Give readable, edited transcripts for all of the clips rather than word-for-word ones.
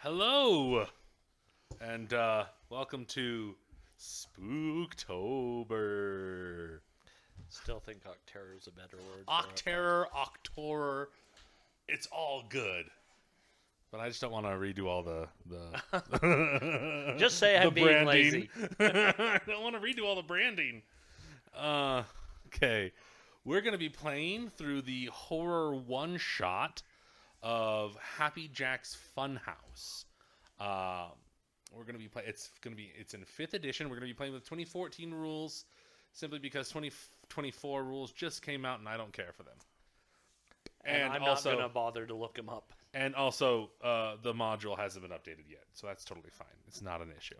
Hello, and welcome to Spooktober. Still think Octerror is a better word. Octerror, October, it's all good. But I just don't want to redo all the Just say I'm being branding. lazy. I don't want to redo all the branding. Okay. We're going to be playing through the horror one-shot of Happy Jack's Funhouse. We're going to be it's in 5th edition. We're going to be playing with 2014 rules simply because 2024 rules just came out and I don't care for them. And I'm not going to bother to look them up. And also, the module hasn't been updated yet, so that's totally fine. It's not an issue.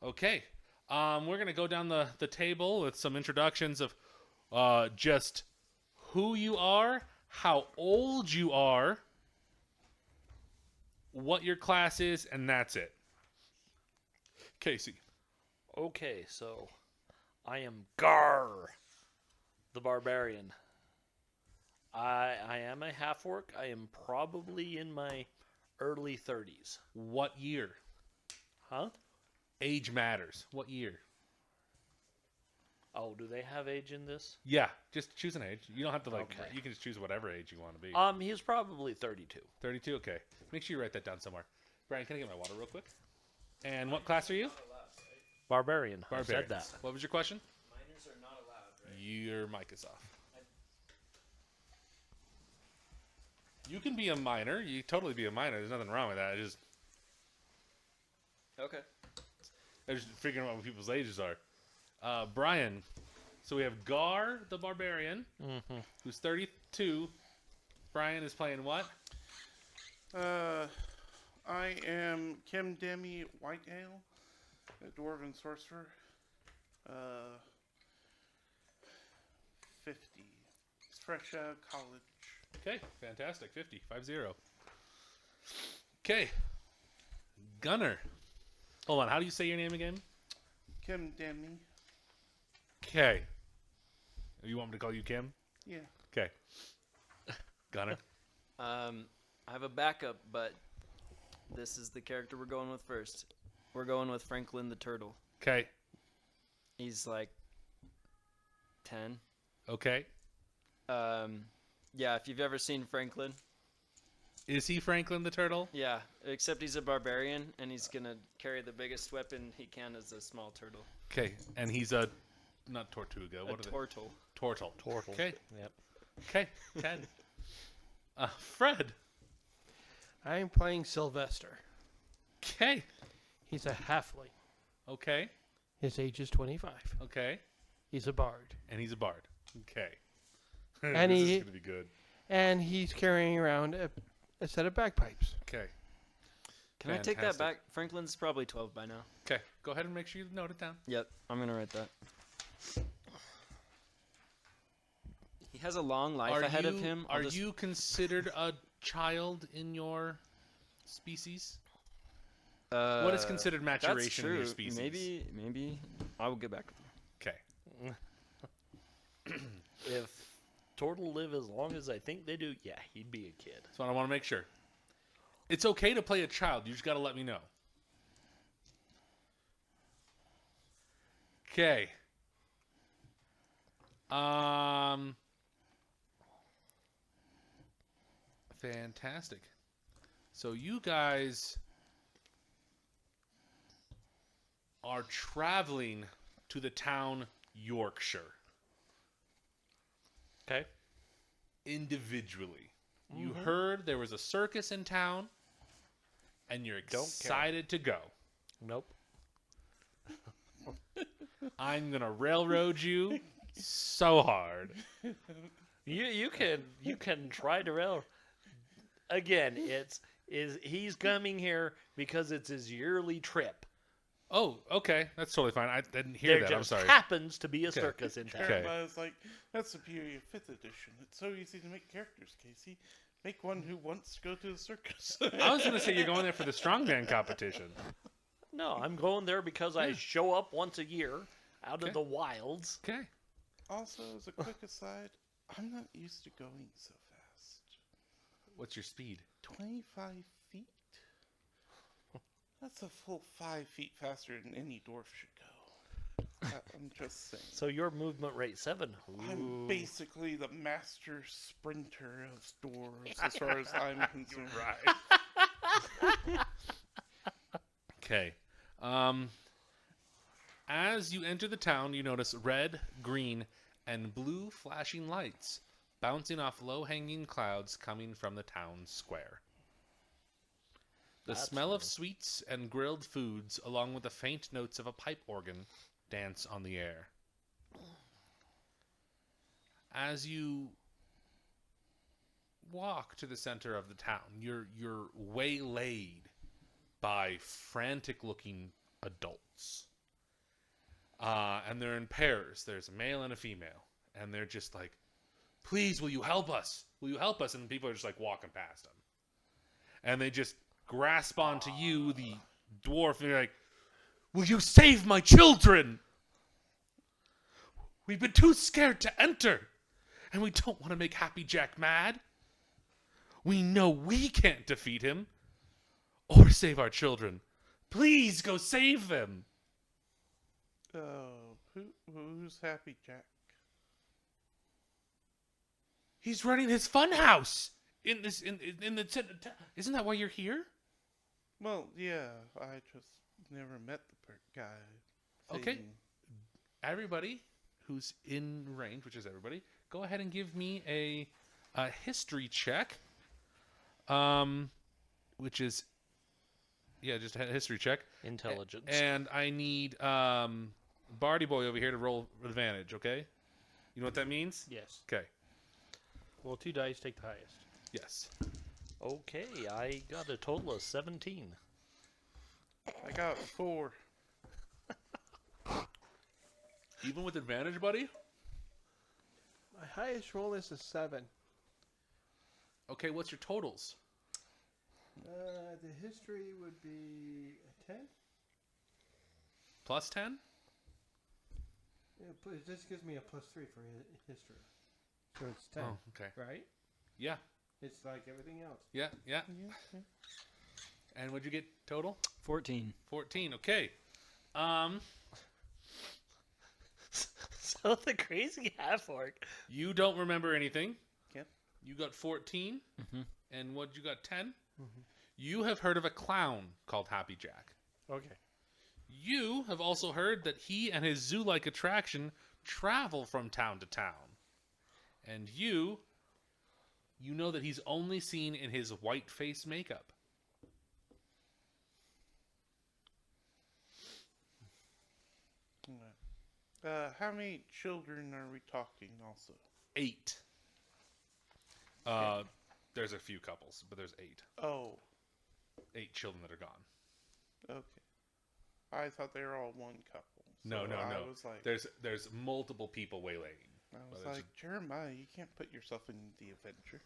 Okay, we're going to go down the table with some introductions of just who you are, how old you are, what your class is, and that's it. Casey. Okay, so I am Gar, the Barbarian. I am a half-orc. I am probably in my early 30s. What year? Huh? Age matters. What year? Oh, do they have age in this? Yeah, just choose an age. You don't have to Okay. You can just choose whatever age you want to be. He's probably 32. 32. Okay. Make sure you write that down somewhere. Brian, can I get my water real quick? And what class are you? Barbarian. I Barbarian. said that. What was your question? Minors are not allowed, right? Your mic is off. You can be a minor. You totally be a minor. There's nothing wrong with that. Okay. I'm just figuring out what people's ages are. Brian. So we have Gar, the Barbarian, who's 32. Brian is playing what? I am Kim Demi Whiteale, a Dwarven Sorcerer. 50. It's fresh out of college. Okay, fantastic. 50. Okay. Gunner. Hold on. How do you say your name again? Kim Demi. Okay. You want me to call you Kim? Yeah. Okay. Gunner. I have a backup, but this is the character we're going with first. We're going with Franklin the Turtle. Okay. He's like 10. Okay. Yeah, if you've ever seen Franklin. Is he Franklin the Turtle? Yeah, except he's a barbarian, and he's going to carry the biggest weapon he can as a small turtle. Okay. And he's a... Not Tortuga. What a are they? tortle. Tortle. Okay. Yep. Okay. 10. Fred. I am playing Sylvester. Okay. He's a halfling. Okay. His age is 25. Okay. He's a bard. And he's a bard. Okay. And this he- is going to be good. And he's carrying around a set of bagpipes. Okay. Can I take that Fantastic. back? Franklin's probably 12 by now. Okay. Go ahead and make sure you note it down. Yep, I'm going to write that. He has a long life ahead of him. Are you considered a child in your species? What is considered maturation That's true. in your species? Maybe I will get back with you. Okay. If Turtle live as long as I think they do, yeah, he'd be a kid. That's what I want to make sure. It's okay to play a child. You just got to let me know. Okay. Fantastic. So you guys are traveling to the town Yorkshire Okay. individually. You heard there was a circus in town, and you're Don't care. excited to go. Nope. I'm gonna railroad you so hard. You can try to rail. Again, he's coming here because it's his yearly trip. Oh, okay, that's totally fine. I didn't hear There that. I'm just sorry. happens to be a circus in town. Okay. But I was like, that's superior 5th edition. It's so easy to make characters, Casey. Make one who wants to go to the circus. I was gonna say you're going there for the strongman competition. No, I'm going there because I show up once a year out Okay. of the wilds. Okay. Also, as a quick aside, I'm not used to going so fast. What's your speed? 25 feet? That's a full 5 feet faster than any dwarf should go. I'm just saying. So your movement rate 7. I'm Ooh. basically the master sprinter of dwarves, as far as I'm concerned. Right. Okay. As you enter the town, you notice red, green, and blue flashing lights bouncing off low-hanging clouds coming from the town square. The That's smell of new. sweets and grilled foods, along with the faint notes of a pipe organ, dance on the air. As you walk to the center of the town, you're waylaid by frantic-looking adults. And they're in pairs. There's a male and a female. And they're just like, please, will you help us? Will you help us? And people are just like walking past them. And they just grasp onto you, the dwarf, and they're like, will you save my children? We've been too scared to enter. And we don't want to make Happy Jack mad. We know we can't defeat him or save our children. Please go save them. Oh, who's Happy Jack? He's running his funhouse in the center. Isn't that why you're here? Well, yeah, I just never met the guy. Okay. thing. Everybody who's in range, which is everybody, go ahead and give me a history check. Which is just a history check. Intelligence. And I need Barty Boy over here to roll advantage, okay? You know what that means? Yes. Okay. Well, 2 dice take the highest. Yes. Okay, I got a total of 17. I got 4. Even with advantage, buddy? My highest roll is a 7. Okay, what's your totals? The history would be a 10. Plus 10? Yeah, please, this gives me a +3 for history. So it's 10, Oh, okay. right? Yeah. It's like everything else. Yeah. And what'd you get total? 14. 14. Okay. So the crazy half-orc. You don't remember anything. Yep. You got 14. Mhm. And what you got? 10. Mhm. You have heard of a clown called Happy Jack. Okay. You have also heard that he and his zoo-like attraction travel from town to town. And you know that he's only seen in his white face makeup. How many children are we talking also? 8. There's a few couples, but there's 8. Oh, 8 children that are gone. okay. I thought they were all one couple. No. I was like, There's multiple people waylaying. I was there's like, Jeremiah, you can't put yourself in the adventure.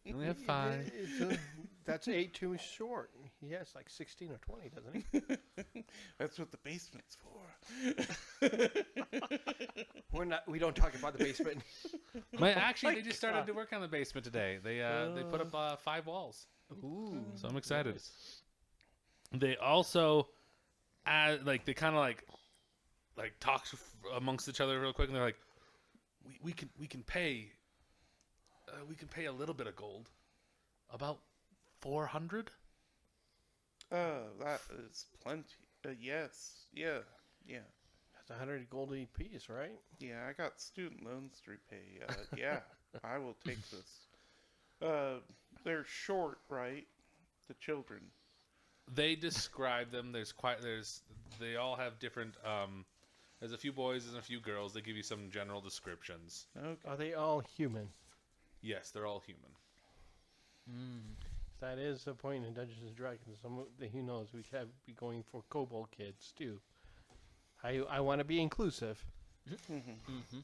I only have 5. That's 8 too short. He has like 16 or 20, doesn't he? That's what the basement's for. We don't talk about the basement. Actually, my they just started God. to work on the basement today. They put up 5 walls, Ooh. so I'm excited. They also, they kind of talk amongst each other real quick, and they're like, we can pay a little bit of gold, about 400. That is plenty. Yes. Yeah. That's 100 gold a piece, right? Yeah, I got student loans to repay. Yeah, I will take this. They're short, right? The children. They describe them. They all have different. There's a few boys and a few girls. They give you some general descriptions. Okay. Are they all human? Yes, they're all human. That is the point in Dungeons and Dragons. Who knows? We could be going for kobold kids too. I want to be inclusive. Mm-hmm.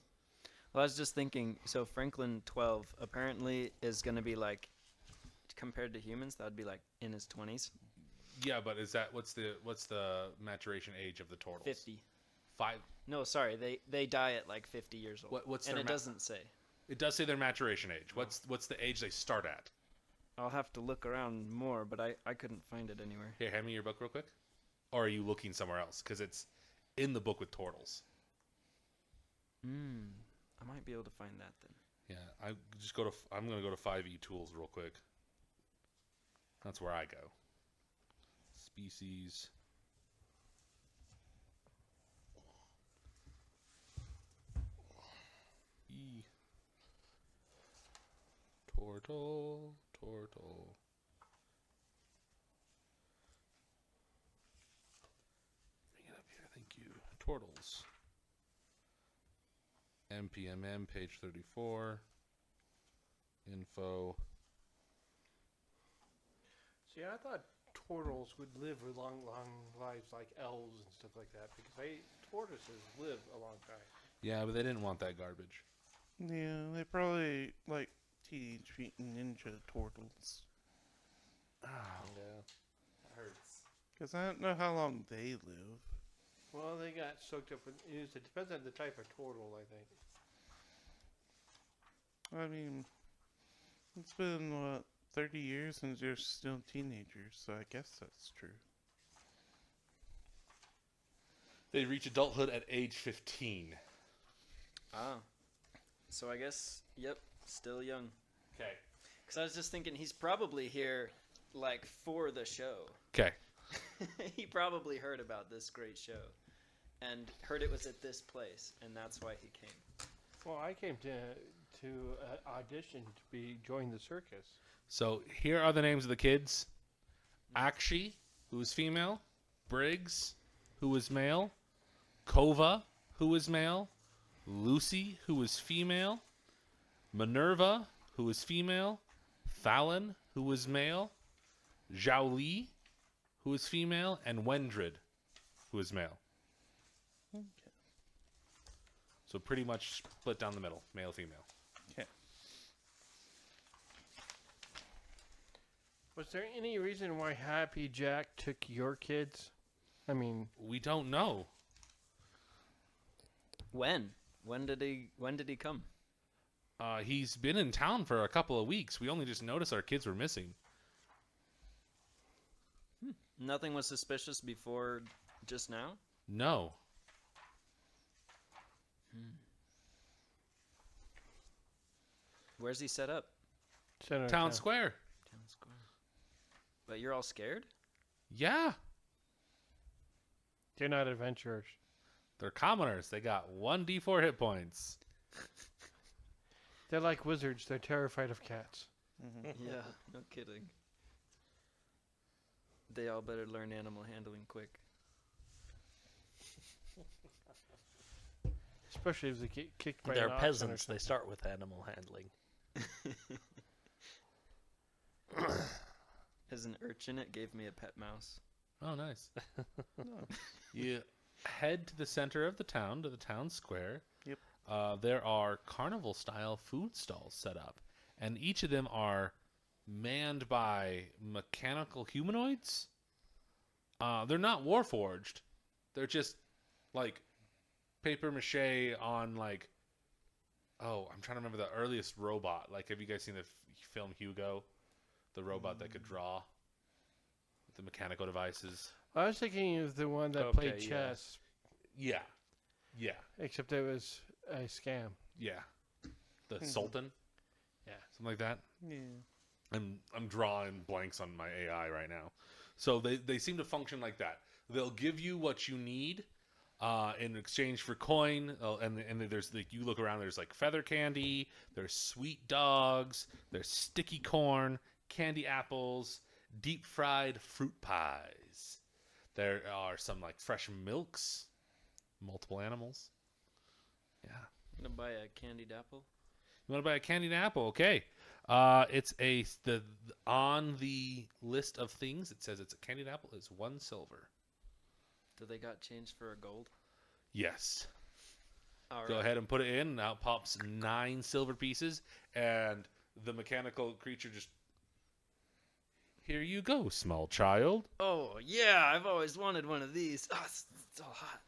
Well, I was just thinking, so Franklin 12 apparently is going to be like, compared to humans, that would be like in his 20s. Yeah, but what's the maturation age of the turtles? 50. 5. No, sorry, they die at like 50 years old. What's and their it doesn't say. It does say their maturation age. What's the age they start at? I'll have to look around more, but I couldn't find it anywhere. Here, hand me your book real quick. Or are you looking somewhere else? Because it's in the book with turtles. I might be able to find that then. Yeah, I'm gonna go to 5e tools real quick. That's where I go. Species. E. Turtle. Bring it up here, thank you. Turtles. MPMM, page 34. Info. See, I thought turtles would live a long lives like elves and stuff like that because tortoises live a long time. Yeah, but they didn't want that garbage. Yeah, they probably like Teenage Mutant Ninja Turtles. Yeah. Hurts. Because I don't know how long they live. Well, they got soaked up in it depends on the type of turtle, I think. I mean, it's been, what, 30 years and they're still teenagers, so I guess that's true. They reach adulthood at age 15. Ah. So I guess, yep, still young. Okay. Because I was just thinking he's probably here, like, for the show. Okay. He probably heard about this great show and heard it was at this place, and that's why he came. Well, I came to audition to join the circus. So here are the names of the kids. Akshi, who is female. Briggs, who is male. Kova, who is male. Lucy, who is female. Minerva, who is female. Fallon, who is male. Zhao Li, who is female. And Wendrid, who is male. Okay. So pretty much split down the middle, male, female. Okay. Was there any reason why Happy Jack took your kids? I mean, We don't know. When? When did he come? He's been in town for a couple of weeks. We only just noticed our kids were missing. Nothing was suspicious before just now? No. Where's he set up? Center of Town Square. Town Square. But you're all scared? Yeah. They're not adventurers. They're commoners. They got 1d4 hit points. They're like wizards. They're terrified of cats. Yeah, no kidding. They all better learn animal handling quick. Especially if they get kicked by They're an oxen or peasants. They start with animal handling. As an urchin, it gave me a pet mouse. Oh, nice. You head to the center of the town, to the town square. Yep. There are carnival-style food stalls set up, and each of them are manned by mechanical humanoids. They're not warforged. They're just like paper mache on like. Oh, I'm trying to remember the earliest robot. Like, have you guys seen the film Hugo? The robot that could draw with the mechanical devices. I was thinking of the one that Okay, played yeah. chess, Yeah. Yeah. except it was a scam. Yeah. The Sultan. Yeah. Something like that. Yeah. I'm drawing blanks on my AI right now. So they seem to function like that. They'll give you what you need in exchange for coin. And there's like, you look around, there's like feather candy, there's sweet dogs, there's sticky corn, candy apples, deep fried fruit pies. There are some like fresh milks, multiple animals. Yeah. I'm gonna buy a candied apple. You want to buy a candied apple? Okay. It's on the list of things. It says it's a candied apple is 1 silver. Do they got change for a gold? Yes. All Go right. ahead and put it in. And out pops 9 silver pieces, and the mechanical creature just. Here you go, small child. Oh yeah, I've always wanted one of these. Oh, it's so hot.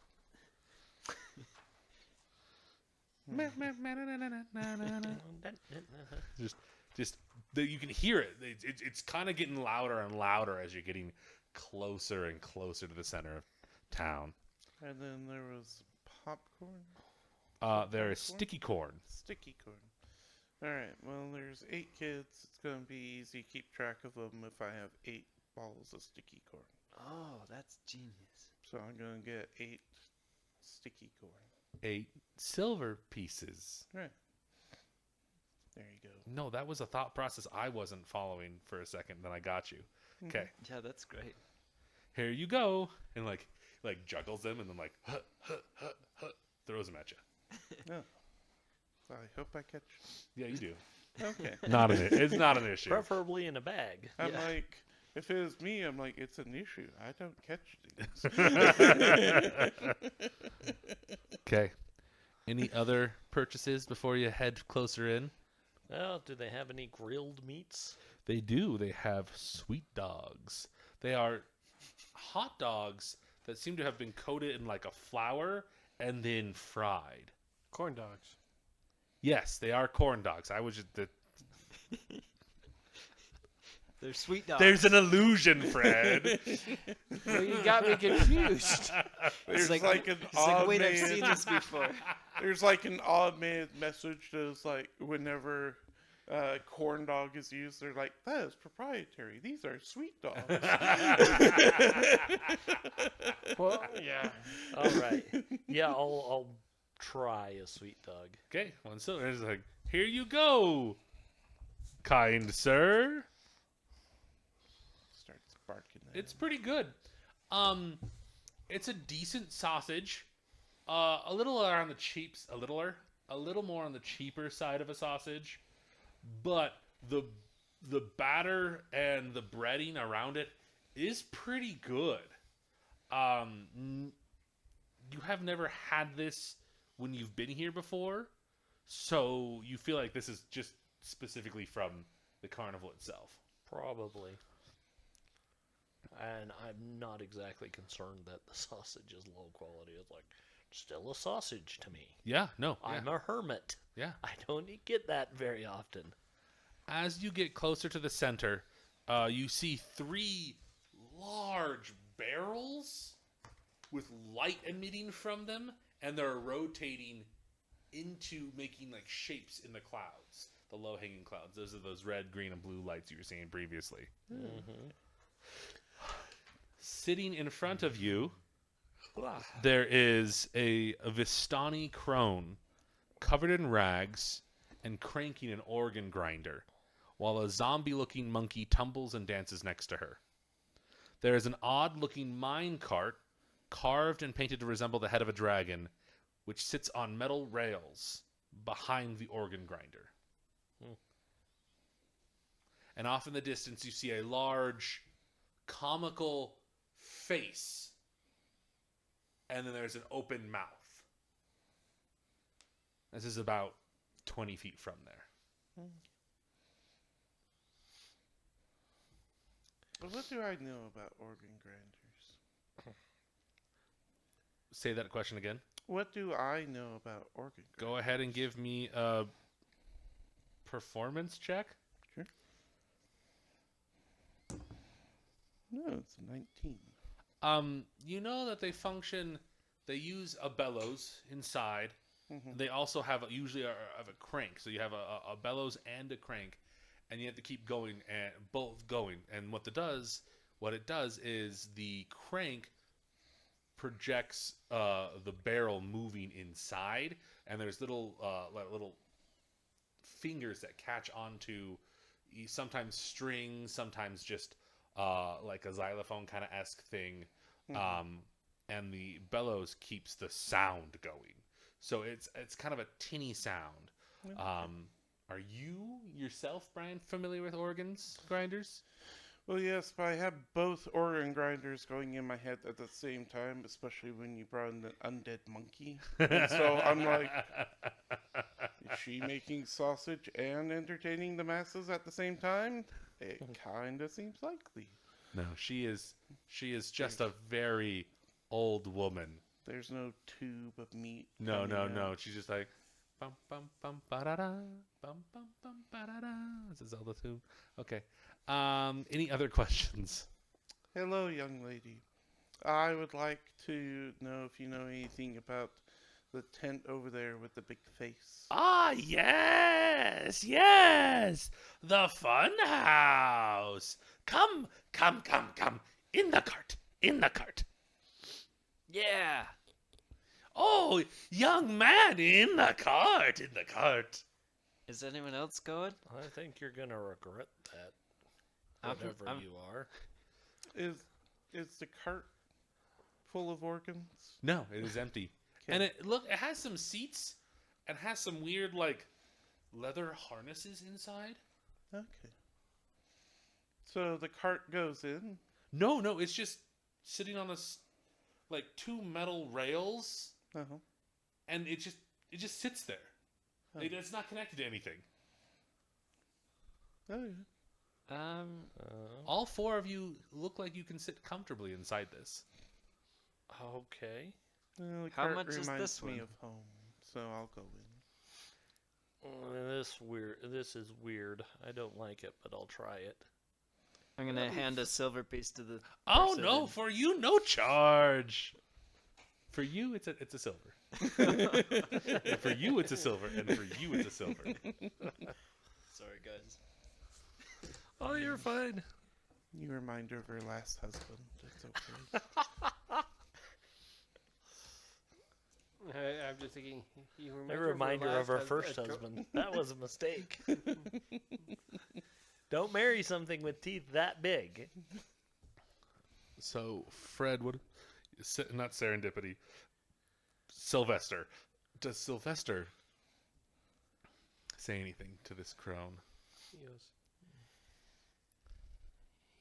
Just just you can hear it. It's kind of getting louder and louder as you're getting closer and closer to the center of town. And then there was popcorn. There is Popcorn? sticky corn. Sticky corn. Alright, well, there's 8 kids. It's going to be easy to keep track of them if I have 8 balls of sticky corn. Oh, that's genius. So I'm going to get 8 sticky corn. 8 silver pieces. Right. There you go. No, that was a thought process I wasn't following for a second. Then I got you. Okay, Yeah, that's great. here you go, and like juggles them, and then like throws them at you. No. I hope I catch. Yeah, you do. Okay. It's not an issue. Preferably in a bag. I'm Yeah. like, if it was me, I'm like, it's an issue. I don't catch these. Okay. Any other purchases before you head closer in? Well, do they have any grilled meats? They do. They have sweet dogs. They are hot dogs that seem to have been coated in like a flour and then fried. Corn dogs. Yes, they are corn dogs. I was just They're sweet dogs. There's an illusion, Fred. Well, you got me confused. There's It's like an it's like, odd wait, I've man. seen this before. There's like an odd man message that's like whenever corn dog is used, they're like, that is proprietary. These are sweet dogs. Well, yeah. All right. Yeah, I'll try a sweet dog. Okay, one silver. It's like, here you go, kind sir. Starts barking at It's him. pretty good. It's a decent sausage. A little more on the cheaper side of a sausage, but the batter and the breading around it is pretty good. You have never had this when you've been here before, so you feel like this is just specifically from the carnival itself. Probably. And I'm not exactly concerned that the sausage is low quality. It's like, still a sausage to me. Yeah, no, yeah. I'm a hermit. Yeah. I don't get that very often. As you get closer to the center, you see 3 large barrels with light emitting from them, and they're rotating into making like shapes in the clouds, the low-hanging clouds. Those are those red, green, and blue lights you were seeing previously. Mm-hmm. Sitting in front of you, there is a Vistani crone covered in rags and cranking an organ grinder, while a zombie-looking monkey tumbles and dances next to her. There is an odd-looking mine cart carved and painted to resemble the head of a dragon, which sits on metal rails behind the organ grinder. And off in the distance, you see a large, comical face, and then there's an open mouth. This is about 20 feet from there. But what do I know about organ grinders? Say that question again. What do I know about organ grinders? Go ahead and give me a performance check. Sure. No, it's 19. You know that they function. They use a bellows inside. Mhm. They also have usually a crank, so you have a bellows and a crank, and you have to keep going and both going. And what it does is the crank projects the barrel moving inside, and there's little fingers that catch onto sometimes strings, sometimes just like a xylophone kind of esque thing. And the bellows keeps the sound going. So it's kind of a tinny sound. Okay. Are you yourself, Brian, familiar with organs grinders? Well, yes, but I have both organ grinders going in my head at the same time, especially when you brought in the undead monkey. And so I'm like, is she making sausage and entertaining the masses at the same time? It kind of seems likely. No, she is just a very old woman. There's no tube of meat. No. coming out. She's just like, Bum bum bum ba-da-da. Bum bum bum ba-da-da. Is it Zelda tune? Okay. Any other questions? Hello, young lady. I would like to know if you know anything about the tent over there with the big face. Ah, yes, yes. The Funhouse. Come, come, come, come. In the cart. In the cart. Yeah. Oh, young man, in the cart. In the cart. Is anyone else going? I think you're gonna regret that. I'm- Whatever I'm- you are. Is the cart full of organs? No, it is empty. And it has some seats and has some weird like leather harnesses inside. Okay. So the cart goes in. No, it's just sitting on like two metal rails, Uh-huh. and it just sits there. Oh. It's not connected to anything. Oh yeah. All four of you look like you can sit comfortably inside this. Okay. Well, the How cart much is reminds this me one? of home, so I'll go in. This is weird. I don't like it, but I'll try it. I'm gonna hand a silver piece to the. Oh person no, and- for you no charge. For you it's a silver. And for you it's a silver, and for you it's a silver. Sorry, guys. Oh, you're fine. You remind her of her last husband. It's okay. I'm just thinking. You A remember reminder of her last first husband. That was a mistake. Don't marry something with teeth that big. So Fred would not serendipity. Sylvester. Does Sylvester say anything to this crone? He goes,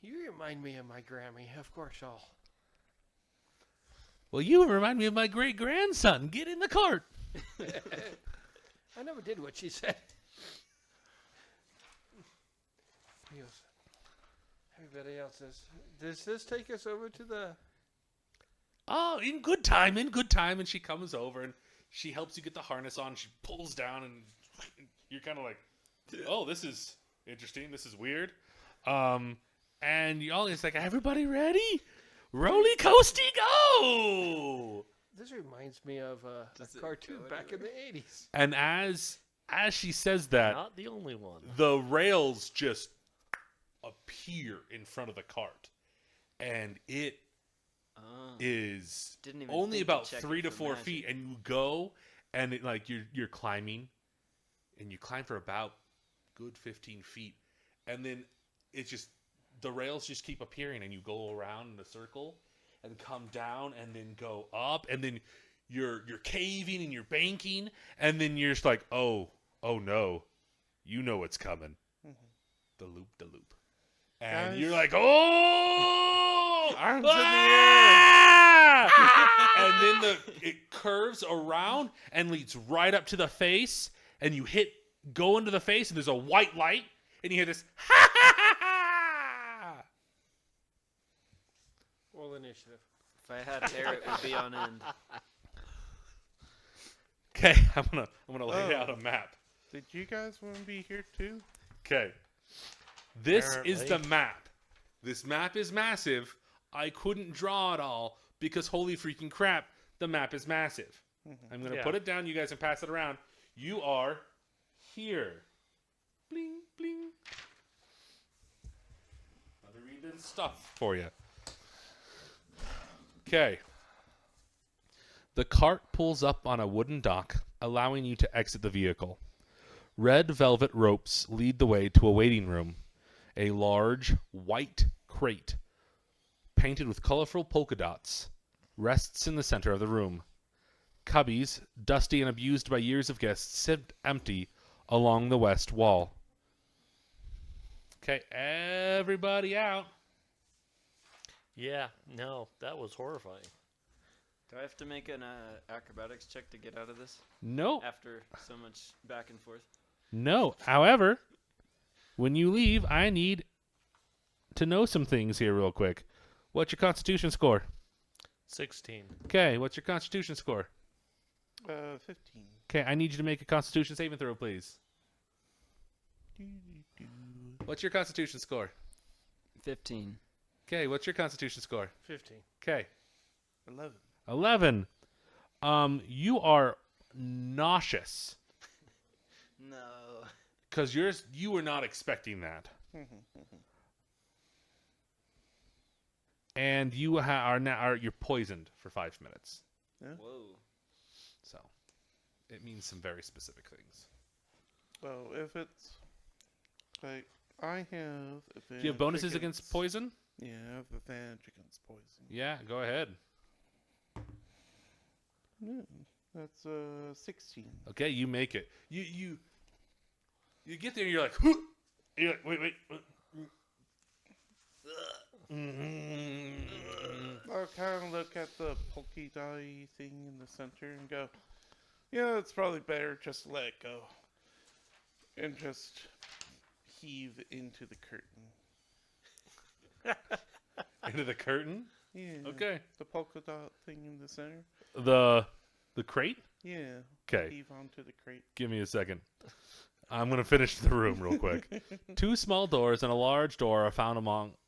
you remind me of my Grammy. Of course, I'll. Well, you remind me of my great grandson. Get in the cart. I never did what she said. He goes, everybody else says, does this take us over to the... Oh, in good time, in good time. And she comes over and she helps you get the harness on. She pulls down and you're kind of like, oh, this is interesting. This is weird. And y'all is like, everybody ready? Roly coasty go! This reminds me of Does a it cartoon go back in the 80s. And as she says that, Not the only one. the rails just appear in front of the cart. And it Oh. is Didn't even only think to about check 3 it to for 4 magic. feet, and you go and it, like you're climbing, and you climb for about good 15 feet, and then it's just the rails just keep appearing, and you go around in a circle and come down and then go up, and then you're caving and you're banking, and then you're just like, oh no, you know what's coming. The loop, and Guys. you're like, oh, Arms in the and then it curves around and leads right up to the face, and you go into the face, and there's a white light, and you hear this ha ha ha ha. Roll initiative. If I had hair, it would be on end. Okay, I'm gonna lay out a map. Did you guys want to be here too? Okay, this is the Apparently. map. This map is massive. I couldn't draw it all because holy freaking crap, the map is massive. I'm gonna Yeah. put it down. You guys can pass it around. You are here. Bling bling. Let me read this stuff for you. Okay. The cart pulls up on a wooden dock, allowing you to exit the vehicle. Red velvet ropes lead the way to a waiting room. A large, white crate, painted with colorful polka dots, rests in the center of the room. Cubbies, dusty and abused by years of guests, sit empty along the west wall. Okay, everybody out. Yeah, no, that was horrifying. Do I have to make an acrobatics check to get out of this No, after so much back and forth? no. However, when you leave, I need to know some things here real quick. What's your constitution score? 16. Okay, what's your constitution score? 15. Okay, I need you to make a Constitution saving throw, please. What's your Constitution score? 15. Okay, what's your Constitution score? 15. Okay, 11. 11. You are nauseous No. because you were not expecting that, and you you're poisoned for 5 minutes. Whoa. So, it means some very specific things. Well, if it's like I have advantage. Do you have bonuses against poison? Yeah, I have advantage against poison. Yeah, go ahead. Yeah, that's 16. Okay, you make it. You get there and you're like, you're like, wait. I'll kind of look at the pokey die thing in the center and go, yeah, it's probably better just to let it go. And just heave into the curtain. Into the curtain. Yeah. Okay. The polka dot thing in the center. The crate. Yeah. Okay. Heave onto the crate. Give me a second. I'm gonna finish the room real quick. 2 small doors and a large door are found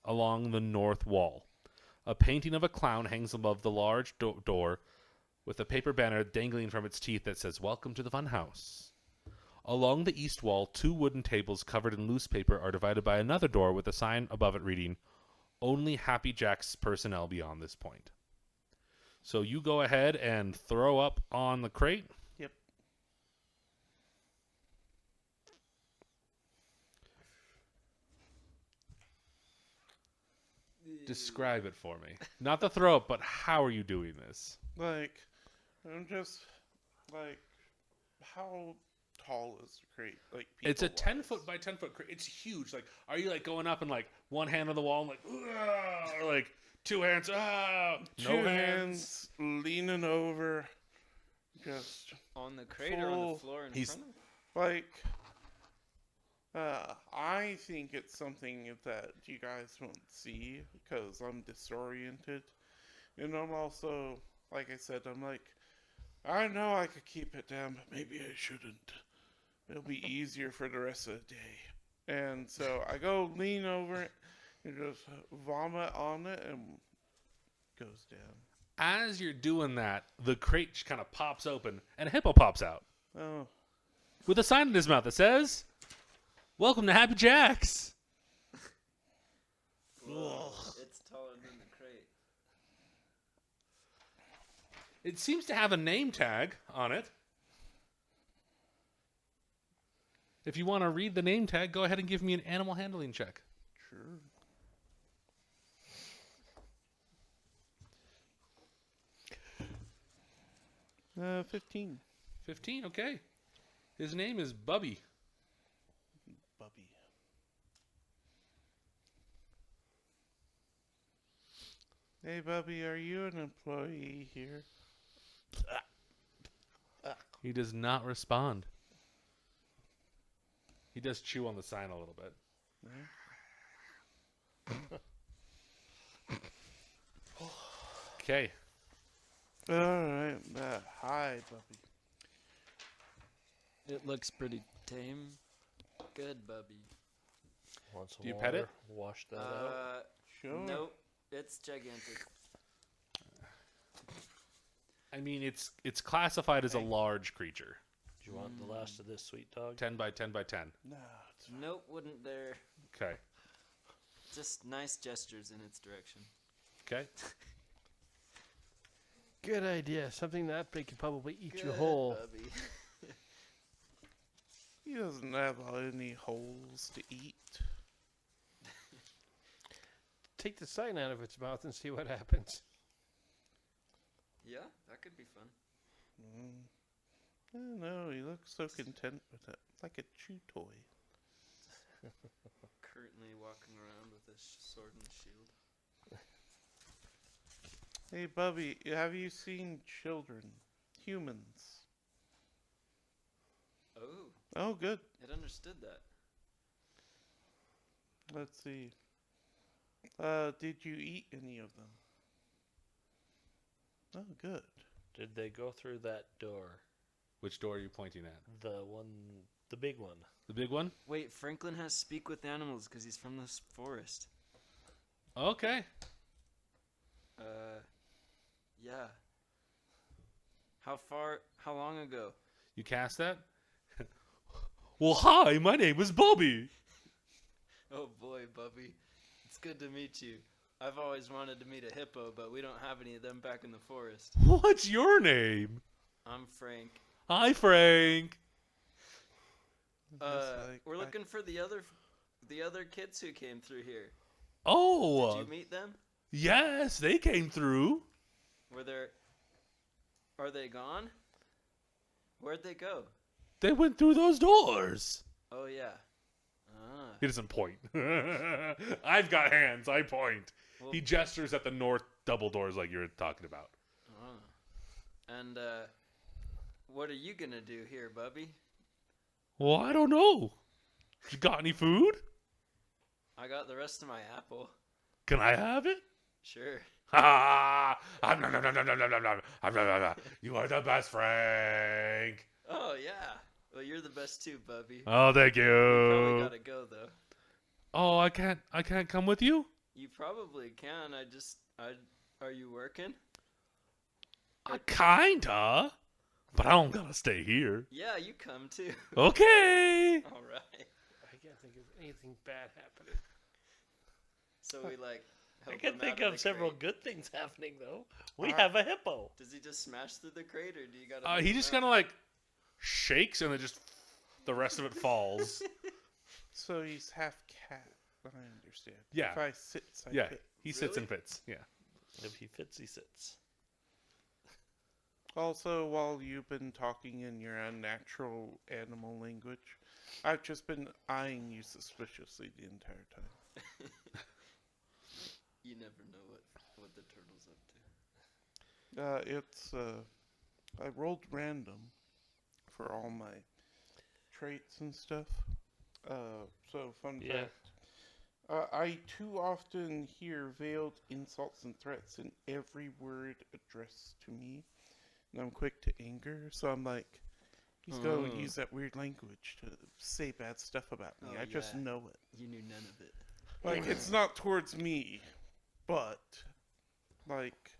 along the north wall. A painting of a clown hangs above the large door, with a paper banner dangling from its teeth that says "Welcome to the Funhouse." Along the east wall, 2 wooden tables covered in loose paper are divided by another door with a sign above it reading, "Only Happy Jack's personnel beyond this point." So you go ahead and throw up on the crate. Yep. Describe it for me. Not the throw up, but how are you doing this? Like, I'm just, like, how tall is the crate? Like, It's a people-wise? 10-foot by 10-foot crate. It's huge. Like, are you like going up and like one hand on the wall and like, "Ugh," or like 2 hands? Ah, Two no hands leaning over, just On the crate or on Full- the floor in He's- front of? like, I think it's something that you guys won't see because I'm disoriented. And I'm also, like I said, I'm like, I know I could keep it down, but maybe I shouldn't. It'll be easier for the rest of the day. And so I go lean over it and just vomit on it and goes down. As you're doing that, the crate just kind of pops open and a hippo pops out Oh, with a sign in his mouth that says, "Welcome to Happy Jack's." Whoa. It's taller than the crate. It seems to have a name tag on it. If you want to read the name tag, go ahead and give me an animal handling check. sure. 15. 15, okay. His name is Bubby. Bubby. Hey, Bubby, are you an employee here? He does not respond. He does chew on the sign a little bit. Okay. Alright, hi, Bubby. It looks pretty tame. Good, Bubby. Want some Do you pet it? water? Wash that out. Sure. Nope. It's gigantic. I mean, it's classified as a large creature. Do you want the last of this sweet dog? 10 by 10 by 10. No, it's Nope, wouldn't dare. Okay. Just nice gestures in its direction. Okay. Good idea. Something that big could probably eat you whole. Bubby. He doesn't have any holes to eat. Take the sign out of its mouth and see what happens. Yeah, that could be fun. I don't know, he looks so content with it. Like a chew toy. Currently walking around with a sword and shield. Hey, Bubby, have you seen children? Humans. Oh, Oh, good. it understood that. Let's see. Did you eat any of them? Oh, good. Did they go through that door? Which door are you pointing at? The big one. The big one? Wait, Franklin has speak with animals because he's from this forest. Okay. Yeah. How long ago? You cast that? Well, hi, my name is Bobby. Oh boy, Bubby. It's good to meet you. I've always wanted to meet a hippo, but we don't have any of them back in the forest. What's your name? I'm Frank. Hi, Frank. We're looking for the other kids who came through here. Oh, Did you meet them? yes, they came through. Are they gone? Where'd they go? They went through those doors. Oh yeah. Ah. He doesn't point. I've got hands. I point. Well, He gestures at the north double doors like you're talking about. And what are you gonna do here, Bubby? Well, I don't know. You got any food? I got the rest of my apple. Can I have it? Sure. Ha! You are the best, Frank. Oh yeah. Well, you're the best too, Bubby. Oh, thank You probably you. gotta go though. Oh, I can't come with you? You probably can. Are you working? Kinda. But I don't gotta stay here. Yeah, you come too. Okay. All right. I can't think of anything bad happening. So we like. I help can him think out of the several crate. good things happening though. We have a hippo. Does he just smash through the crate, or do you gotta? He just kind of like shakes and then just the rest of it falls. So he's half cat. I understand. Yeah. If I sit, I Yeah, fit. he sits Really? and fits. Yeah. If he fits, he sits. Also, while you've been talking in your unnatural animal language, I've just been eyeing you suspiciously the entire time. You never know what the turtle's up to. I rolled random for all my traits and stuff. So fun Yeah. fact. I too often hear veiled insults and threats in every word addressed to me. And I'm quick to anger, so I'm like, he's going to use that weird language to say bad stuff about me. Oh, I just yeah. know it. You knew none of it. Like, it's not towards me, but, like,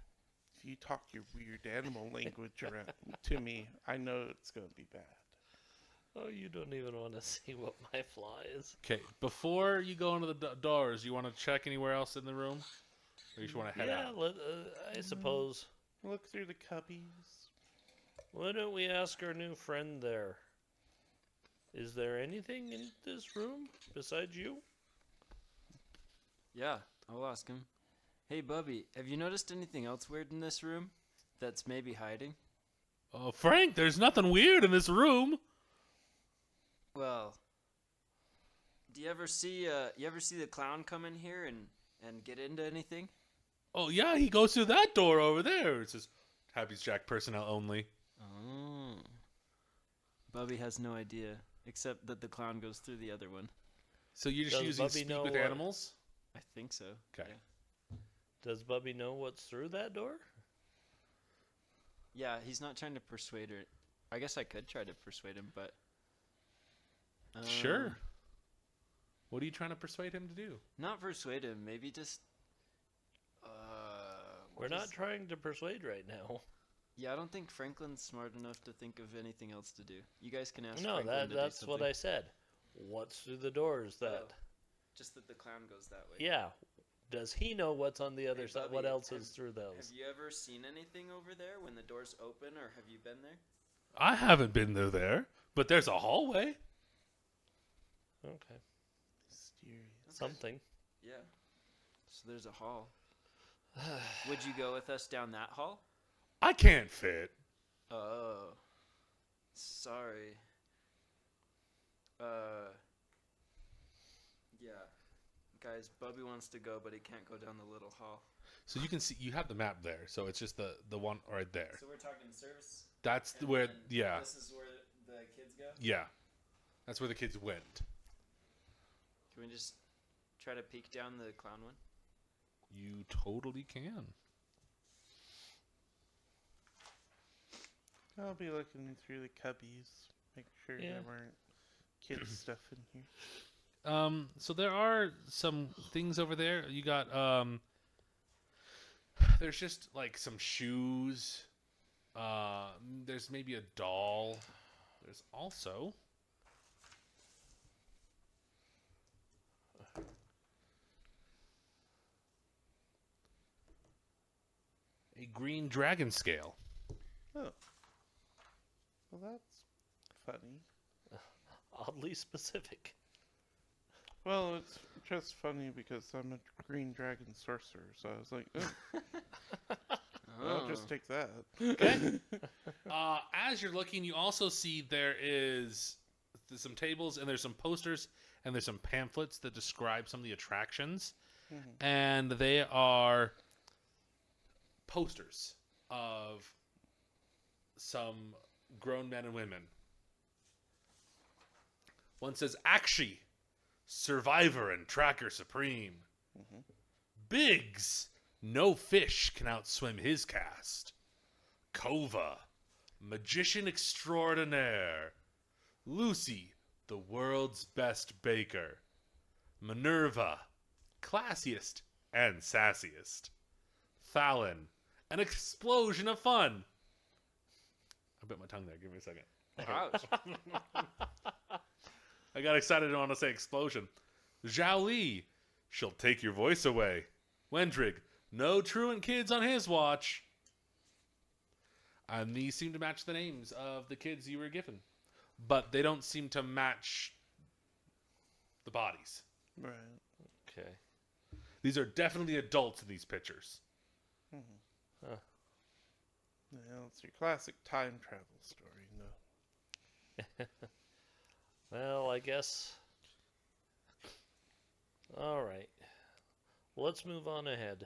if you talk your weird animal language around to me, I know it's going to be bad. Oh, you don't even want to see what my flaw is. Okay. Before you go into the doors, you want to check anywhere else in the room, or you just want to head Yeah, out? I suppose. Look through the cubbies. Why don't we ask our new friend there? Is there anything in this room besides you? Yeah, I'll ask him. Hey, Bubby, have you noticed anything else weird in this room that's maybe hiding? Oh, Frank, there's nothing weird in this room. Well, do you ever see the clown come in here and get into anything? Oh yeah, he goes through that door over there. It says, "Happy's Jack personnel only." Oh. Bubby has no idea, except that the clown goes through the other one. So you're just Does using Bubby speak know with what- animals? I think so. Okay. Yeah. Does Bubby know what's through that door? Yeah, he's not trying to persuade her. I guess I could try to persuade him, but. Sure. What are you trying to persuade him to do? Not persuade him. Maybe just. We're not trying to persuade right now. Yeah, I don't think Franklin's smart enough to think of anything else to do. You guys can ask. No, Franklin to that's do what something. I said. What's through the doors that? Oh, just that the clown goes that way. Yeah. Does he know what's on the other Hey, side? Bubby, What else have- is through those? Have you ever seen anything over there when the doors open, or have you been there? I haven't been through there, but there's a hallway. Okay. Mysterious. Something. Yeah. So there's a hall. Would you go with us down that hall? I can't fit. Oh. Sorry. Yeah. Guys, Bubby wants to go, but he can't go down the little hall. So you can see you have the map there. So it's just the one right there. So we're talking service. That's and where then yeah. This is where the kids go. Yeah. That's where the kids went. Can we just try to peek down the clown one? You totally can. I'll be looking through the cubbies, make sure Yeah. there weren't kids stuff in here. So there are some things over there. You got there's just like some shoes. There's maybe a doll. There's also a green dragon scale. Oh. Well, that's funny. Oddly specific. Well, it's just funny because I'm a green dragon sorcerer, so I was like, I'll just take that. Okay. As you're looking, you also see there's some tables and there's some posters and there's some pamphlets that describe some of the attractions, and they are posters of some grown men and women. One says Akshi, Survivor and Tracker Supreme. Biggs, no fish can outswim his cast. Kova, magician extraordinaire. Lucy, the world's best baker. Minerva, classiest and sassiest. Fallon, an explosion of fun. I bit my tongue there. Give me a second. Ouch. I got excited and want to say explosion. Zhao Li, she'll take your voice away. Wendrig, no truant kids on his watch. And these seem to match the names of the kids you were given. But they don't seem to match the bodies. Right. Okay. These are definitely adults in these pictures. Well, it's your classic time travel story, no. Well, I guess. All right. Let's move on ahead.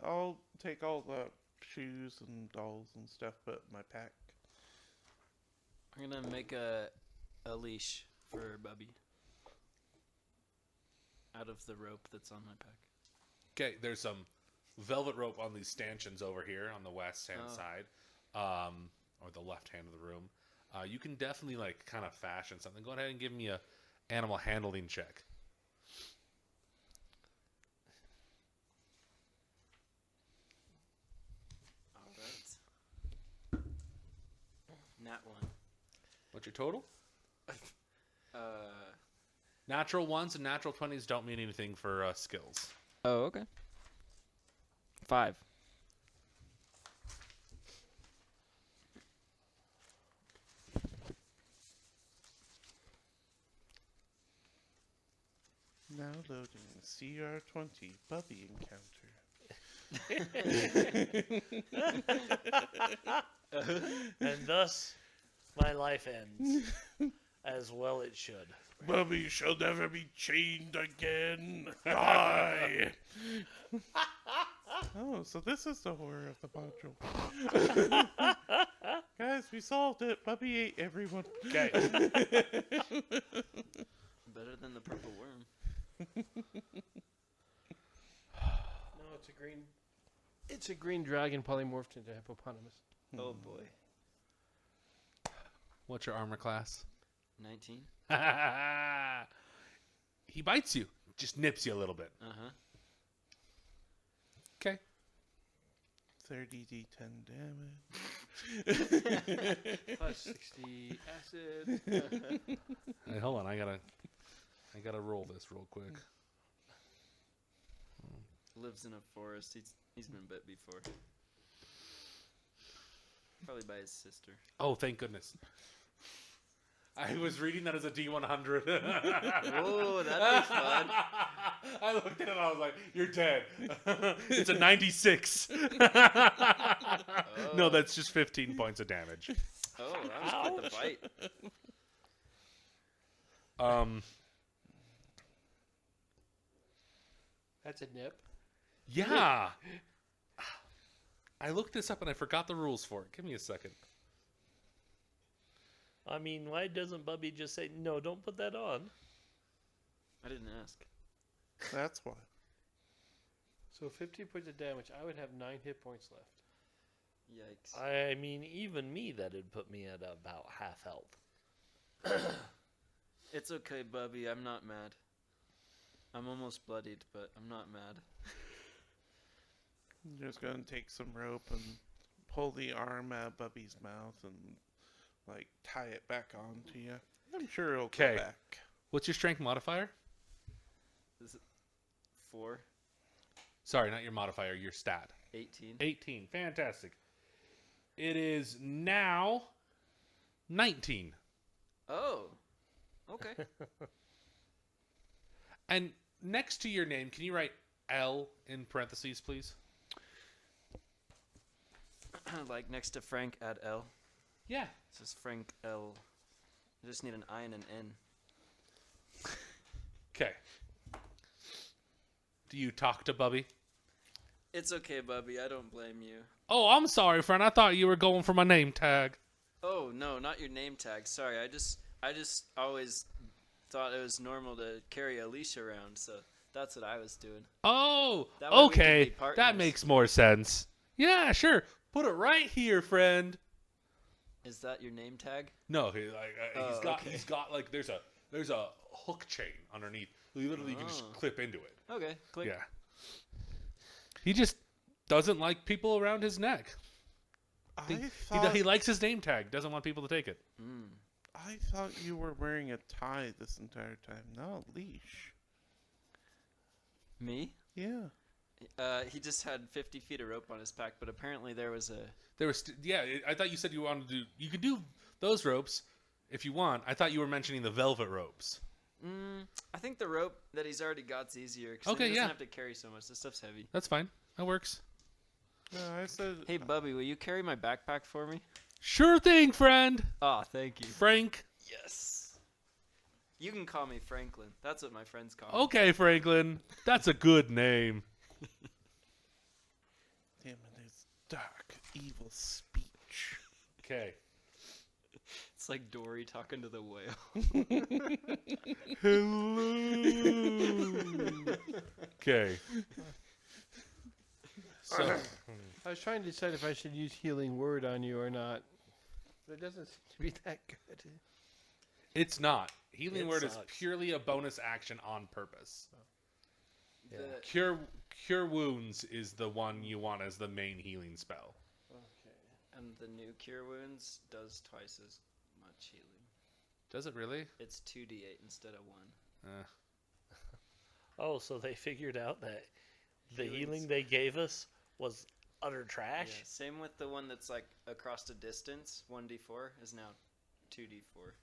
I'll take all the shoes and dolls and stuff, but my pack. I'm gonna make a leash for Bubby out of the rope that's on my pack. Okay, there's some velvet rope on these stanchions over here on the west hand side, or the left hand of the room. You can definitely like kind of fashion something. Go ahead and give me a animal handling check. All right. Nat one. What's your total? Uh. Natural ones and natural 20s don't mean anything for skills. Oh, okay. 5. Now loading CR20 Bubby encounter. And thus, my life ends. As well it should. Bubby shall never be chained again. Die! Oh, so this is the horror of the module. Guys, we solved it. Bubby ate everyone. Okay. Better than the purple worm. No, it's a green. It's a green dragon polymorphed into hippopotamus. Oh boy. What's your armor class? 19. He bites you. Just nips you a little bit. Uh-huh. Okay. 30d10 damage. Plus 60 acid. Hey, hold on. I gotta roll this real quick. Lives in a forest. He's been bit before. Probably by his sister. Oh, thank goodness. I was reading that as a D100. Oh, that'd be fun. I looked at it and I was like, you're dead. It's a 96. No, that's just 15 points of damage. Oh, that was quite the bite. That's a nip. Yeah. I looked this up and I forgot the rules for it. Give me a second. I mean, why doesn't Bubby just say, no, don't put that on? I didn't ask. That's why. So 15 points of damage. I would have 9 hit points left. Yikes. I mean, even me, that'd put me at about half health. It's okay, Bubby. I'm not mad. I'm almost bloodied, but I'm not mad. I'm just gonna take some rope and pull the arm out of Bubby's mouth and like tie it back onto you. I'm sure it'll go 'Kay. back. What's your strength modifier? Is it 4? Sorry, not your modifier, your stat. 18. 18. Fantastic. It is now 19. Oh. Okay. And next to your name, can you write L in parentheses, please? Like next to Frank, add L. Yeah. This is Frank L. I just need an I and an N. Okay. Do you talk to Bubby? It's okay, Bubby. I don't blame you. Oh, I'm sorry, friend. I thought you were going for my name tag. Oh no, not your name tag. Sorry, I just always thought it was normal to carry a leash around, so that's what I was doing. Oh, That way we could okay. be partners. That makes more sense. Yeah, sure. Put it right here, friend. Is that your name tag? No, he's got like there's a hook chain underneath. You literally can just Oh. clip into it. Okay, click. Yeah. He just doesn't like people around his neck. He likes his name tag. Doesn't want people to take it. I thought you were wearing a tie this entire time, not a leash. Me? Yeah. He just had 50 feet of rope on his back, but apparently there was a... There was I thought you said you wanted to do. You could do those ropes if you want. I thought you were mentioning the velvet ropes. I think the rope that he's already got's easier, because Okay, he doesn't yeah. have to carry so much. This stuff's heavy. That's fine. That works. No, I said. Hey, Bubby, will you carry my backpack for me? Sure thing, friend. Oh, thank you. Frank. Yes. You can call me Franklin. That's what my friends call me. Okay, Franklin. That's a good name. Damn it, it's dark, evil speech. Okay. It's like Dory talking to the whale. Hello. Okay. So, I was trying to decide if I should use healing word on you or not, but it doesn't seem to be that good. it's not. Healing It word is sucks. purely a bonus action on purpose. The- Cure wounds is the one you want as the main healing spell. Okay. and the new Cure Wounds does twice as much healing. Does it really? It's 2d8 instead of 1. Oh, so they figured out that the Healings. healing they gave us was utter trash? Yeah, same with the one that's like across a distance. 1d4 is now 2d4.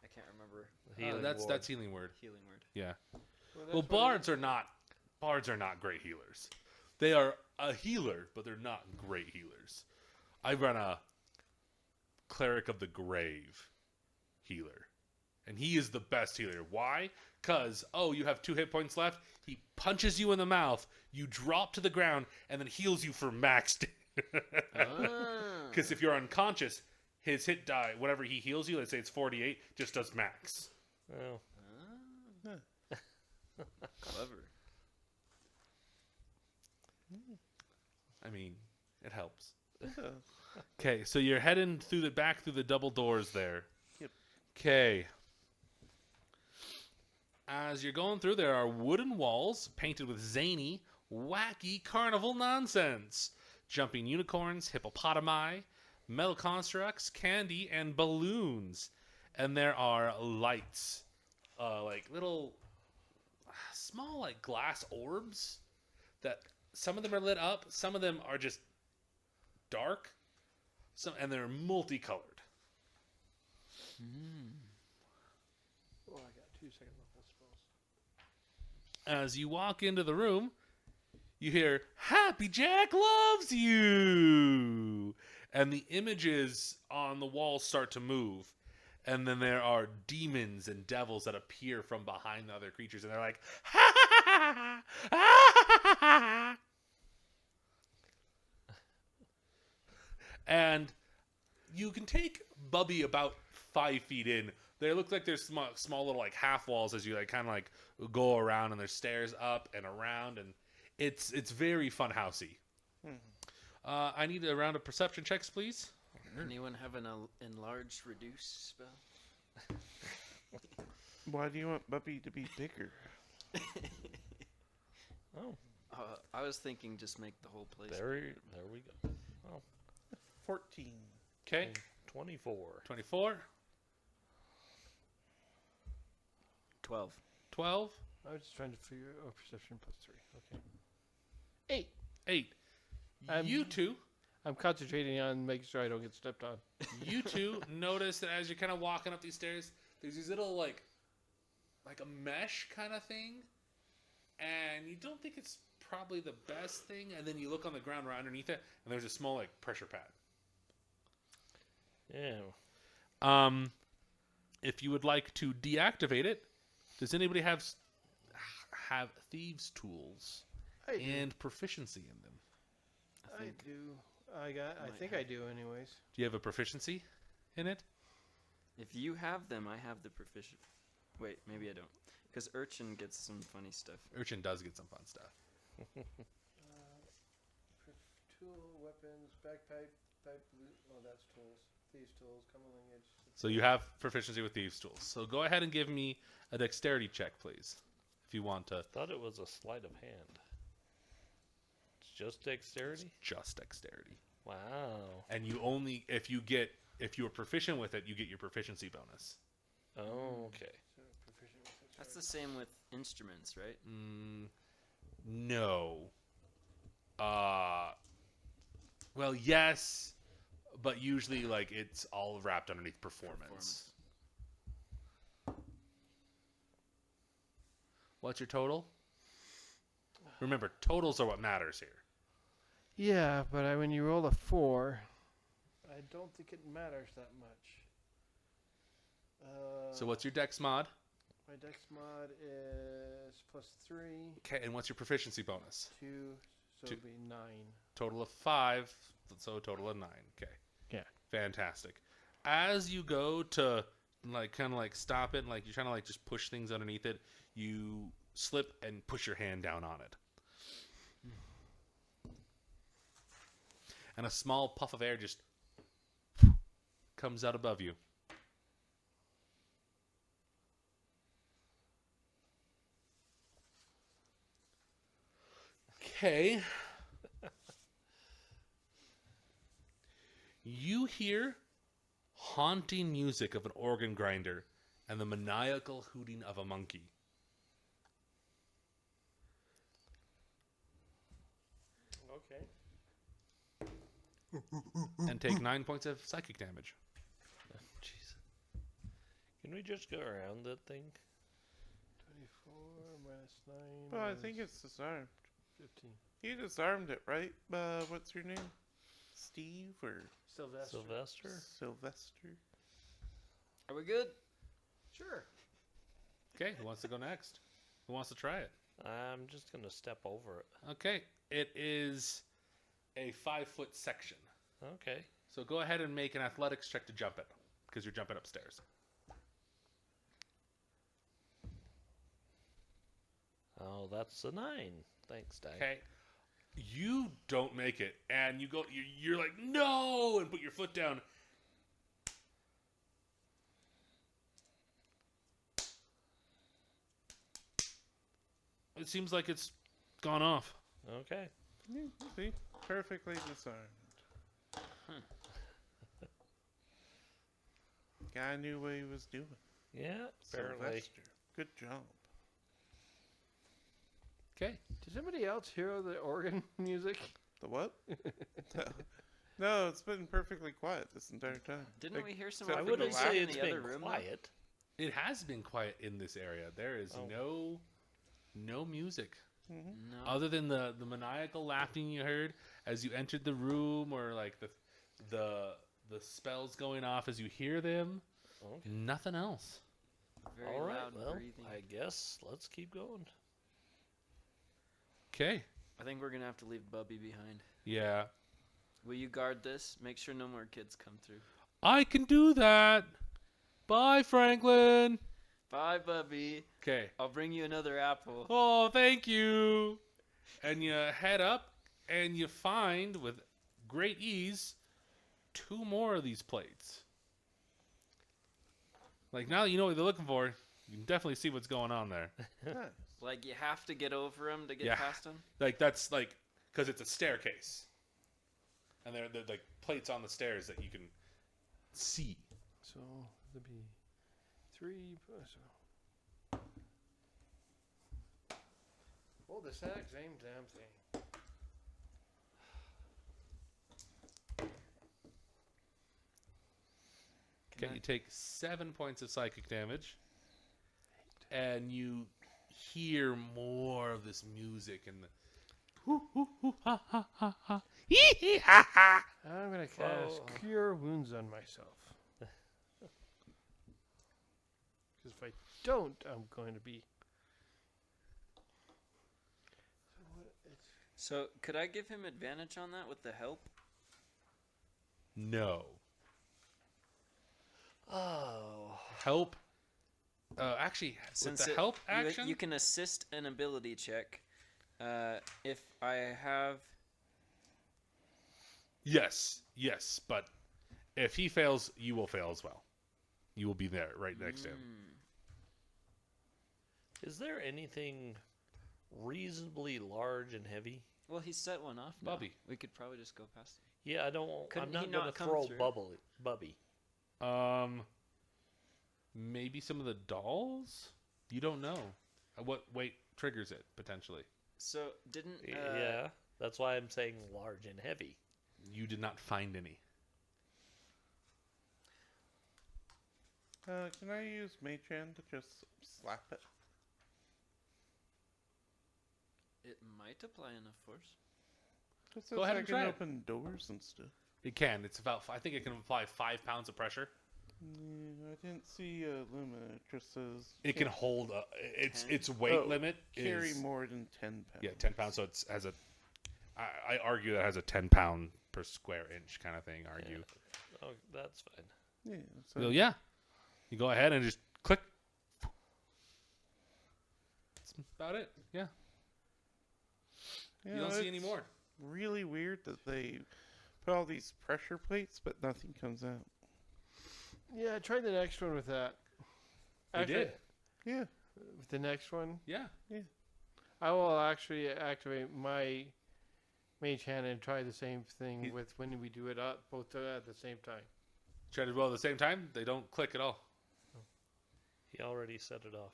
I can't remember Healing that's ward. healing word. healing word. Yeah. Well, Well, that's what bards are not great healers. They are a healer, but they're not great healers. I run a cleric of the grave healer, and he is the best healer. Why? Because you have 2 hit points left. He punches you in the mouth. You drop to the ground, and then heals you for max. Because if you're unconscious, his hit die, whatever he heals you, let's say it's 48, just does max. Oh. Clever. I mean, it helps. Yeah. Okay, so you're heading through the double doors there. Yep. Okay. As you're going through, there are wooden walls painted with zany, wacky carnival nonsense. Jumping unicorns, hippopotami, metal constructs, candy, and balloons. And there are lights. Like little, small, like glass orbs that some of them are lit up, some of them are just dark, and they're multicolored. Oh, I got 2 second level spells. As you walk into the room, you hear "Happy Jack loves you," and the images on the walls start to move, and then there are demons and devils that appear from behind the other creatures, and they're like, "Ha ha ha ha ha ha!" And you can take Bubby about 5 feet in. They look like there's small little like half walls as you like kind of like go around, and there's stairs up and around, and it's very funhousey. I need a round of perception checks, please. Anyone have an enlarge reduce spell? Why do you want Bubby to be bigger? Oh, I was thinking just make the whole place. there we go. 14. Okay. 24. 24, 12. 12, I was just trying to figure out perception plus 3. Okay. 8. I'm- You two I'm concentrating on making sure I don't get stepped on. you two notice that as you're kind of walking up these stairs, there's these little like a mesh kind of thing, and you don't think it's probably the best thing, and then you look on the ground right underneath it, and there's a small like pressure pad. Yeah. If you would like to deactivate it, does anybody have thieves' tools I do. and proficiency in them? I think do. I might think I do, anyways. Do you have a proficiency in it? If you have them, I have the proficient. Wait, maybe I don't. Because Urchin gets some funny stuff. Urchin does get some fun stuff. Tool, weapons, bagpipe, pipe. Oh, that's tools. Thieves' tools, cumberland edge. So you have proficiency with thieves' tools. So go ahead and give me a dexterity check, please, if you want to. Thought it was a sleight of hand. It's just dexterity? Just dexterity. Wow. And you only if you are proficient with it, you get your proficiency bonus. Oh, okay. So proficient with it, That's the sorry. same with instruments, right? No. Well, yes, but usually like it's all wrapped underneath performance. What's your total? Remember, totals are what matters here. Yeah, but when you roll a 4, I don't think it matters that much. So what's your dex mod? My dex mod is plus 3, Okay, and what's your proficiency bonus? 2, so Two. it'll be 9. Total of 5, so a total of 9. Okay. Yeah. Fantastic. As you go to like kind of like stop it, and like you're trying to like just push things underneath it, you slip and push your hand down on it. And a small puff of air just comes out above you. Okay. You hear haunting music of an organ grinder and the maniacal hooting of a monkey. Okay. And take 9 points of psychic damage. Jeez. Can we just go around that thing? 24 minus 9. Well, I minus think it's disarmed. 15. You disarmed it, right? What's your name? Steve or Sylvester. Sylvester? Sylvester? Are we good? Sure. Okay, who wants to go next? Who wants to try it? I'm just going to step over it. Okay, it is a 5-foot section. Okay. So go ahead and make an athletics check to jump it, because you're jumping upstairs. Oh, that's a 9. Thanks, Dad. Okay, you don't make it, and you go. You're like no, and put your foot down. It seems like it's gone off. Okay. Yeah, see? Perfectly disarmed. Guy knew what he was doing. Yeah, apparently. Sylvester. Good job. Okay, Did somebody else hear the organ music? The what? No, it's been perfectly quiet this entire time. Didn't Like, we hear some? except I for wouldn't the say laugh. it's in the been other room, though? quiet. it has been quiet in this area. There is Oh. no music. Mhm. No. Other than the maniacal laughing you heard as you entered the room, or like the spells going off as you hear them. Okay. Nothing else. Very All right. loud Well, breathing. I guess let's keep going. Okay. I think we're gonna have to leave Bubby behind. Yeah. Will you guard this? Make sure no more kids come through. I can do that. Bye, Franklin. Bye, Bubby. Okay. I'll bring you another apple. Oh, thank you. And you head up and you find with great ease 2 more of these plates. Like, now that you know what they're looking for, you can definitely see what's going on there. Nice. Like you have to get over him to get Yeah. past him. Like, that's like, because it's a staircase. And they're like plates on the stairs that you can see. So it'll be 3. So. Well, the exact same damn thing. Okay, you take 7 points of psychic damage, and you hear more of this music and the hoo, hoo, hoo, ha, ha, ha, ha, hee, hee, ha, ha. I'm gonna cast Oh. Cure Wounds on myself. Because if I don't, I'm going to be. So what? So could I give him advantage on that with the help? No. Oh. Help. Actually, Since with the it- help you- action, you can assist an ability check. If I have yes, but if he fails, you will fail as well. You will be there right next to him. Is there anything reasonably large and heavy? Well, he set one off. now. Bubby. We could probably just go past him. Yeah, I don't. Couldn't I'm he not not gonna come throw through? Bubby. Maybe some of the dolls. You don't know. What weight triggers it potentially? So didn't Yeah, that's why I'm saying large and heavy. You did not find any. Can I use Mage Hand to just slap it? it might apply enough force? It says Go ahead I and can try it. open doors and stuff. It can. It's about. I think it can apply 5 pounds of pressure. I didn't see a limit. It just says It can can't hold. Its 10? its weight Oh, limit carry is more than 10 pounds. yeah 10 pounds. So it's has a. I argue that it has a 10-pound per square inch kind of thing. Argue. Oh, that's fine. Yeah. So So yeah, you go ahead and just click. That's about it. Yeah. You don't see any it's more. Really weird that they put all these pressure plates, but nothing comes out. Yeah, try the next one with that. They did. Yeah. With the next one, Yeah. I will actually activate my Mage Hand and try the same thing He- with when we do it up both at the same time. Try to roll at the same time. They don't click at all. He already set it off.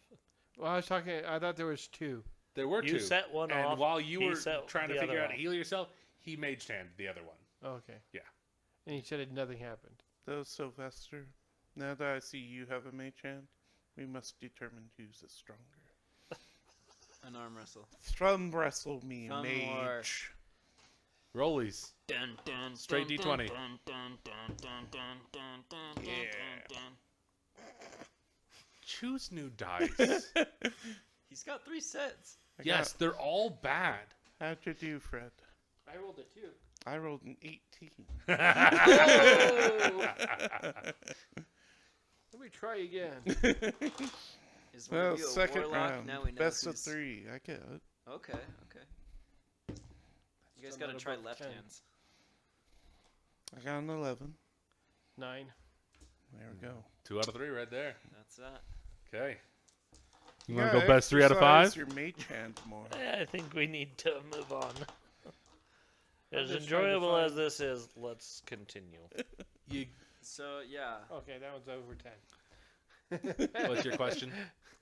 Well, I was talking. I thought there was 2. There were You two. set one and off. while you he were set trying to the figure other out how to off. heal yourself, he maged hand the other one. Okay. Yeah. And he said nothing happened. Though, Sylvester, now that I see you have a Mage Hand, we must determine who's the stronger. An arm wrestle. Thumb wrestle me, Thumb mage. war. Rollies. Dun, dun, Straight dun, D20. Dun, dun, dun, dun, dun, dun, dun, Yeah. dun, dun. Choose new dice. He's got 3 sets. Yes, they're all bad. How'd you do, Fred? I rolled a 2. I rolled an 18. Let me try again. Is one Well, of you a second warlock? round. Now we know Best of who's- 3. I get it. Okay, okay. You guys Still gotta not try above left 10. hands. I got an 11. 9. There we go. 2 out of 3 right there. That's that. Okay. You Yeah, want to go best 3 out of 5? exercise your Mage Hand more. I think we need to move on. As just trying to enjoyable as find- this is, let's continue. You, So yeah. Okay, that one's over 10. what's your question?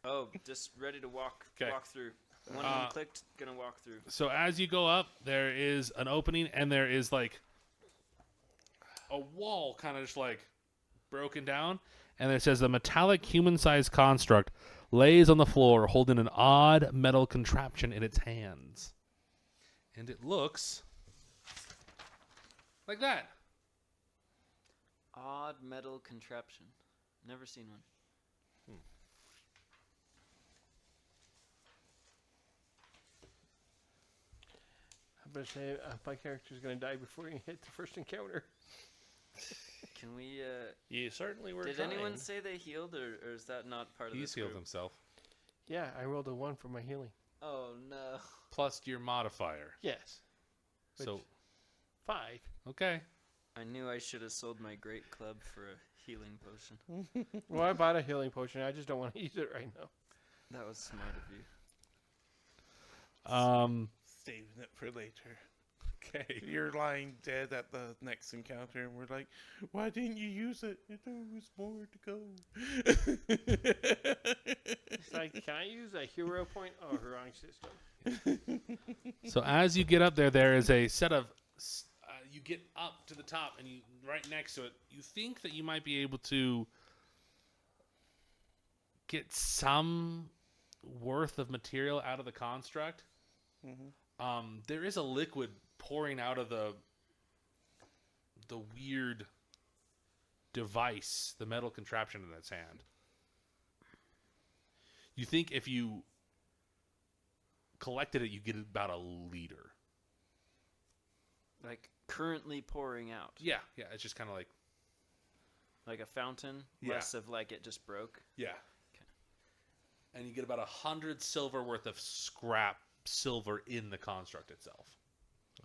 Oh, just ready to walk 'Kay. walk through. One of them clicked, gonna walk through. So as you go up, there is an opening, and there is like a wall, kind of just like broken down, and it says a metallic human-sized construct lays on the floor, holding an odd metal contraption in its hands, and it looks like that. Odd metal contraption. Never seen one. I'm going to say my character's going to die before you hit the first encounter. Can we? You certainly were Did trying. anyone say they healed, or is that not part of He's this healed group? himself. Yeah, I rolled a 1 for my healing. Oh no. Plus your modifier. Yes. So 5. Okay. I knew I should have sold my great club for a healing potion. Well, I bought a healing potion. I just don't want to use it right now. That was smart of you. Saving it for later. Okay. You're lying dead at the next encounter, and we're like, "Why didn't you use it? There was more to go." It's like, can I use a hero point? Oh, wrong system. So as you get up there, there is a set of. You get up to the top, and you right next to it. You think that you might be able to get some worth of material out of the construct. There is a liquid pouring out of the weird device, the metal contraption in its hand. You think if you collected it, you get about a liter. Like currently pouring out. Yeah, it's just kind of Like a fountain. Yeah. Less of like it just broke. yeah. And you get about 100 silver worth of scrap silver in the construct itself.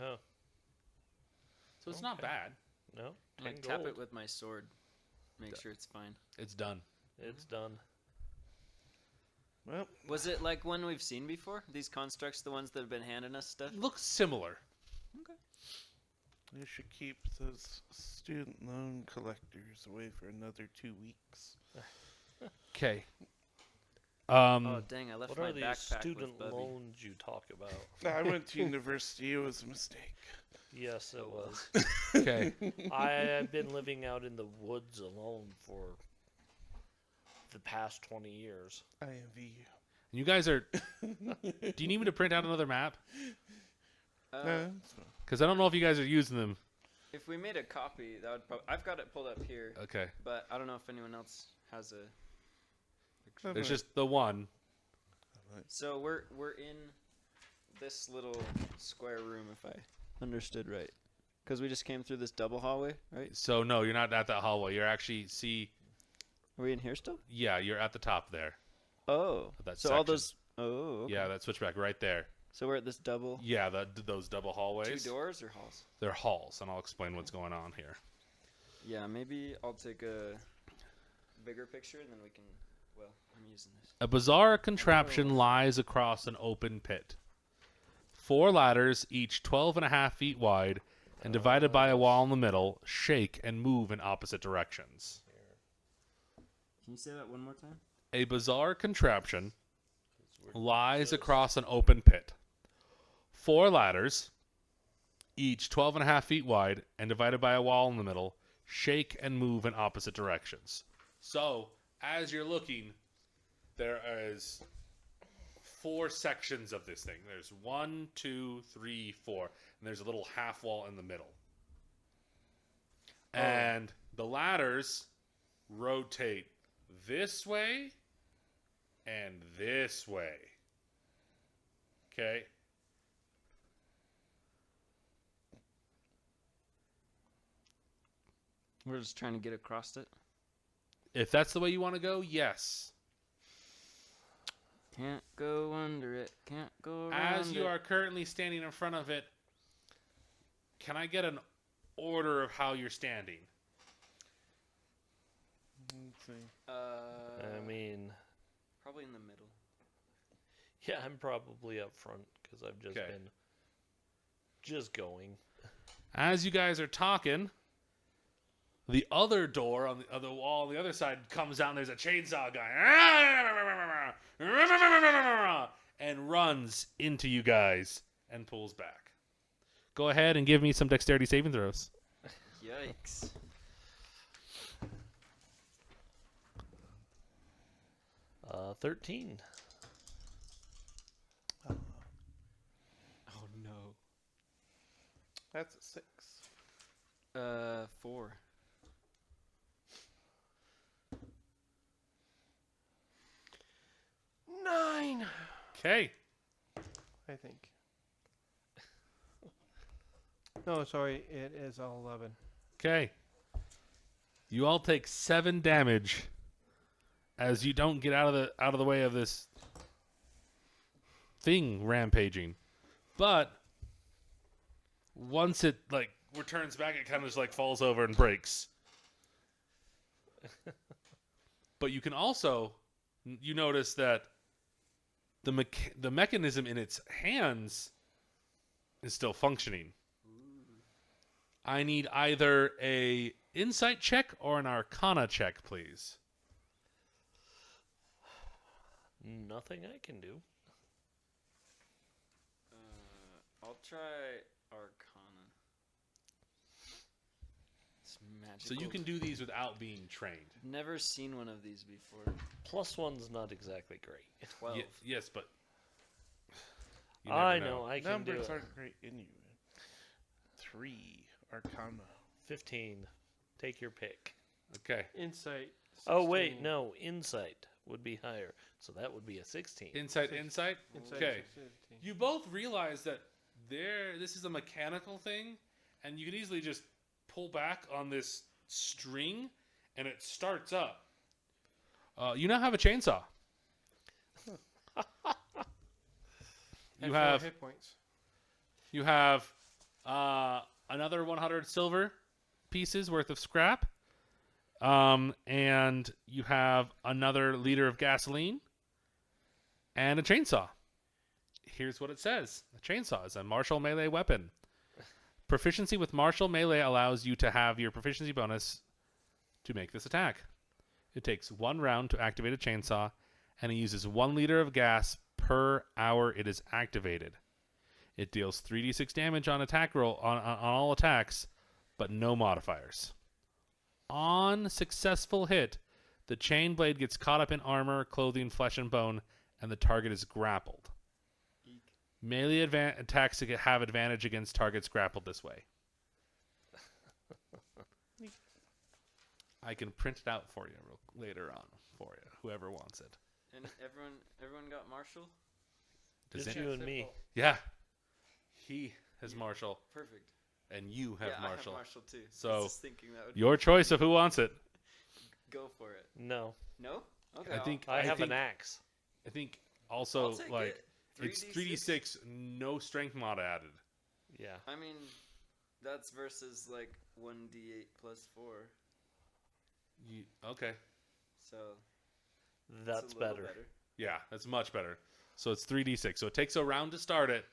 Oh, So it's not Okay. bad. no. 10 Like tap gold. it with my sword. Make sure it's fine. It's done. It's done. Well, Was it like one we've seen before? These constructs, the ones that have been handing us stuff? Looks similar. you should keep those student loan collectors away for another 2 weeks. Okay. Oh dang! I left What my are these backpack student with Bubby. loans you talk about? I went to university. It was a mistake. Yes, it was. Okay. I have been living out in the woods alone for the past 20 years. I envy you. You guys are. Do you need me to print out another map? No, it's fine. Because I don't know if you guys are using them. If we made a copy, that would. I've got it pulled up here, Okay. but I don't know if anyone else has a. There's just the one. So we're in this little square room, if I understood right, because we just came through this double hallway, right? So no, you're not at that hallway. You're actually Are we in here still? Yeah, you're at the top there. Oh, Of that so all section. those. Oh, okay. Yeah, that switchback right there. So we're at this double. Yeah, those double hallways. 2 doors or halls? They're halls, and I'll explain what's going on here. Yeah, maybe I'll take a bigger picture and then we can. Well, I'm using this. A bizarre contraption lies across an open pit. 4 ladders, each 12.5 feet wide, and divided by a wall in the middle, shake and move in opposite directions. Can you say that one more time? A bizarre contraption We're lies just- across an open pit. 4 ladders, each 12.5 feet wide, and divided by a wall in the middle, shake and move in opposite directions. So, as you're looking, there is 4 sections of this thing. There's 1, 2, 3, 4, and there's a little half wall in the middle. And the ladders rotate this way and this way. Okay? We're just trying to get across it. If that's the way you want to go, yes. Can't go under it. Can't go around As you it. are currently standing in front of it, can I get an order of how you're standing? Let's see. I mean, Probably in the middle. yeah, I'm probably up front because I've just Okay. been just going. As you guys are talking, the other door on the other wall on the other side comes out and there's a chainsaw guy and runs into you guys and pulls back. Go ahead and give me some dexterity saving throws. Yikes. Uh, 13. Oh no. That's a 6. 4. Nine, Okay. I think. No, sorry, it is 11. Okay. You all take 7 damage as you don't get out of the way of this thing rampaging. But once it returns back, it kind of just like falls over and breaks. But you can also, you notice that the mechanism in its hands is still functioning. I need either a insight check or an arcana check, please. Nothing I can do. I'll try Arcana. It's magical. So you can do these without being trained. Never seen one of these before. +1's not exactly great. 12. Yes, but you never I know I can do Numbers it. aren't great anyway. 3 Arcana. 15. Take your pick. Okay. Insight. Oh wait, 16. no, insight would be higher, so that would be a 16. Insight. Insight Okay. 16. You both realize that this is a mechanical thing, and you can easily just pull back on this string, and it starts up. You now have a chainsaw. At You 4 have hit points. another 100 silver pieces worth of scrap, and you have another liter of gasoline, and a chainsaw. Here's what it says. A chainsaw is a martial melee weapon. Proficiency with martial melee allows you to have your proficiency bonus to make this attack. It takes 1 round to activate a chainsaw, and it uses 1 liter of gas per hour it is activated. It deals 3d6 damage on attack roll on all attacks, but no modifiers. On successful hit, the chain blade gets caught up in armor, clothing, flesh, and bone, and the target is grappled. Melee attacks have advantage against targets grappled this way. I can print it out for you later on for you, whoever wants it. And everyone got Marshall? Does Just it- you and me. Yeah. He has Marshall, Perfect. and you have yeah, Marshall. I have Marshall too. So, I was just thinking that would Your choice of who wants it. go for it. No, No? Okay. I think I have think, an axe. I think I'll also take like it. it's 3d6, no strength mod added. Yeah. I mean, that's versus like 1d8 plus 4. Okay. So That's it's a little better. Yeah, that's much better. So it's 3d6. So it takes a round to start it,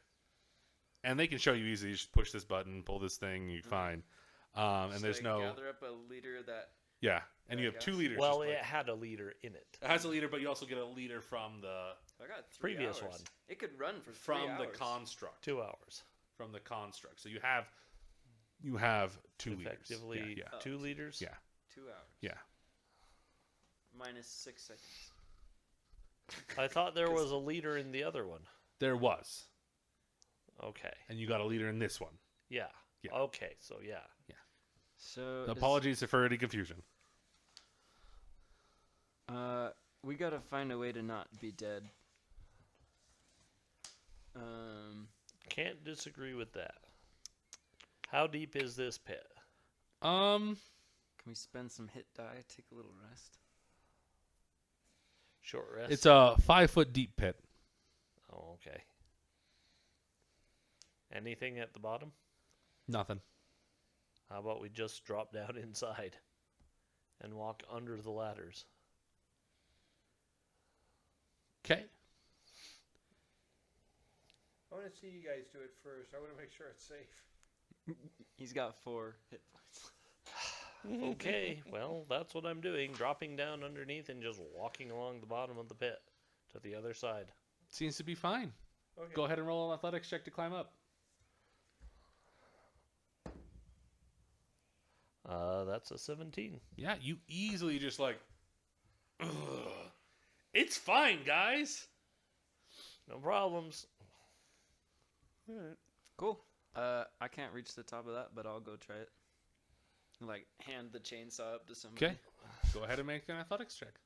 and they can show you easily. You just push this button, pull this thing, you're fine. And Should there's I no gather up a liter that. yeah, and you that have 2 gas? liters. Well, just it like- had a leader in it. it has a liter, but you also get a liter from the I got 3 Previous hours. one. It could run for 3 from hours. the construct. 2 hours. From the construct. So you have 2 liters. Effectively Yeah, yeah. 2 liters. Yeah. 2 hours. Yeah. Minus 6 seconds. I thought there was a liter in the other one. There was. Okay. And you got a liter in this one. Yeah. Yeah. Okay, so yeah. So Apologies for any confusion. we gotta find a way to not be dead. Can't disagree with that. How deep is this pit? Can we spend some hit die, take a little rest? Short rest? It's a 5-foot deep pit. Oh, okay. Anything at the bottom? Nothing. How about we just drop down inside and walk under the ladders? Okay. I want to see you guys do it first. I want to make sure it's safe. He's got 4 hit points. Okay, well, that's what I'm doing. Dropping down underneath and just walking along the bottom of the pit to the other side. Seems to be fine. Okay. Go ahead and roll an athletics check to climb up. That's a 17. Yeah, you easily just like, ugh. It's fine, guys. No problems. Alright. Cool. I can't reach the top of that, but I'll go try it. Like, hand the chainsaw up to somebody. Okay. Go ahead and make an athletics check.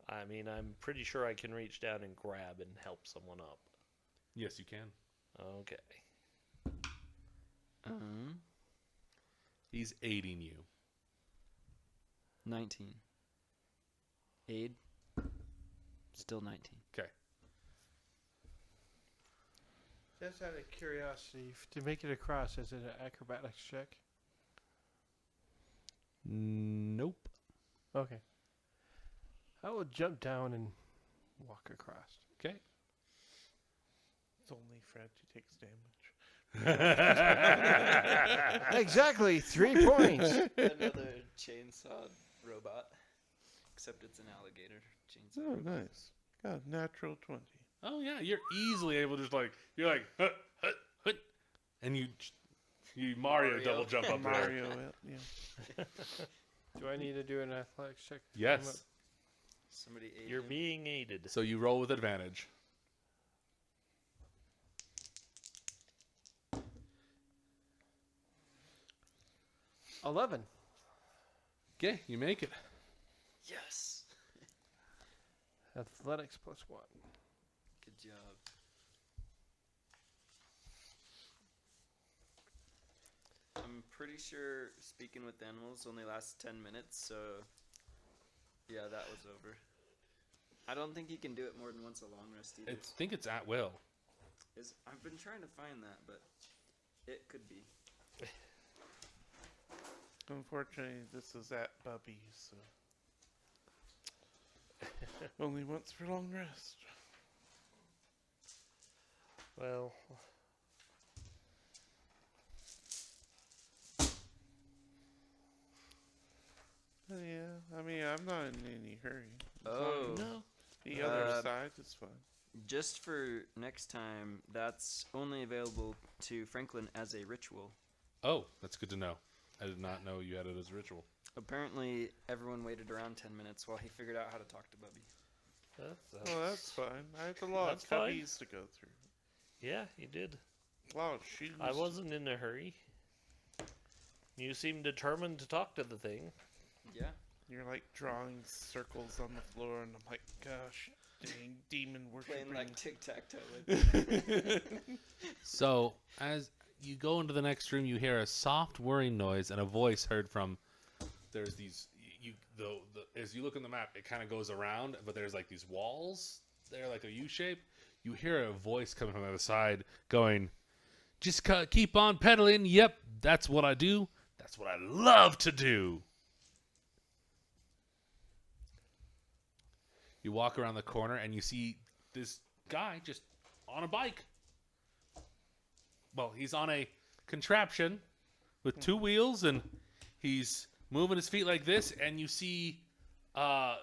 I mean, I'm pretty sure I can reach down and grab and help someone up. Yes, you can. Okay. He's aiding you. 19. Aid. Still 19. Okay. Just out of curiosity, to make it across, is it an acrobatics check? Nope. Okay. I will jump down and walk across. Okay. It's only Fred who takes damage. Exactly, 3 points. Another chainsaw robot, except it's an alligator chainsaw. Oh, robot. nice. God, natural 20. Oh yeah, you're easily able to just like you're like hut, hut, hut, and you Mario Mario. double jump up there. Mario, yeah. Do I need to do an athletics check? Yes. Somebody ate You're him. being aided. So you roll with advantage. I'm 11. Okay, you make it. Yes. Athletics +1. Good job. I'm pretty sure speaking with animals only lasts 10 minutes, so yeah, that was over. I don't think you can do it more than once a long rest either. I think it's at will. I've been trying to find that, but it could be. Unfortunately, this is at Bubby, so. Only once for long rest. Well, Yeah, I mean, I'm not in any hurry. Oh. no. The other Uh, side is fine. Just for next time, that's only available to Franklin as a ritual. Oh, that's good to know. I did not know you had it as a ritual. Apparently, everyone waited around 10 minutes while he figured out how to talk to Bubby. Well, that's fine. I have a lot That's of fine. cubbies to go through. Yeah, you did. A lot of shoes. I wasn't in a hurry. You seemed determined to talk to the thing. Yeah. You're like drawing circles on the floor, and I'm like, gosh, dang, demon Playing worshipping. like tic-tac-toe. So as you go into the next room, you hear a soft whirring noise and a voice heard from. There's these. As you look in the map, it kind of goes around, but there's like these walls. They're like a U shape. You hear a voice coming from the other side, going, "Just keep on pedaling. Yep, that's what I do. That's what I love to do." You walk around the corner and you see this guy just on a bike. Well, he's on a contraption with 2 wheels, and he's moving his feet like this, and you see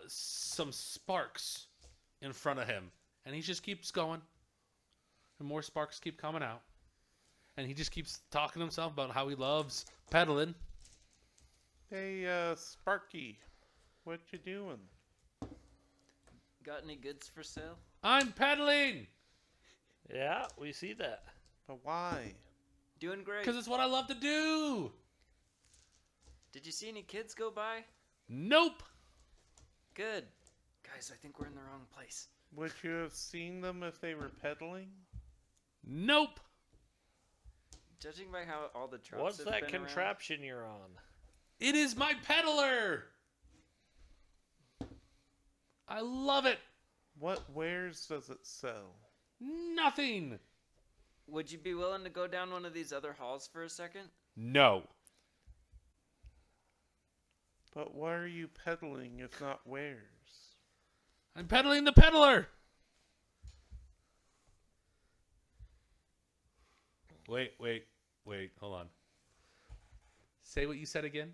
some sparks in front of him, and he just keeps going, and more sparks keep coming out, and he just keeps talking to himself about how he loves pedaling. Hey, Sparky, what you doing? Got any goods for sale? I'm pedaling Yeah, we see that. But why? Doing great. because it's what I love to do. Did you see any kids go by? Nope. Good. Guys, I think we're in the wrong place. Would you have seen them if they were pedaling? Nope. Judging by how all the trucks What's have that been around- contraption you're on? It is my peddler. I love it. What wares does it sell? Nothing. Would you be willing to go down one of these other halls for a second? No. But why are you pedaling if not wares? I'm peddling the peddler. Wait. Hold on. Say what you said again.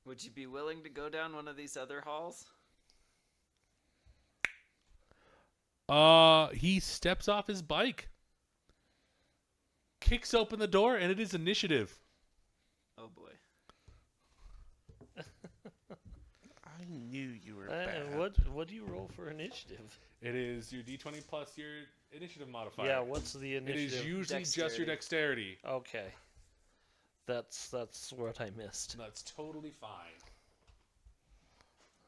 Would you be willing to go down one of these other halls? He steps off his bike, kicks open the door, and it is initiative. Oh boy. I knew you were bad. What do you roll for initiative? It is your D20 plus your initiative modifier. Yeah, what's the It initiative? is usually just your dexterity. Okay. That's what I missed. That's totally fine.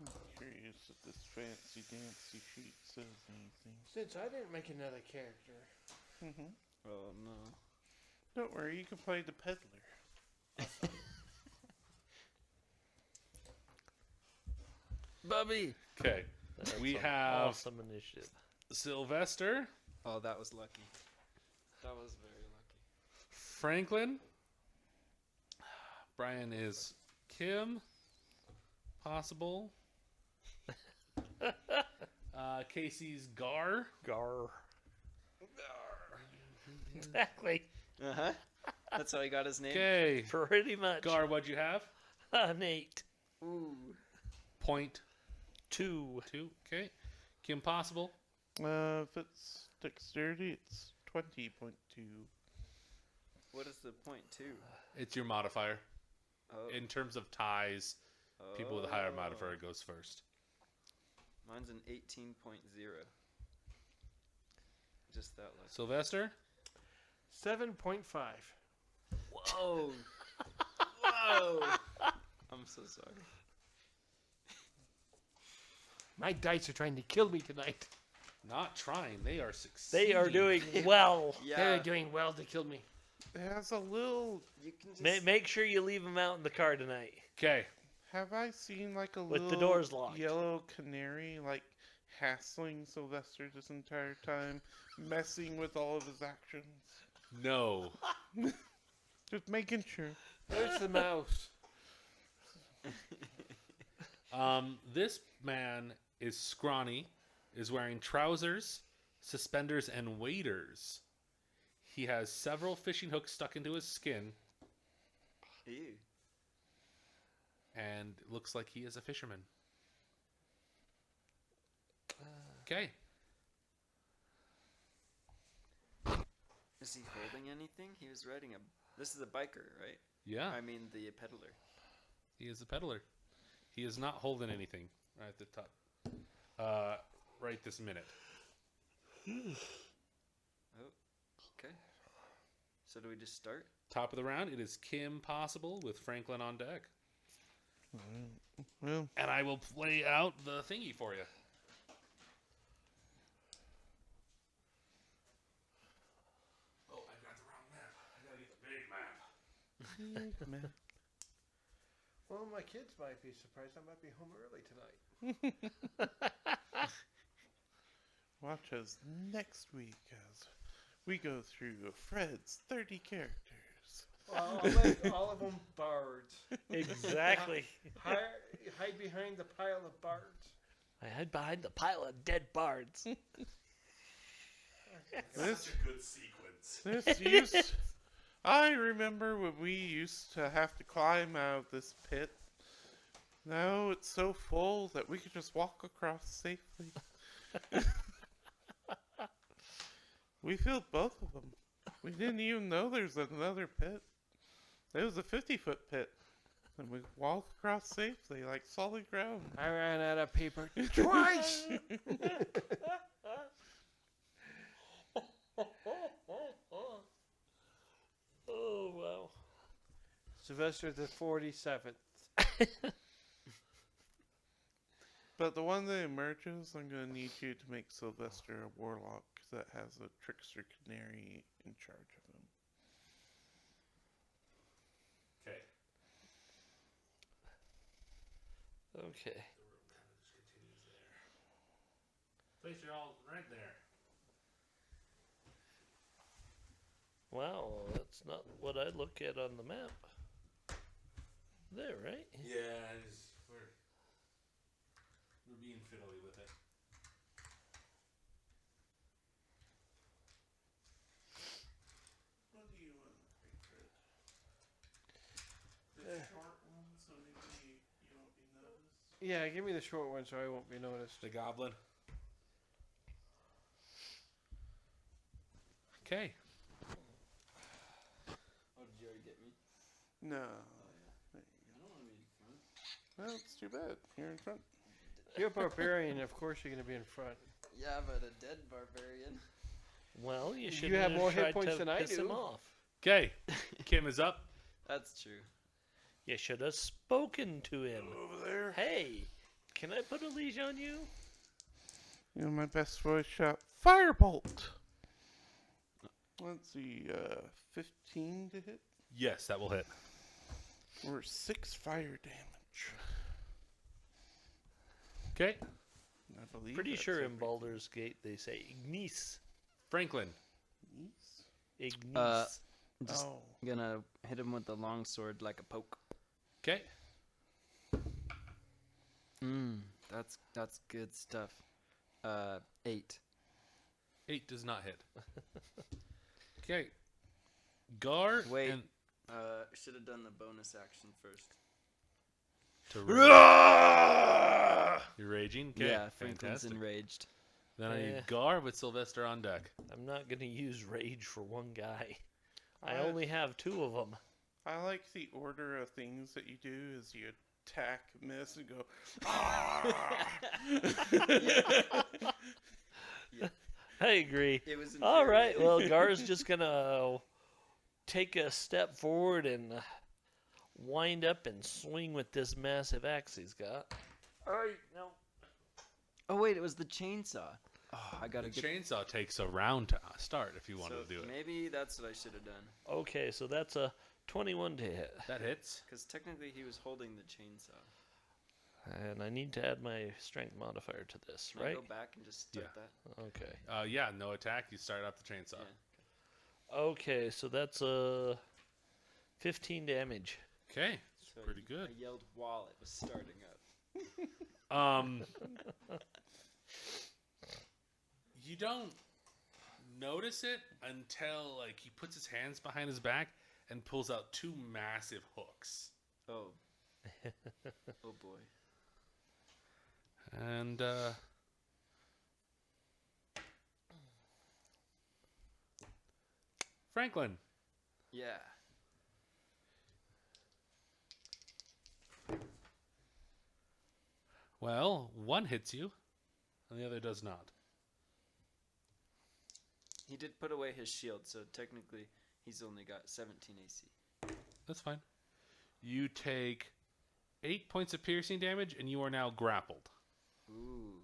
I'm curious if this fancy dancy sheet says anything. Since I didn't make another character. Mm-hmm. Oh no. Don't worry, you can play the peddler. Bubby! Okay. That's We an have awesome initiative. Sylvester. Oh, that was lucky. That was very lucky. Franklin. Brian is Kim. Possible. Casey's Gar. Gar. Exactly. Uh huh. That's how he got his name. Okay. Pretty much. Gar, what'd you have? An 8. Ooh. Point 2. 2. Okay. Kim Possible. If it's dexterity, it's 20.2. What is the point two? It's your modifier. Oh. In terms of ties, people with a higher modifier goes first. Mine's an 18.0. Just that lucky. Sylvester. 7.5. Whoa. Whoa. I'm so sorry. My dice are trying to kill me tonight. Not trying. They are succeeding. They are doing well. They're doing well to kill me. It has a little. You can just. Make sure you leave them out in the car tonight. Okay. Have I seen like a With little the doors locked. yellow canary like hassling Sylvester this entire time, messing with all of his actions? No. Just making sure. There's the mouse. This man is scrawny, is wearing trousers, suspenders, and waders. He has several fishing hooks stuck into his skin, Ew. and it looks like he is a fisherman. Okay. Is he holding anything? He was riding a. This is a biker, right? Yeah, I mean the peddler. he is a peddler. He is not holding anything right at the top. Right this minute. Oh. Okay. So do we just start? Top of the round, it is Kim Possible with Franklin on deck. Well, And I will play out the thingy for you. Oh, I got the wrong map. I gotta get the big map. man. Well, my kids might be surprised. I might be home early tonight. Watch us next week as we go through Fred's 30 characters. Well, I'll make all of them bards. Exactly. Hide behind the pile of bards. I hid behind the pile of dead bards. This, a good sequence. this used. I remember when we used to have to climb out of this pit. Now it's so full that we could just walk across safely. We filled both of them. We didn't even know there's another pit. It was a 50-foot pit. And we walked across safely, like solid ground. I ran out of paper twice. Oh, wow. Sylvester the 47th. But the one that emerges, I'm going to need you to make Sylvester a warlock that has a trickster canary in charge of him. Okay. Okay. The room kind of just continues there. Place you're all right there. Wow, that's not what I look at on the map. There, right? Yeah, we're being fiddly with it. What do you want, Fred? The short one, so maybe you won't be noticed. Yeah, give me the short one so I won't be noticed. The goblin. Okay. Oh, did you already get me? No. I don't want to be in front. Well, it's too bad. You're in front. You're a barbarian, of course you're going to be in front. Yeah, but a dead barbarian. Well, you should have more hit tried points to than I piss him do. off. Okay. Kim is up. That's true. You should have spoken to him. Over there. Hey, can I put a leash on you? You know my best voice shot. Firebolt! Let's see, 15 to hit? Yes, that will hit. Or 6 fire damage. Okay. I believe Pretty that's sure in every- Baldur's Gate they say Ignis. Franklin. Yes. Ignis. Just Oh. gonna hit him with the long sword like a poke. Okay. That's good stuff. 8. 8 does not hit. Okay. Gar Wait. and Should have done the bonus action first. to You're raging? Okay. Yeah, Franklin's fantastic. enraged. Then I Eh. need Gar with Sylvester on deck. I'm not going to use rage for one guy. I Uh, only have 2 of them. I like the order of things that you do is you attack, miss, and go. I agree. It was All right. infuriating. Well, Gar's just going to take a step forward and wind up and swing with this massive axe he's got. All right. No. Oh wait, it was the chainsaw. Oh, I The gotta get. chainsaw takes a round to start if you wanted So to do it. maybe that's what I should have done. Okay, so that's a 21 to hit. That hits. Because technically he was holding the chainsaw. And I need to add my strength modifier to this, Can I right? go back and just start Yeah. that? Okay. Yeah, no attack. You start off the chainsaw. Yeah. Okay, so that's a 15 damage. Okay. So Pretty good. I yelled while it was starting up. You don't notice it until like he puts his hands behind his back and pulls out 2 massive hooks. Oh. Oh boy. And Franklin. Yeah. Well, one hits you, and the other does not. He did put away his shield, so technically he's only got 17 AC. That's fine. You take 8 points of piercing damage, and you are now grappled. Ooh.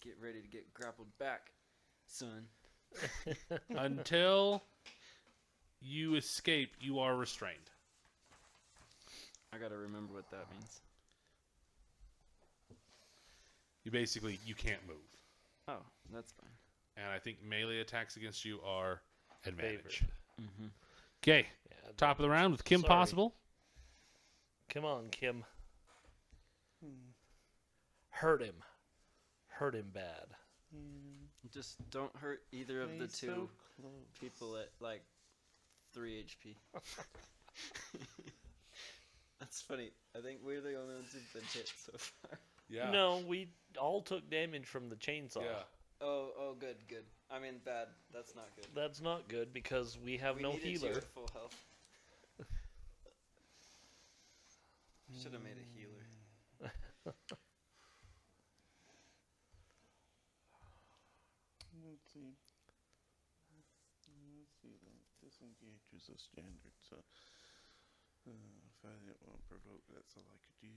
Get ready to get grappled back, son. Until you escape, you are restrained. I gotta remember what that means. You can't move. Oh, that's fine. And I think melee attacks against you are advantage. Favored. Mm-hmm. Okay, Yeah, top of the round with Kim Sorry. Possible. Come on, Kim. Hmm. Hurt him. Hurt him bad. Just don't hurt either of the He's two so close. people at like 3 HP. That's funny. I think we're the only ones who've been hit so far. Yeah. No, we all took damage from the chainsaw. Yeah. Oh, good. I mean, bad. That's not good. That's not good because we have We no needed you healer. at full health. Should have made a healer. Let's see. Let's see. Disengage is a standard, so if I didn't want to provoke, that's all I could do.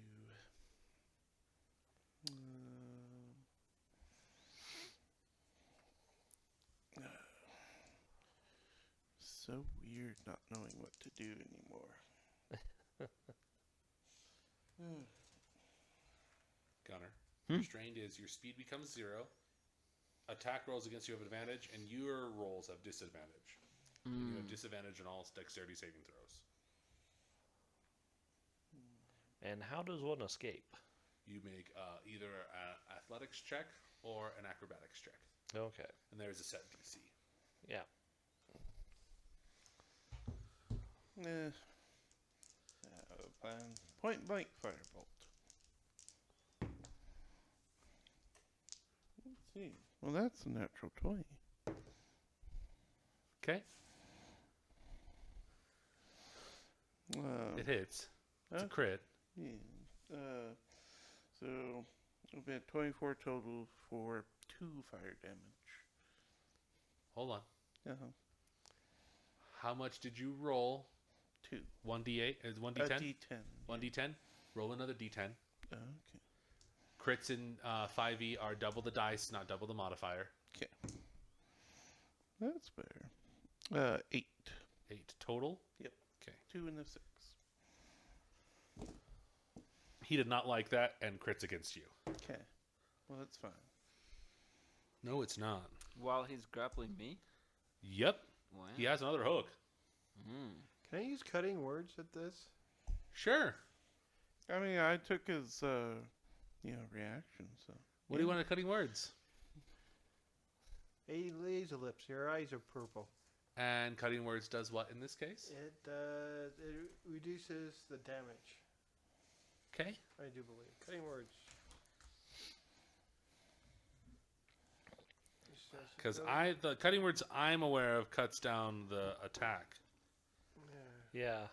So weird not knowing what to do anymore. Gunner. Hmm? Restrained is your speed becomes 0. Attack rolls against you have advantage, and your rolls have disadvantage. And you have disadvantage on all dexterity saving throws. And how does one escape? You make either an athletics check or an acrobatics check. Okay. And there's a set DC. Yeah. Plan. Point blank firebolt. Let's see. Well, that's a natural 20. Okay. Uh, It hits. It's a okay. crit. Yeah. So it'll be 24 total for 2 fire damage. Hold on. Uh-huh. How much did you roll? 2. 1d8? Is A 1d10? D10. 1d10? Roll another d10. Okay. Crits in 5e are double the dice, not double the modifier. Okay. That's better. 8. 8 total. Yep. Okay. 2 and a 6. He did not like that and crits against you. Okay. Well, that's fine. No, it's not. While he's grappling me? Yep. Wow. He has another hook. Mm. Can I use cutting words at this? Sure. I mean, I took his, reaction, so. What do you want to cutting words? Hey, laser lips, your eyes are purple. And cutting words does what in this case? It reduces the damage. Okay. I do believe. Cutting words. Because the cutting words I'm aware of cuts down the attack. Yeah. Yeah.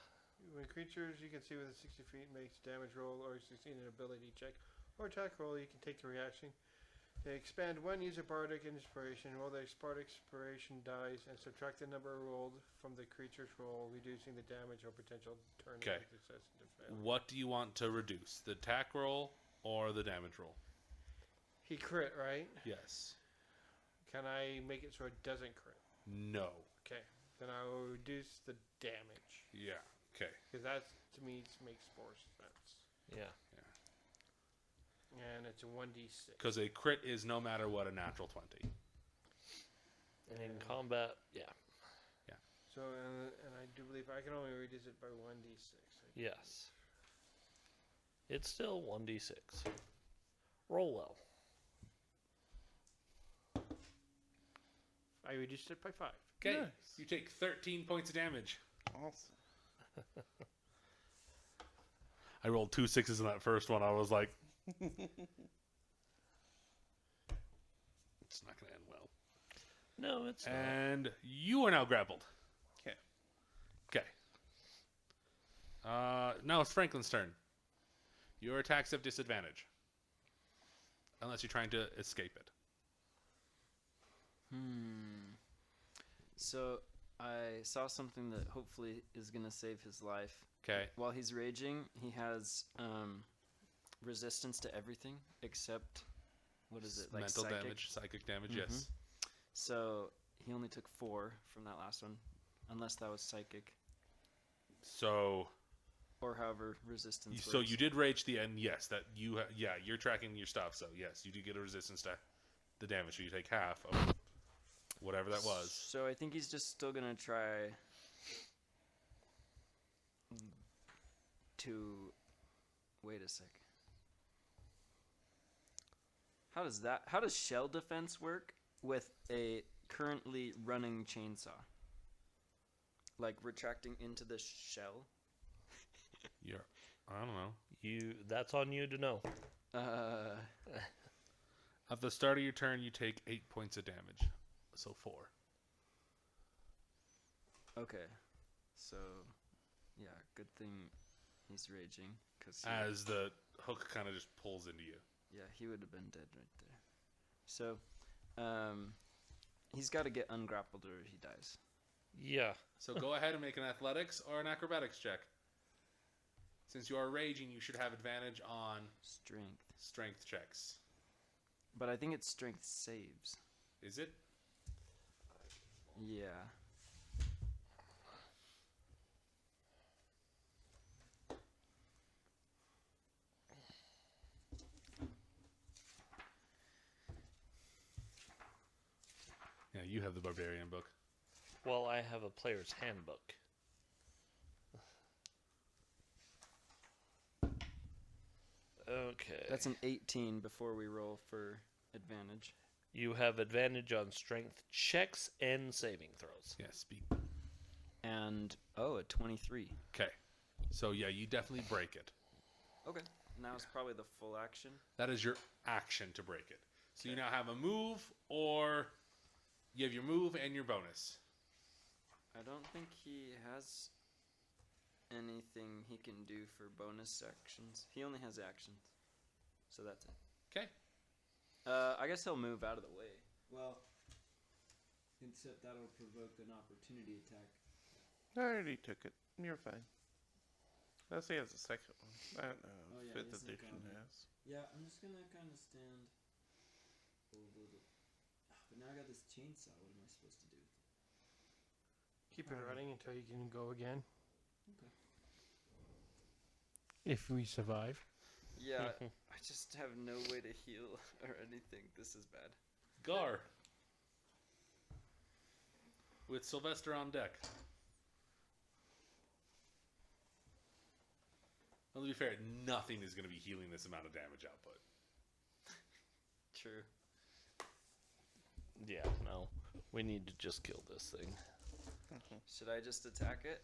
When creatures you can see within 60 feet makes damage roll or succeed an ability check or attack roll, you can take the reaction. They expand one user bardic inspiration, roll the bardic inspiration dice, and subtract the number rolled from the creature's roll, reducing the damage or potential turn of Okay. success and defense. What do you want to reduce? The attack roll or the damage roll? He crit, right? Yes. Can I make it so it doesn't crit? No. Okay. Then I will reduce the damage. Yeah. Okay. Because that, to me, makes more sense. Yeah. And it's a 1d6. Because a crit is no matter what a natural 20. And in combat, yeah. So, and I do believe I can only reduce it by 1d6. Yes. It's still 1d6. Roll well. I reduced it by 5. Okay. Nice. You take 13 points of damage. Awesome. I rolled 2 6s in that first one. I was like, it's not going to end well. No, it's not. And you are now grappled. 'Kay. Okay. Now it's Franklin's turn. Your attacks have disadvantage. Unless you're trying to escape it. So I saw something that hopefully is gonna save his life. Okay. While he's raging, he has resistance to everything except what is it? Like Mental psychic? damage, psychic damage, yes. So he only took 4 from that last one, unless that was psychic So or however resistance. so works. you did rage the end, yes, that you you're tracking your stuff, so yes, you do get a resistance to the damage, so you take half of whatever that was. So I think he's just still gonna try to wait a sec. How does shell defense work with a currently running chainsaw? Like retracting into the shell? I don't know. That's on you to know. At the start of your turn, you take 8 points of damage. So 4. Okay. So yeah, good thing he's raging cuz As the hook kind of just pulls into you. yeah, he would have been dead right there. So he's got to get ungrappled or he dies. Yeah. So go ahead and make an athletics or an acrobatics check. Since you are raging, you should have advantage on strength checks. But I think it's strength saves. Is it? Yeah. Yeah, you have the barbarian book. Well, I have a player's handbook. Okay. That's an 18 before we roll for advantage. You have advantage on strength checks and saving throws. Yeah, speak. And a 23. Okay. So yeah, you definitely break it. Okay. Now it's probably the full action. That is your action to break it. So you now have a move, or you have your move and your bonus. I don't think he has anything he can do for bonus actions. He only has actions. So that's it. Okay. I guess he'll move out of the way. Well, except that'll provoke an opportunity attack. I already took it. You're fine. Unless he has a second one. I don't know. Oh, yeah, 5th he has a edition combat. has. Yeah, I'm just gonna kind of stand over the. But now I got this chainsaw. What am I supposed to do? Keep it running until you can go again. Okay. If we survive. Yeah, I just have no way to heal or anything. This is bad. Gar. with Sylvester on deck. Well, to be fair, nothing is going to be healing this amount of damage output. True. Yeah, no. We need to just kill this thing. Should I just attack it?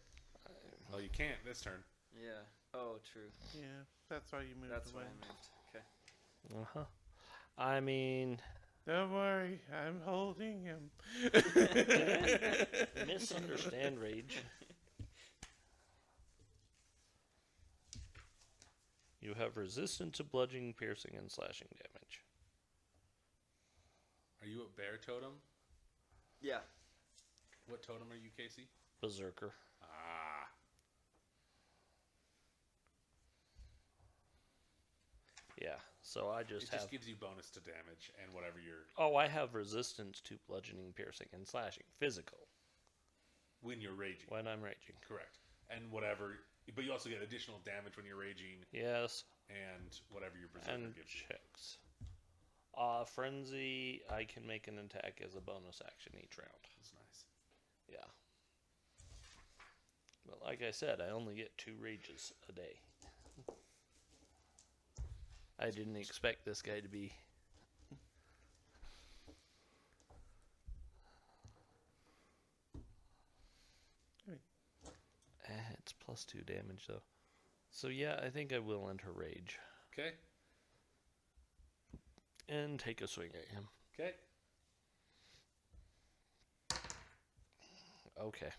Well, you can't this turn. Yeah. Oh, true. Yeah, that's why you moved That's why away. I moved. Okay. Uh-huh. I mean, Don't worry, I'm holding him. misunderstand rage. You have resistance to bludgeoning, piercing, and slashing damage. Are you a bear totem? Yeah. What totem are you, Casey? Berserker. Ah. Yeah, so I It just just have... gives you bonus to damage and whatever you're... Oh, I have resistance to bludgeoning, piercing, and slashing. Physical. When you're raging. When I'm raging. Correct. And whatever... But you also get additional damage when you're raging Yes. and whatever your berserker And gives you. checks. Frenzy, I can make an attack as a bonus action each round. That's nice. Yeah. But like I said, I only get 2 rages a day. I didn't expect this guy to be... It's plus 2 damage, though. So yeah, I think I will enter rage. Okay. And take a swing at him. Okay. Okay.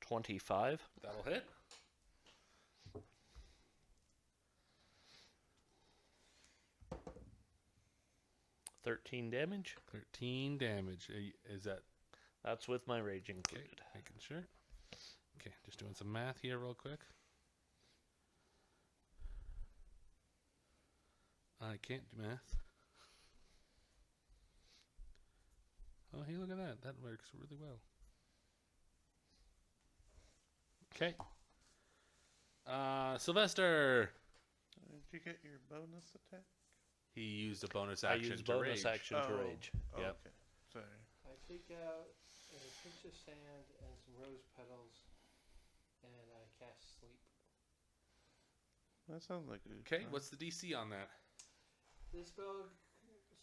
25. That'll hit. 13 damage. 13 damage. Is that... That's with my rage Okay, included. making sure. Okay, just doing some math here real quick. I can't do math. Oh, hey, look at that. That works really well. Okay. Sylvester. Did you get your bonus attack? He used a bonus I action use to bonus rage. action to rage. Oh, Yep. okay. Sorry. I take out a pinch of sand and some rose petals, and I cast sleep. That sounds like a good Okay, plan. what's the DC on that? This spell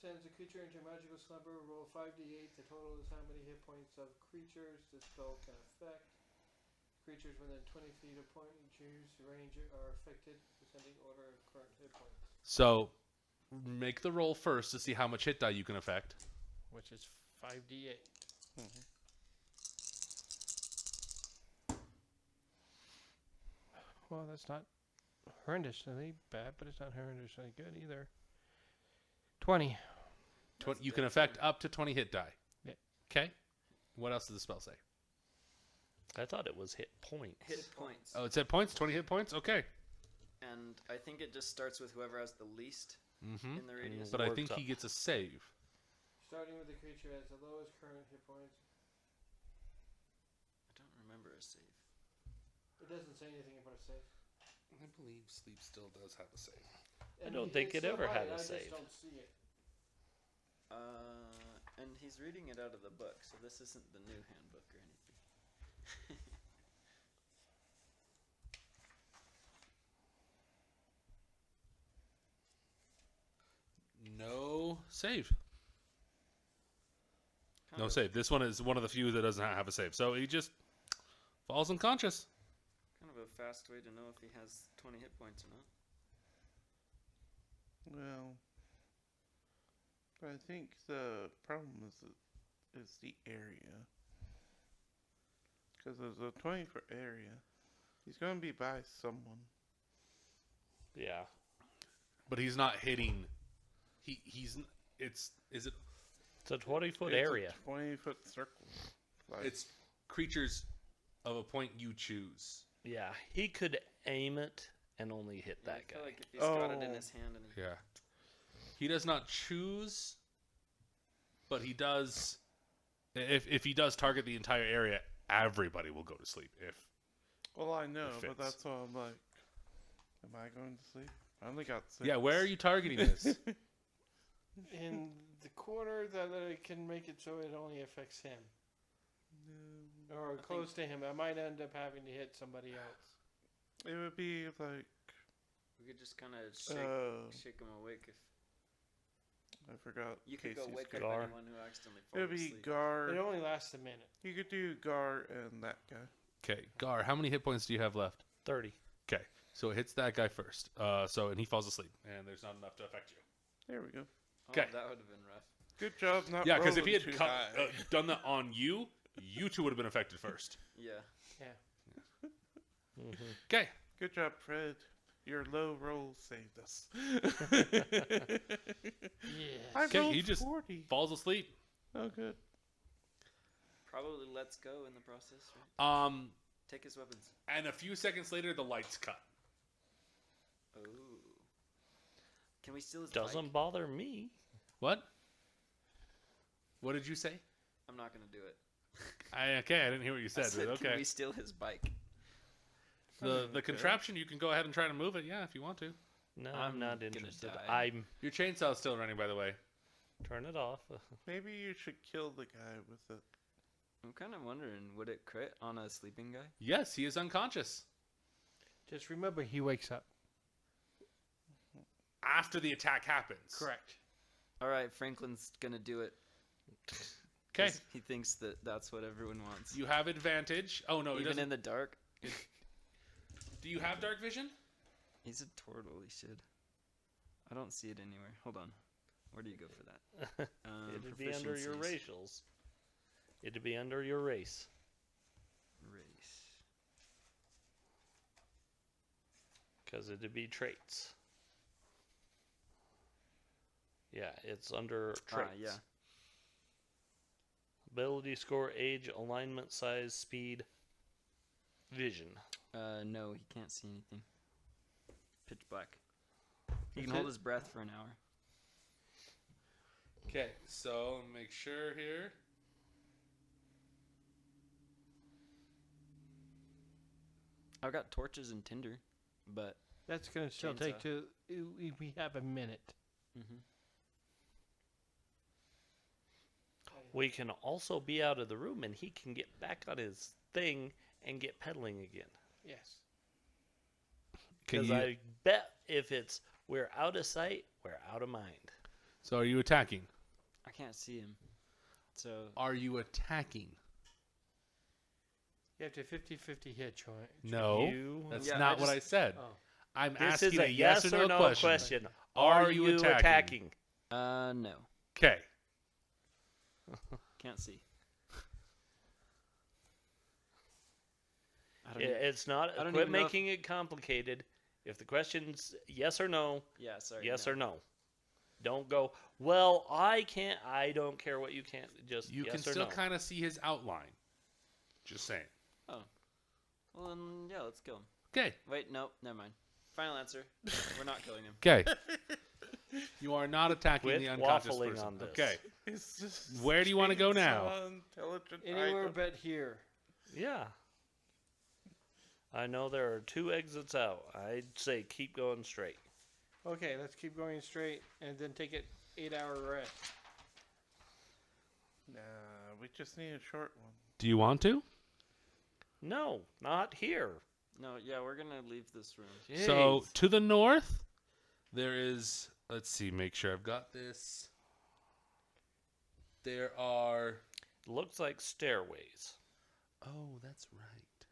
sends a creature into magical slumber. Roll 5d8. The total is how many hit points of creatures this spell can affect. Creatures within 20 feet of point you choose range are affected, descending order of current hit points. So, make the roll first to see how much hit die you can affect. Which is 5d8. Mhm. Well, that's not horrendously bad, but it's not horrendously good either. 20. You can affect up to 20 hit die. Yeah. Okay. What else does the spell say? I thought it was hit points. Hit points. Oh, it's hit points? 20 hit points? Okay. And I think it just starts with whoever has the least Mm-hmm. in the radius. But I Works think he up. gets a save. Starting with the creature has the lowest current hit points. I don't remember a save. It doesn't say anything about a save. I believe sleep still does have a save. I don't think it it's so ever had high, a I save. just don't see it. And he's reading it out of the book, so this isn't the new handbook or anything. No save. Kind No of, save. This one is one of the few that doesn't have a save. So he just falls unconscious. Kind of a fast way to know if he has 20 hit points or not. Well, I think the problem is the area. Because there's a 20-foot area. He's going to be by someone. Yeah. But he's not hitting. He's. Is it? It's a 20-foot It's area. a 20-foot circle. Like, It's creatures of a point you choose. Yeah. He could aim it and only hit Yeah, that I guy. feel like if he's got it in Oh. his hand and Yeah. He does not choose, but he does. If he does target the entire area, everybody will go to sleep. If well, I know, It but fits. that's why I'm like, am I going to sleep? I only got 6. yeah, where are you targeting this? In the corner that I can make it so it only affects him. or close to him. I might end up having to hit somebody else. It would be like We could just kind of shake him awake. If I forgot. you could go Casey's wake character. up Gar. anyone who accidentally It would falls be asleep. Gar. It only lasts a minute. You could do Gar and that guy. Okay, Gar, how many hit points do you have left? 30. Okay, so it hits that guy first. And he falls asleep, and there's not enough to affect you. There we go. Oh, 'Kay. that would have been rough. Good job not Yeah, because if he rolling had too high. done that on you, you two would have been affected first. Yeah. Okay, Good job, Fred. Your low roll saved us. Yeah. I Okay, rolled he just 40. falls asleep. Oh, good. Probably lets go in the process, right? Take his weapons. And a few seconds later, the lights cut. Oh. Can we steal his Doesn't bike? bother me. What? What did you say? I'm not going to do it. I didn't hear what you I said. said, But can okay. we steal his bike? The Okay. contraption, you can go ahead and try to move it. Yeah, if you want to. No, I'm I'm not gonna interested. die. I'm Your chainsaw's still running, by the way. turn it off. Maybe you should kill the guy with it. I'm kind of wondering, would it crit on a sleeping guy? Yes, he is unconscious. Just remember, he wakes up. After the attack happens. Correct. All right, Franklin's going to do it. Okay. 'Cause he thinks that that's what everyone wants. You have advantage. Oh, no, he Even doesn't. in the dark? Do you have dark vision? He's a turtle, he should. I don't see it anywhere. Hold on. Where do you go for that? It'd be under your proficiencies. racials. It'd be under your race. Race. Because it'd be traits. Yeah, it's under traits. Ah, yeah. Ability score, age, alignment, size, speed, vision. No, he can't see anything. Pitch black. He can That's hold it? his breath for an hour. Okay, so make sure here. I've got torches and tinder, but That's going to still take to. We have a minute. We can also be out of the room and he can get back on his thing and get pedaling again. Yes. Because I bet if it's we're out of sight, we're out of mind. So are you attacking? I can't see him. So Are you attacking? You have to 50-50 hit, Troy. No, You- that's Yeah, not I what I just- said. Oh. I'm This asking is a yes or no question. Are you attacking? no, Okay. can't see. I don't Yeah, even- it's not. I don't Quit even know if- making it complicated. If the question's yes or no, Yeah, sorry. yes no. or no. Don't go, well, I can't. I don't care what you can't. Just You yes can or still no. kind of see his outline. Just saying. Oh. Well, then, yeah, let's kill him. Okay. Wait, no, never mind. Final answer. We're not killing him. Okay. You are not attacking Quit the unconscious waffling person. on this. Okay. It's just Where do you wanna go now? chainsaw intelligent Anywhere item. but here. Yeah. I know there are 2 exits out. I'd say keep going straight. Okay, let's keep going straight and then take it 8-hour rest. Nah, we just need a short one. Do you want to? No, not here. No, yeah, we're gonna leave this room. So Jeez. to the north, there is. Let's see. Make sure I've got this. There are. Looks like stairways. Oh, that's right.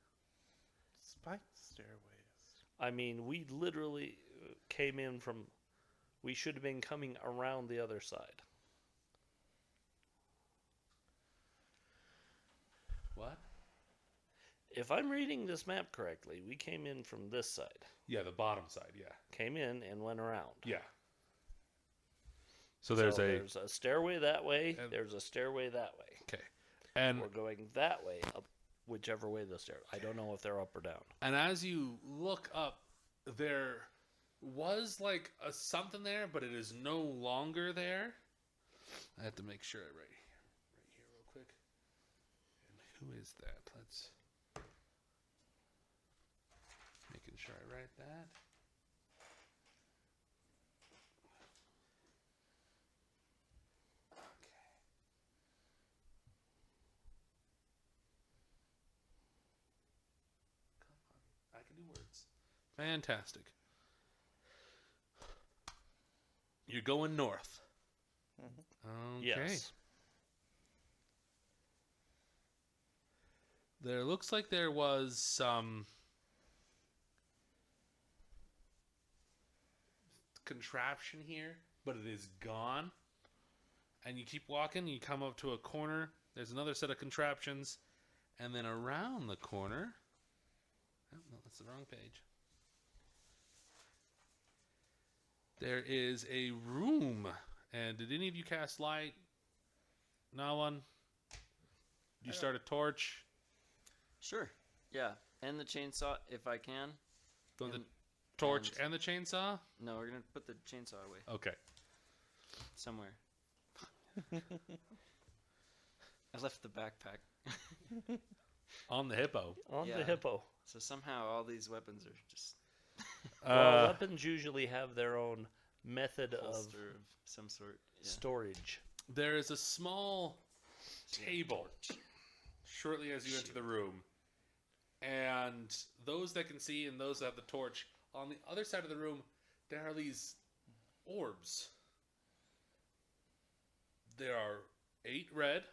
Spiked stairways. I mean, we literally came in from. We should have been coming around the other side. What? If I'm reading this map correctly, we came in from this side. Yeah, the bottom side. Yeah. Came in and went around. Yeah. So there's there's a stairway that way. And- There's a stairway that way. okay, and We're going that way up, whichever way the stair. I don't know if they're up or down. and as you look up, there was like a something there, but it is no longer there. I have to make sure right here real quick. And who is that? Let's making sure I write that. Okay. new words. Fantastic. You're going north. Okay. Yes. There looks like there was some contraption here, but it is gone. And you keep walking, you come up to a corner. There's another set of contraptions. And then around the corner... Oh, no, that's the wrong page. There is a room. And did any of you cast light? No one? Did you start a torch? Sure. Yeah. And the chainsaw, if I can. Go with the And- torch and the chainsaw? No, we're going to put the chainsaw away Okay. somewhere. I left the backpack. On the hippo. On the Yeah. hippo. So somehow all these weapons are just Well, weapons usually have their own method of holster of some sort. Yeah. storage. There is a small table shortly as you enter the room. And those that can see and those that have the torch, on the other side of the room, there are these orbs. There are 8 red,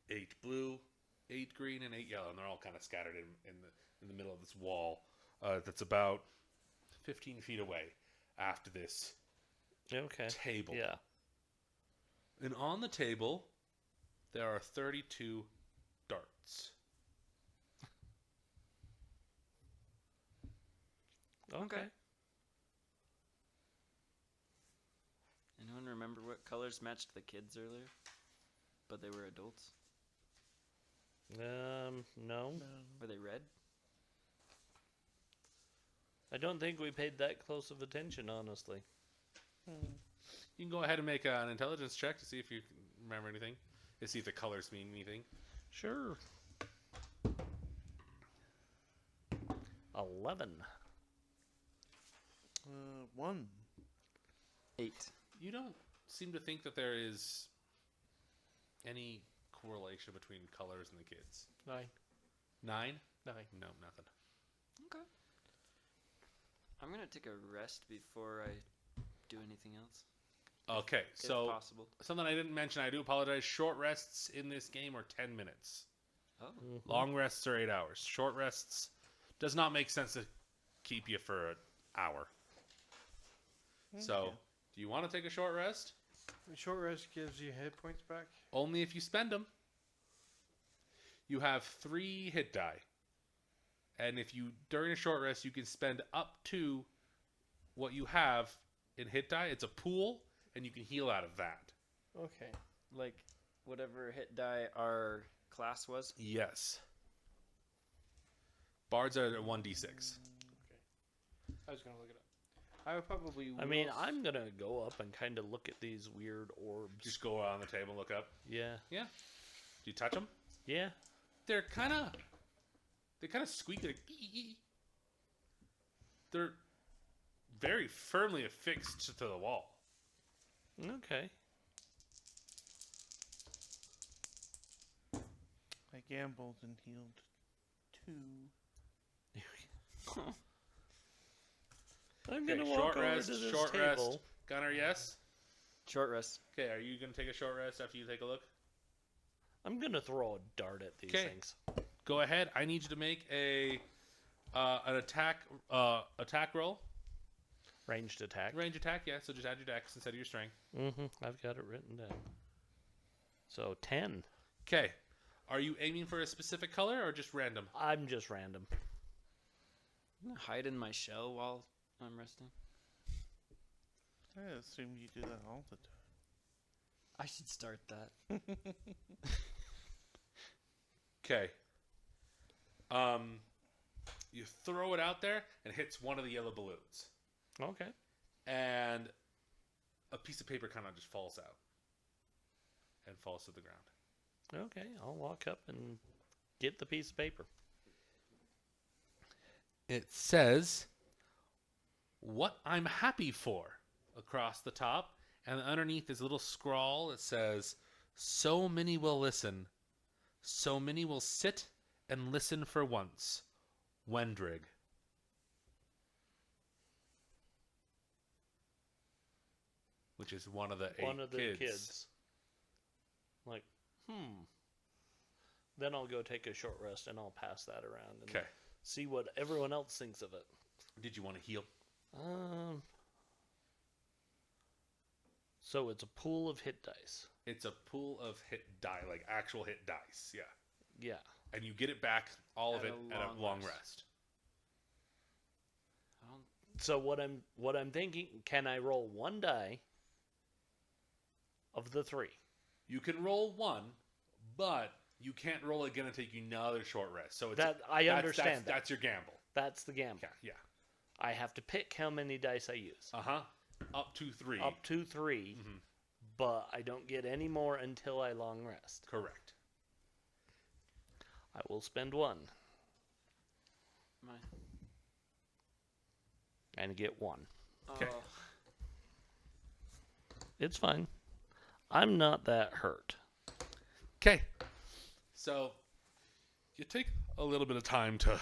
8 blue, 8 green, and 8 yellow, and they're all kind of scattered in the middle of this wall that's about 15 feet away after this Okay. table. Yeah. And on the table, there are 32 darts. Okay. Anyone remember what colors matched the kids earlier? But they were adults. No. Were they red? I don't think we paid that close of attention, honestly. You can go ahead and make an intelligence check to see if you can remember anything. To see if the colors mean anything. Sure. 11. 1. 8. You don't seem to think that there is any correlation between colors and the kids. 9. 9? 9. No, nothing. Okay. I'm gonna take a rest before I do anything else. Okay, If so possible. something I didn't mention, I do apologize. Short rests in this game are 10 minutes. Oh. Long rests are 8 hours. Short rests does not make sense to keep you for an hour. So, do you want to take a short rest? Short rest gives you hit points back. Only if you spend them. You have 3 hit die. And if you, during a short rest, you can spend up to what you have in hit die. It's a pool, and you can heal out of that. Okay. Like whatever hit die our class was. Yes. Bards are at 1d6. I was gonna look it up. I would probably. I mean, will I'm going to go up and kind of look at these weird orbs. Just go on the table and look up. Yeah. Yeah. Do you touch them? Yeah. They kind of squeak like they're very firmly affixed to the wall. Okay. I gambled and healed 2. I'm Okay, going to walk over to this short table. rest. Gunner, yes? Short rest. Okay, are you going to take a short rest after you take a look? I'm going to throw a dart at these 'Kay. things. Go ahead. I need you to make an attack roll. Ranged attack. Range attack, yeah, so just add your dex instead of your strength. I've got it written down. So 10. Okay. Are you aiming for a specific color or just random? I'm just random. I'm gonna hide in my shell while I'm resting. I assume you do that all the time. I should start that. Okay. You throw it out there and it hits one of the yellow balloons. Okay. And a piece of paper kind of just falls out and falls to the ground. Okay, I'll walk up and get the piece of paper. It says, "What I'm happy for," across the top. And underneath is a little scrawl that says, "So many will listen. So many will sit and listen for once. Wendrig." which is one of the one 8 of the kids. Like, Then I'll go take a short rest and I'll pass that around and Okay. see what everyone else thinks of it. Did you want to heal? So it's a pool of hit dice. It's a pool of hit die, like actual hit dice. Yeah. Yeah. And you get it back, all of At it, a at a long long rest. rest. I don't. So what I'm thinking, can I roll 1 die of the 3? You can roll 1, but you can't roll again and take another short rest. So it's, That I understand that. That's your gamble. That's the gamble. Yeah. I have to pick how many dice I use. Up to 3. Up to 3, Mhm. but I don't get any more until I long rest. Correct. I will spend 1 My. and get 1. Okay. Oh, It's fine. I'm not that hurt. Okay. So you take a little bit of time to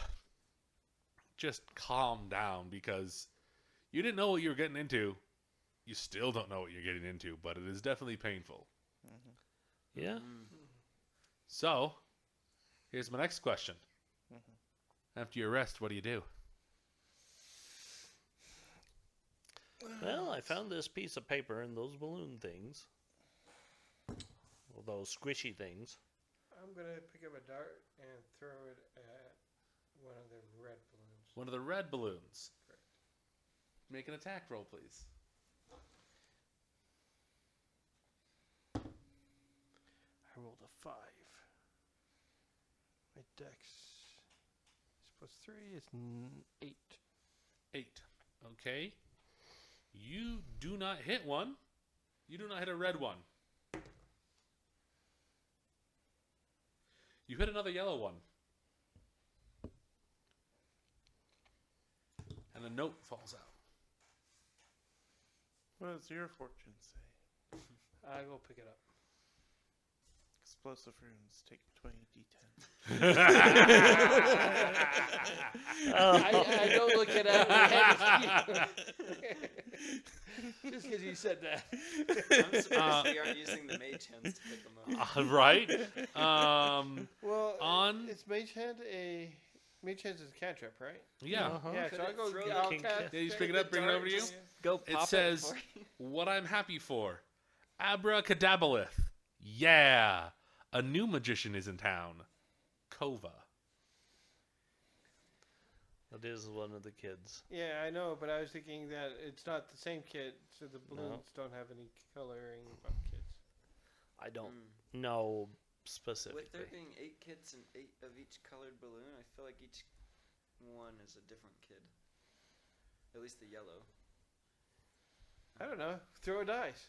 just calm down because you didn't know what you were getting into. You still don't know what you're getting into, but it is definitely painful. Yeah. So here's my next question. After your rest, what do you do? Well, I found this piece of paper and those balloon things. Well, those squishy things. I'm gonna pick up a dart and throw it at one of the red balloons. One of the red balloons. Correct. Make an attack roll, please. I rolled a 5. My dex is +3 is 8. 8. Okay. You do not hit one. You do not hit a red one. You hit another yellow one. And a note falls out. What does your fortune say? I go pick it up. Explosive runes take 20d10. I don't look it up. I had to- Just because you said that. I'm surprised they aren't using the mage hands to pick them up. Right? Well, On- it's Mage Hand Mage Hand is a cantrip, right? Yeah. Uh-huh. Yeah, Could so I'll it go. throw the I'll king cast. cat? Yeah, you just pick it up, bring it over to you. Just Go It pop says, for you. what I'm happy for. Abracadabalith. Yeah. A new magician is in town. Kova. That is one of the kids. Yeah, I know, but I was thinking that it's not the same kid, so the balloons don't have any coloring about kids. I don't Mm. know With specifically. there being 8 kids and 8 of each colored balloon, I feel like each one is a different kid. At least the yellow. I don't know. Throw a dice.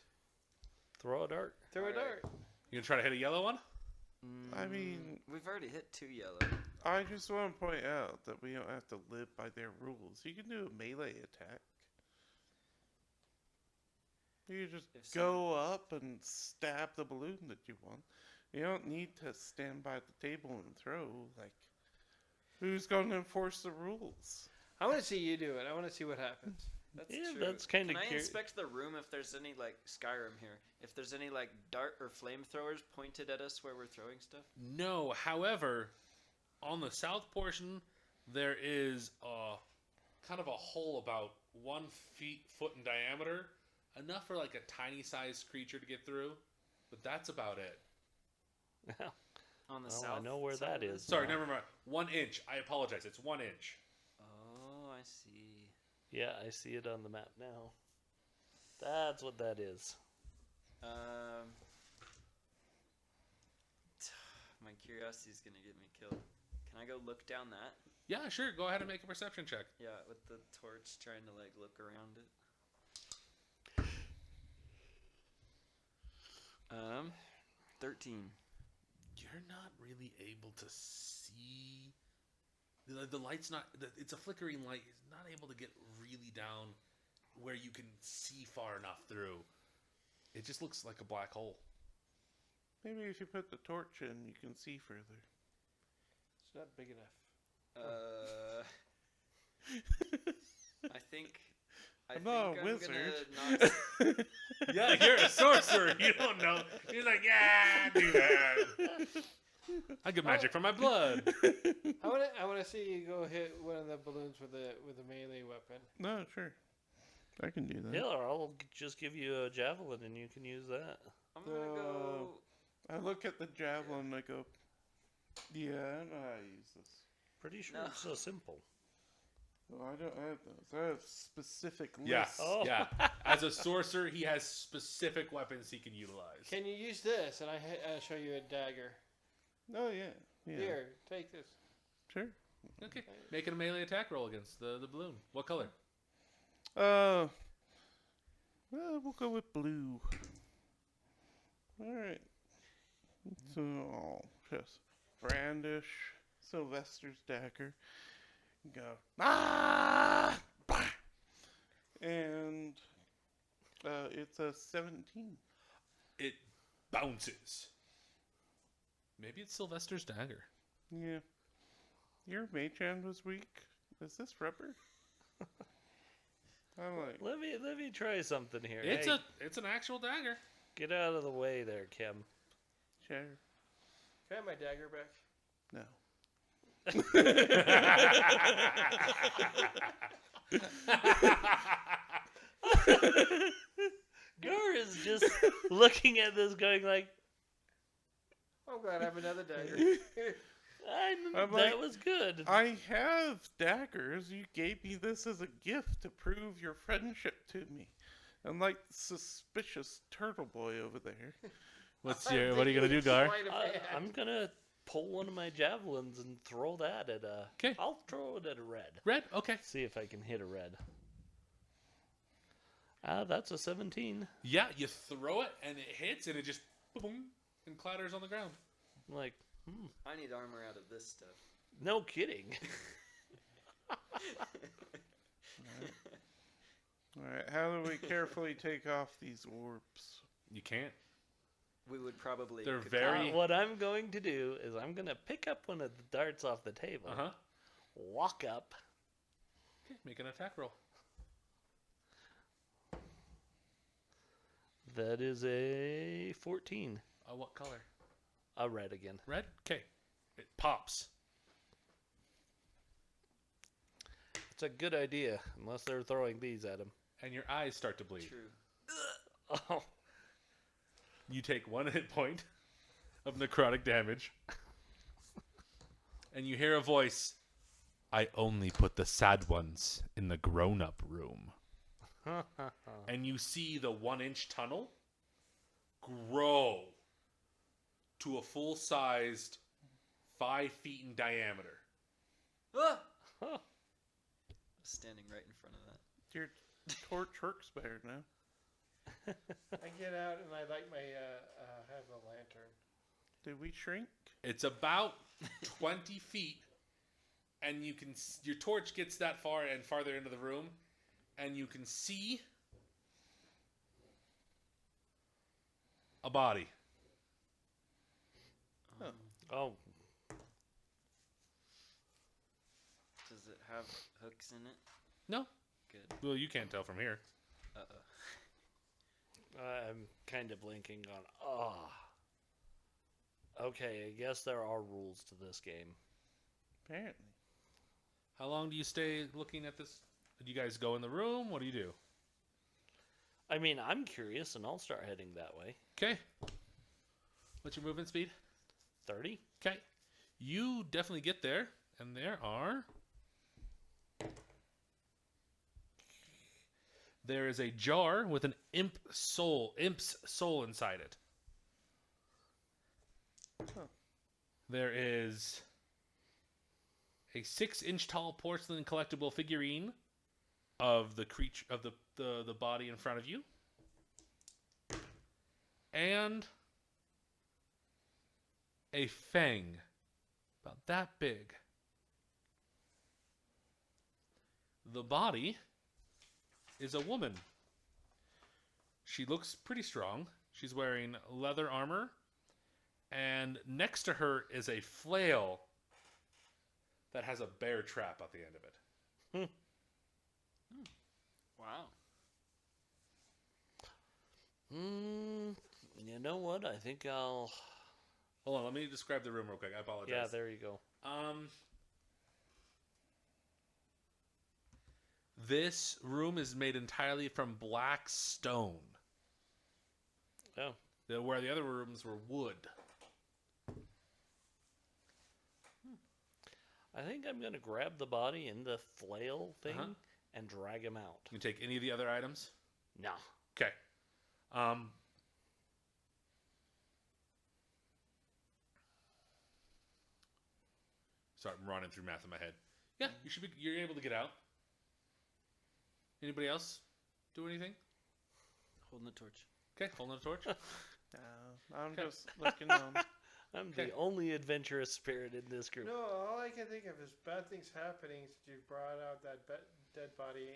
Throw a dart. Throw a Alright. dart. You gonna try to hit a yellow one? I mean, We've already hit 2 yellow. I just want to point out that we don't have to live by their rules. You can do a melee attack. You just If go up and stab the balloon that you want. You don't need to stand by the table and throw. Like, who's going to enforce the rules? I want to see you do it. I want to see what happens. That's Yeah, true. that's kinda Can I curious. inspect the room if there's any, like, Skyrim here? If there's any, like, dart or flamethrowers pointed at us where we're throwing stuff? No. However, on the south portion, there is a kind of a hole about 1 foot in diameter, enough for like a tiny sized creature to get through. But that's about it. On the Well, south I know where side that of is. it? Sorry, never mind. 1 inch. I apologize. It's 1 inch. Oh, I see. Yeah, I see it on the map now. That's what that is. My curiosity is gonna get me killed. Can I go look down that? Yeah, sure. Go ahead and make a perception check. Yeah, with the torch, trying to like look around it. 13. You're not really able to see. The light's not. It's a flickering light. It's not able to get really down where you can see far enough through. It just looks like a black hole. Maybe if you put the torch in, you can see further. It's not big enough. I think I I'm think not a I'm wizard. gonna not. Yeah, you're a sorcerer. You don't know. You're like, yeah, do that. I get magic from my blood. I wanna see you go hit one of the balloons with a melee weapon. No, sure. I can do that. Yeah, or I'll just give you a javelin and you can use that. I'm gonna go. I look at the javelin and I go, yeah, I know how to use this. Pretty sure No. it's so simple. Oh, I don't have those. I have specific lists. Yeah, Oh. yeah. As a sorcerer, he has specific weapons he can utilize. Can you use this? And I show you a dagger. Oh, yeah. Yeah. Here, take this. Sure. Okay, make it a melee attack roll against the balloon. What color? Well, we'll go with blue. Alright. So, just brandish Sylvester's dagger. Go, ah! Bah! And, it's a 17. It bounces. Maybe it's Sylvester's dagger. Yeah. Your mage hand was weak. Is this rubber? I'm like, Let me try something here. It's Hey, it's an actual dagger. get out of the way there, Kim. sure. Can I have my dagger back? No. Gar is just looking at this, going like, I'm glad I have another dagger. I'm that like, was good. I have daggers. You gave me this as a gift to prove your friendship to me. Unlike the suspicious turtle boy over there. What are you gonna do, Gar? I'm gonna pull one of my javelins and throw that at a. 'Kay. I'll throw it at a red. Red? Okay. See if I can hit a red. That's a 17. Yeah, you throw it and it hits and it just boom and clatters on the ground. I'm like, I need armor out of this stuff. no kidding. Alright, how do we carefully take off these orbs? You can't. We would probably. They're could very- What I'm going to do is I'm gonna pick up one of the darts off the table, Uh huh. walk up, Okay, make an attack roll. that is a 14. What color? A red again. Red? Okay. It pops. It's a good idea, unless they're throwing these at him. And your eyes start to bleed. True. Oh, You take 1 hit point of necrotic damage. And you hear a voice. I only put the sad ones in the grown-up room. And you see the 1-inch tunnel grow to a full-sized 5 feet in diameter. Ah! Standing right in front of that. Your torch works better now. I get out and I light my have a lantern. Did we shrink? It's about 20 feet, and you can your torch gets that far and farther into the room, and you can see a body. oh, Does it have hooks in it? No, Good. well you can't tell from here. Uh-oh. I'm kind of blinking on. Okay, I guess there are rules to this game. Apparently. How long do you stay looking at this? Do you guys go in the room? What do you do? I mean, I'm curious, and I'll start heading that way. Okay. What's your movement speed? 30? Okay. You definitely get there, and there are. There is a jar with an imp's soul inside it. Huh. There is a 6-inch tall porcelain collectible figurine of the creature of the body in front of you. And a fang about that big. The body is a woman. She looks pretty strong. She's wearing leather armor, and next to her is a flail that has a bear trap at the end of it. Wow. know what? I think I'll. Hold on, let me describe the room real quick. I apologize. Yeah, there you go. This room is made entirely from black stone. Oh. Where the other rooms were wood. I think I'm going to grab the body in the flail thing Uh-huh. and drag him out. You take any of the other items? No. Okay. Sorry, I'm running through math in my head. Yeah, you're able to get out. Anybody else do anything? Holding the torch. Okay, holding a torch. I'm just looking on. I'm Okay. the only adventurous spirit in this group. No, all I can think of is bad things happening since you brought out that dead body,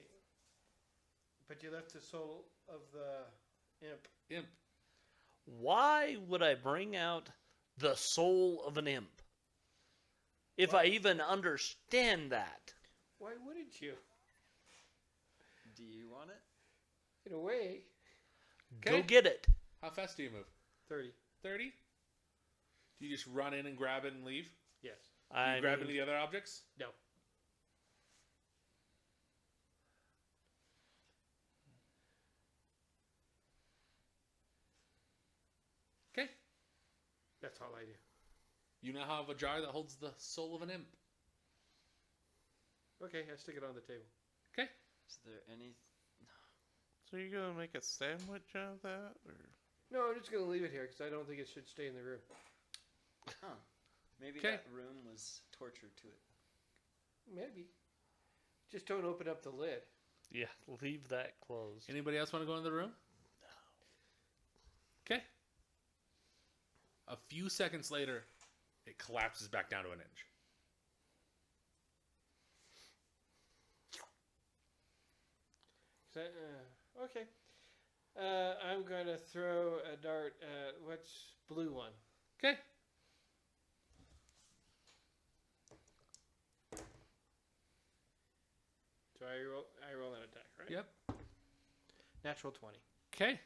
but you left the soul of the imp. Imp. Why would I bring out the soul of an imp? If I even understand that. Why wouldn't you? Do you want it? In a way, Go Okay. get it. How fast do you move? 30. 30? Do you just run in and grab it and leave? Yes. Do you I grab mean, any of the other objects? No. Okay. That's all I do. You now have a jar that holds the soul of an imp. Okay, I stick it on the table. Okay. Is there any? So you're gonna make a sandwich out of that, or No, I'm just gonna leave it here because I don't think it should stay in the room. Huh. Maybe 'Kay. that room was torture to it. Maybe. Just don't open up the lid. yeah, leave that closed. Anybody else want to go in the room? No. Okay. A few seconds later, it collapses back down to an inch. Okay. I'm gonna throw a dart at what's blue one. Okay. So I roll an attack, right? Yep. Natural 20. Okay.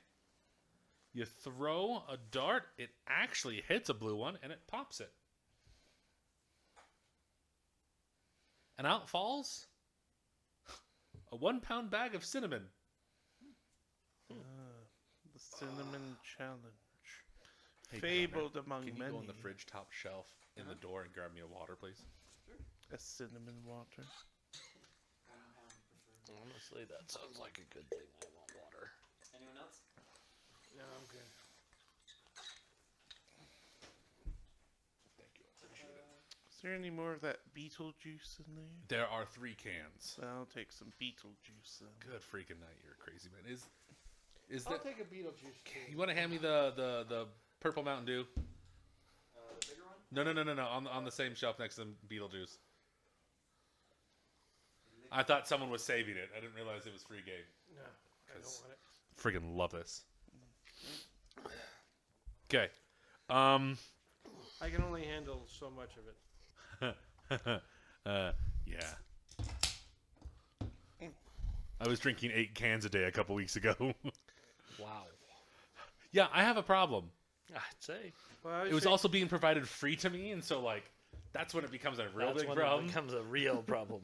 You throw a dart, it actually hits a blue one, and it pops it. And out falls a 1-pound bag of cinnamon. the cinnamon challenge, Hey, fabled Connor, among Can you many. go on the fridge top shelf in the door and grab me a water, please? A cinnamon water. Honestly, that sounds like a good thing. I want water. Anyone else? No, I'm good. Thank you. I appreciate it. Is there any more of that beetle juice in there? There are 3 cans. I'll take some beetle juice then. Good freaking night, you're a crazy man. Is I'll that take a Beetlejuice too. you want to hand me the purple Mountain Dew? The bigger one? No. On the same shelf next to Beetlejuice. I thought someone was saving it. I didn't realize it was free game. No, I don't 'Cause- want it. Freaking love this. Okay. I can only handle so much of it. Yeah. I was drinking 8 cans a day a couple weeks ago. Wow. Yeah, I have a problem. I'd say Well, It was also being provided free to me, and so like that's when it becomes a real that's big when problem. it becomes a real problem.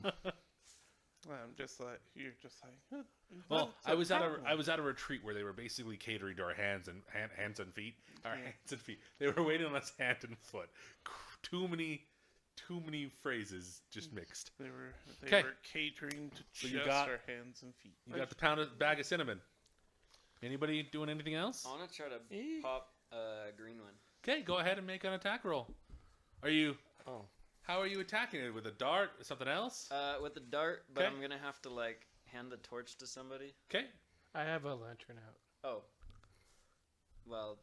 I'm just like you're just like. "Huh, Well, that's a problem." I was at a retreat where they were basically catering to our hands and feet. Our hands and feet. They were waiting on us hand and foot. Too many phrases just mixed. They 'Kay. were catering to So just you got- our hands and feet. You got the bag of cinnamon. Anybody doing anything else? I want to try to Eh. pop a green one. Okay, go ahead and make an attack roll. Are you? Oh. How are you attacking it? With a dart? Or something else? With the dart, but 'Kay. I'm gonna have to like hand the torch to somebody. Okay. I have a lantern out. Oh. Well,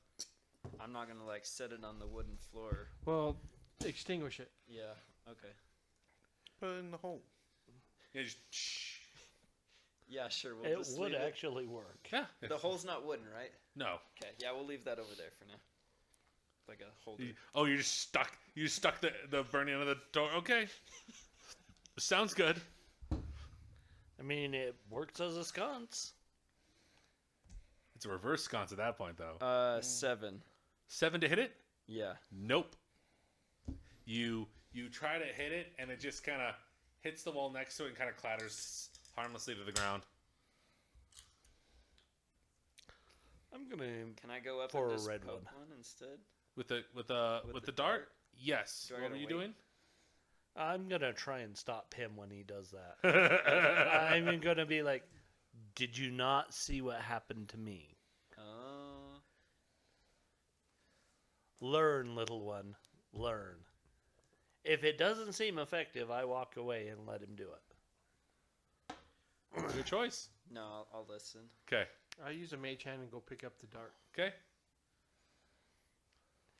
I'm not gonna like set it on the wooden floor. Well, extinguish it. Yeah. Okay. Put it in the hole. Yeah, just shh. Yeah, sure. We'll It just would leave it. actually work. Yeah. The hole's not wooden, right? No. Okay. Yeah, we'll leave that over there for now. Like a holder. Oh, you're just stuck. You just stuck the burning under the door. Okay. Sounds good. I mean, it works as a sconce. It's a reverse sconce at that point, though. 7. 7 to hit it? Yeah. Nope. You try to hit it, and it just kind of hits the wall next to it and kind of clatters harmlessly to the ground. I'm gonna aim Can I go up for and a just red poke one. instead? With the the dart? Yes. Do I What gotta were you wait? doing? I'm gonna try and stop him when he does that. I'm gonna be like, "Did you not see what happened to me? Oh. Learn, little one, learn." If it doesn't seem effective, I walk away and let him do it. Good choice. No, I'll listen. Okay. I use a mage hand and go pick up the dart. Okay.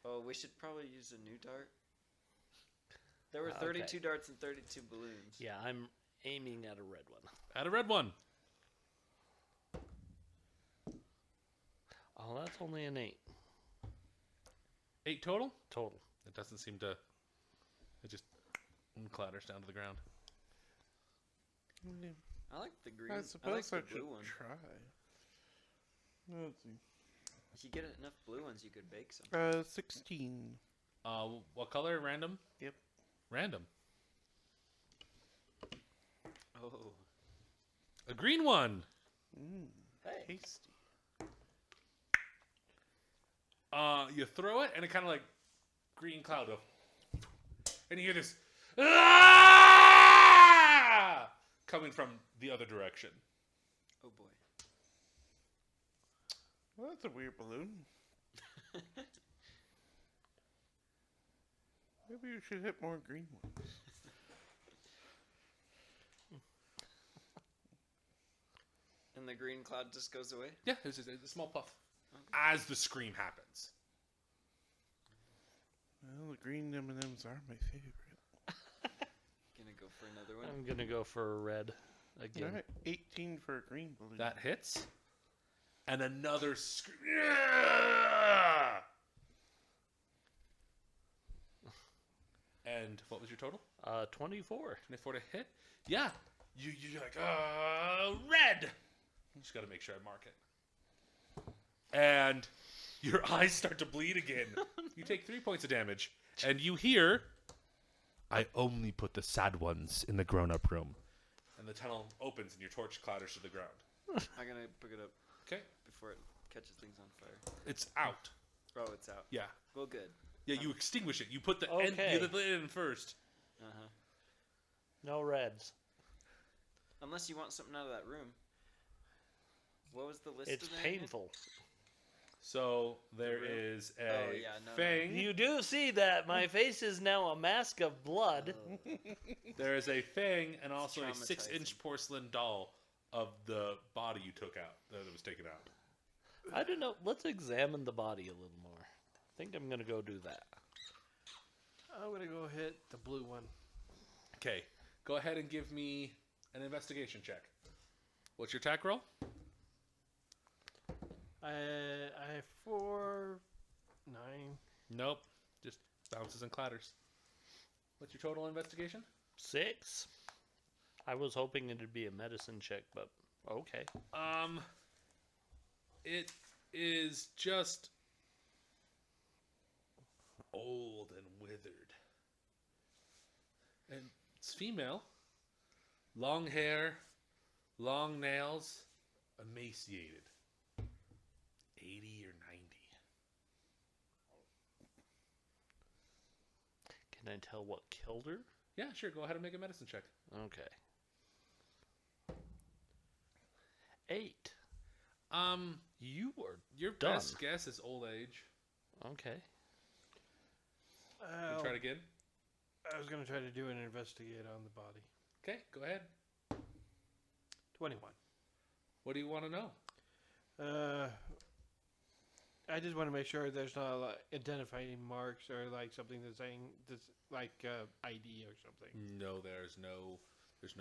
Oh, we should probably use a new dart. There were Okay. 32 darts and 32 balloons. Yeah, I'm aiming at a red one. Add a red one. Oh, that's only an 8 8 total? total. It doesn't seem to. It just clatters down to the ground. I like the green. I I like suppose the I should blue one. try. Let's see. If you get enough blue ones, you could bake some. 16. What color? Random? Yep. Random. Oh. A green one. Hey. Tasty. You throw it, and it kind of like green cloud go, and you hear this "Ah!" coming from the other direction. Oh boy. Well, that's a weird balloon. Maybe you should hit more green ones. And the green cloud just goes away? Yeah, it's just a small puff as the scream happens. Well, the green M&Ms are my favorite. Gonna go for another one. I'm gonna go for a red again. Alright, 18 for a green balloon. That hits, and another scream. Yeah! And what was your total? 24. 24 to hit? Yeah. You're like, red! You just gotta make sure I mark it. And your eyes start to bleed again. You take 3 points of damage, and you hear, I only put the sad ones in the grown-up room. And the tunnel opens, and your torch clatters to the ground. I'm gonna pick it up Okay? before it catches things on fire. It's out. Oh, it's out. Yeah. Well, good. Yeah, you extinguish it. You put the Okay. end, you put it in first. Uh-huh. No reds. Unless you want something out of that room. What was the list It's of that again? painful. So there room? is a Oh, yeah, no. fang. You do see that my face is now a mask of blood. There is a fang and also a traumatizing. 6-inch porcelain doll of the body you took out, that was taken out. I don't know. Let's examine the body a little more. I think I'm gonna go do that. I'm gonna go hit the blue one. Okay, go ahead and give me an investigation check. What's your attack roll? I have 4, 9. Nope, just bounces and clatters. What's your total investigation? 6. I was hoping it'd be a medicine check, but okay. It is just old and withered. And it's female. Long hair, long nails, emaciated. 80 or 90. Can I tell what killed her? Yeah, sure. Go ahead and make a medicine check. Okay. 8. Your Done. best guess is old age. Okay. You try it again. I was gonna try to do an investigate on the body. Okay, go ahead. 21. What do you want to know? I just want to make sure there's not like identifying marks or like something that's saying that's like ID or something No, there's no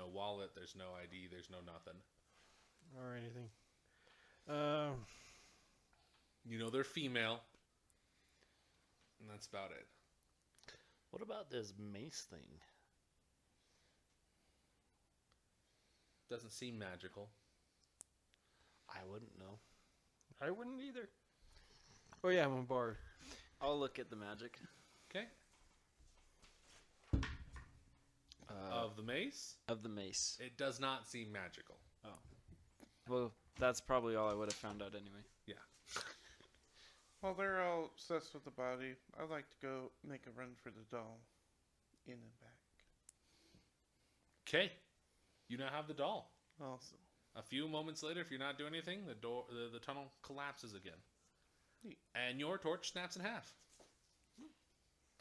wallet. There's no ID. There's no nothing. or anything. You know they're female, and that's about it. What about this mace thing? Doesn't seem magical. I wouldn't know. I wouldn't either. Oh yeah, I'm a bard. I'll look at the magic. Okay. Of the mace, Of the mace. it does not seem magical. Well, that's probably all I would have found out anyway. While they're all obsessed with the body, I'd like to go make a run for the doll. In and back. Okay. You now have the doll. Awesome. A few moments later, if you're not doing anything, the tunnel collapses again. Neat. And your torch snaps in half.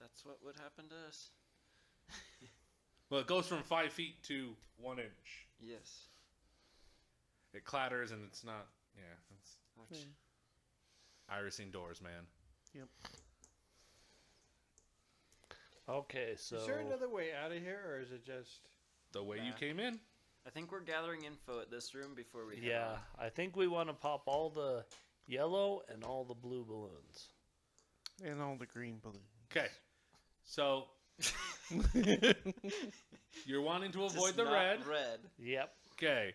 That's what would happen to us. Well, it goes from 5 feet to 1 inch. Yes. It clatters and it's not. Yeah, it's Ouch. irising doors, man. Yep. Okay, so Is there another way out of here, or is it just? The way you Back. came in. I think we're gathering info at this room before we head yeah, on. I think we want to pop all the yellow and all the blue balloons. And all the green balloons. Okay. So you're wanting to Just avoid the not red. red. Yep. Okay.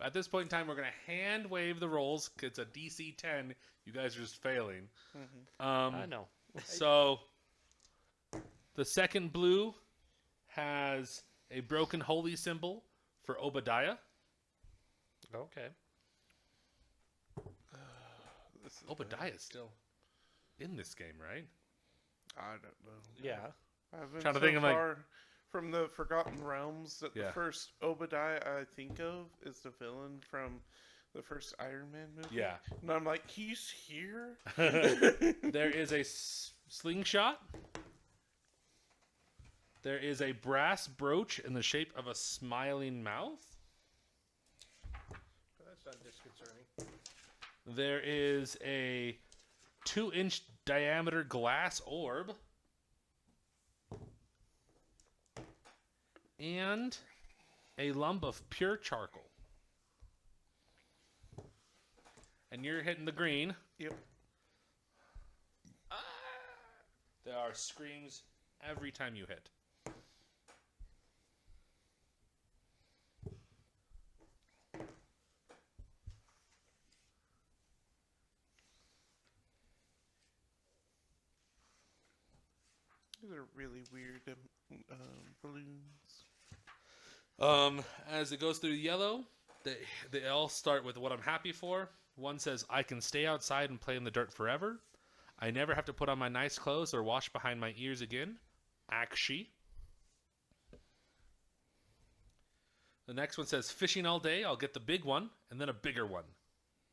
At this point in time, we're going to hand wave the rolls. It's a DC 10. You guys are just failing. I know. So the second blue has a broken holy symbol for Obadiah. Okay. This is Obadiah is still in this game, right? I don't know. Yeah. I've been Trying to so think of, like- far from the Forgotten Realms that Yeah. the first Obadiah I think of is the villain from the first Iron Man movie. Yeah. And I'm like, he's here? There is a slingshot. There is a brass brooch in the shape of a smiling mouth. That's not disconcerting. There is a 2-inch diameter glass orb. And a lump of pure charcoal. And you're hitting the green. Yep. There are screams every time you hit. These are really weird balloons. As it goes through yellow, they all start with what I'm happy for. One says, I can stay outside and play in the dirt forever. I never have to put on my nice clothes or wash behind my ears again. Akshi. The next one says, fishing all day. I'll get the big one and then a bigger one.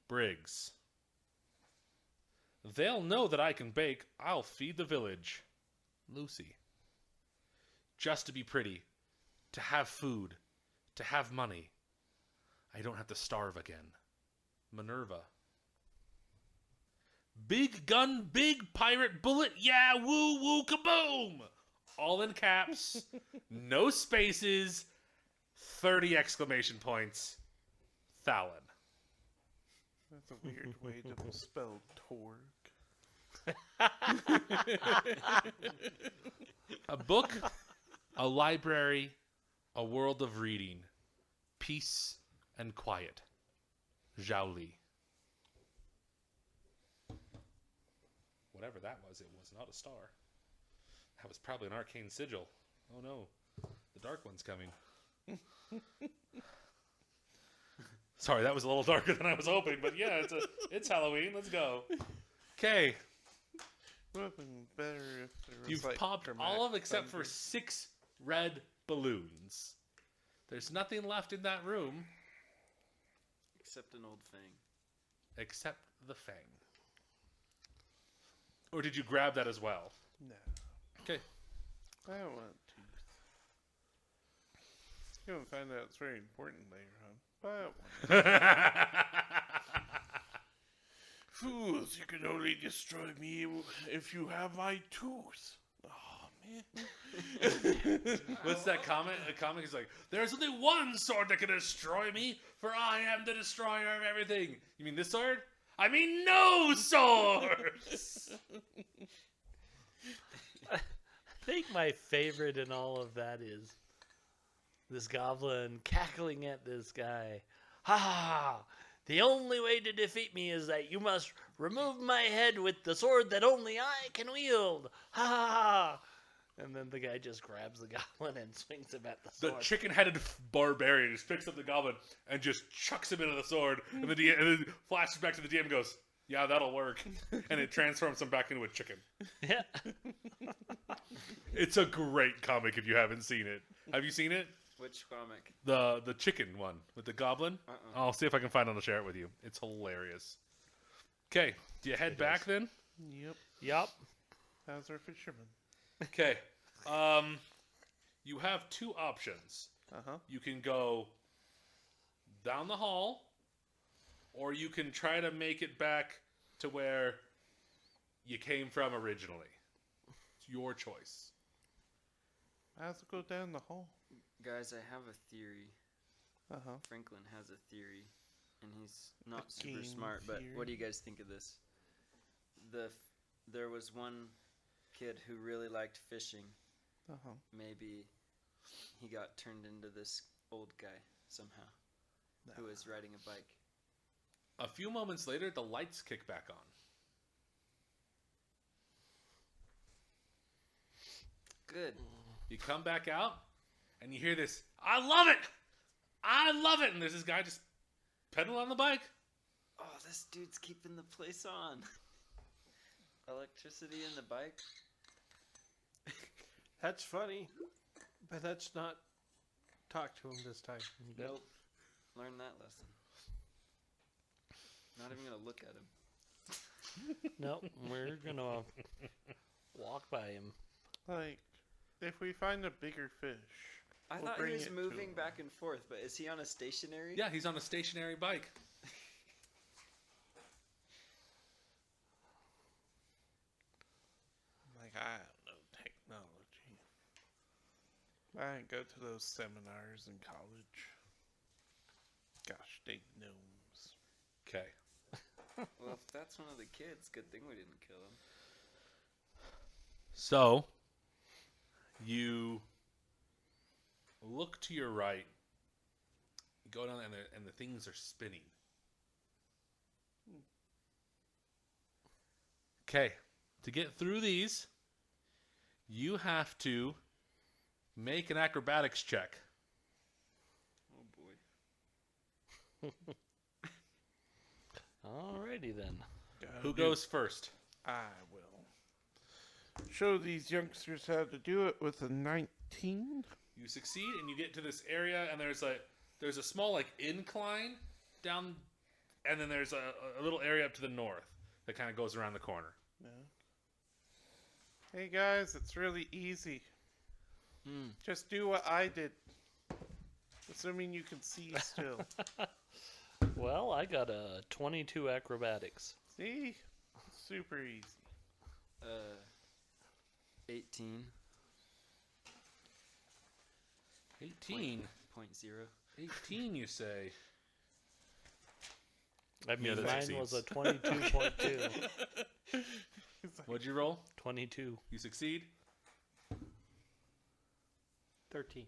Briggs. They'll know that I can bake. I'll feed the village. Lucy. Just to be pretty. To have food. To have money. I don't have to starve again. Minerva. Big gun, big pirate bullet, yeah, woo woo kaboom! All in caps, no spaces, 30 exclamation points. Thalon. That's a weird way to spell Torg. A book, a library, a world of reading, peace and quiet. Zhao Li. Whatever that was, it was not a star. That was probably an arcane sigil. Oh no, the dark one's coming. Sorry, that was a little darker than I was hoping, but yeah, it's Halloween. Let's go. Okay, Would have been better if there was you've like popped dramatic all of except for thunder. 6 red balloons. There's nothing left in that room Except an old thing. except the fang. Or did you grab that as well? No. Okay. I don't want teeth. You're gonna find out it's very important later on. But I don't want Fools, you can only destroy me if you have my tooth. Oh, man. What's that comment? A comic is like, there's only one sword that can destroy me, for I am the destroyer of everything. You mean this sword? I mean no swords! I think my favorite in all of that is this goblin cackling at this guy. Ha! The only way to defeat me is that you must remove my head with the sword that only I can wield. Ha ha ha! And then the guy just grabs the goblin and swings him at the The sword. chicken-headed barbarian just picks up the goblin and just chucks him into the sword, and and then flashes back to the DM and goes, "Yeah, that'll work," and it transforms him back into a chicken. Yeah. It's a great comic if you haven't seen it. Have you seen it? Which comic? The chicken one with the goblin. I'll see if I can find it and share it with you. It's hilarious. Okay, do you head back then? Yep. Yup. How's our fisherman? Okay. You have two options. Uh-huh. You can go down the hall, or you can try to make it back to where you came from originally. It's your choice. How's it go down the hall? Guys, I have a theory. Uh-huh. Franklin has a theory, and he's not super game smart. But theory. what do you guys think of this? There was one kid who really liked fishing. Uh-huh. Maybe he got turned into this old guy somehow, who was riding a bike. A few moments later, the lights kick back on. Good. You come back out, and you hear this, "I love it! I love it!" And there's this guy just pedaling on the bike. Oh, this dude's keeping the place on. Electricity in the bike. That's funny, but that's not talk to him this time. Nope. Learn that lesson. Not even gonna look at him. Nope. We're gonna walk by him. Like, if we find a bigger fish, I we'll thought he bring was it to moving him. back and forth, but is he on a stationary? Yeah, he's on a stationary bike. Like, I don't know technology. I didn't go to those seminars in college. Gosh dang gnomes. Okay. Well, if that's one of the kids, good thing we didn't kill him. So, you look to your right, go down, and the things are spinning. Okay, to get through these, you have to make an acrobatics check. Oh boy. Alrighty then. Who goes first? I will. Show these youngsters how to do it with a 19. You succeed, and you get to this area, and there's a small like incline down, and then there's a little area up to the north that kind of goes around the corner. Yeah. Hey guys, it's really easy. Just do what I did. Assuming you can see still. Well, I got a 22 acrobatics. See? Super easy. 18. 18. Point zero. 18, you say? I mean, that mine was a succeeds. 22.2. What'd you roll? 22. You succeed? 13.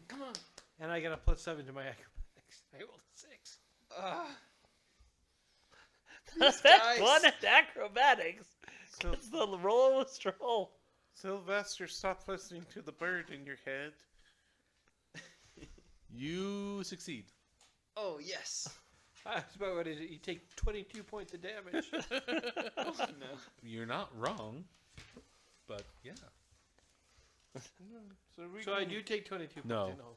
Come on. And I got a +7 to my acrobatics. I rolled a 6. That's guys. one at acrobatics. So, It's the roll was troll. Sylvester, stop listening to the bird in your head. You succeed. Oh, yes. That's about what it is. You take 22 points of damage. Oh, no. You're not wrong, but yeah. So I do take 22 No. points. No.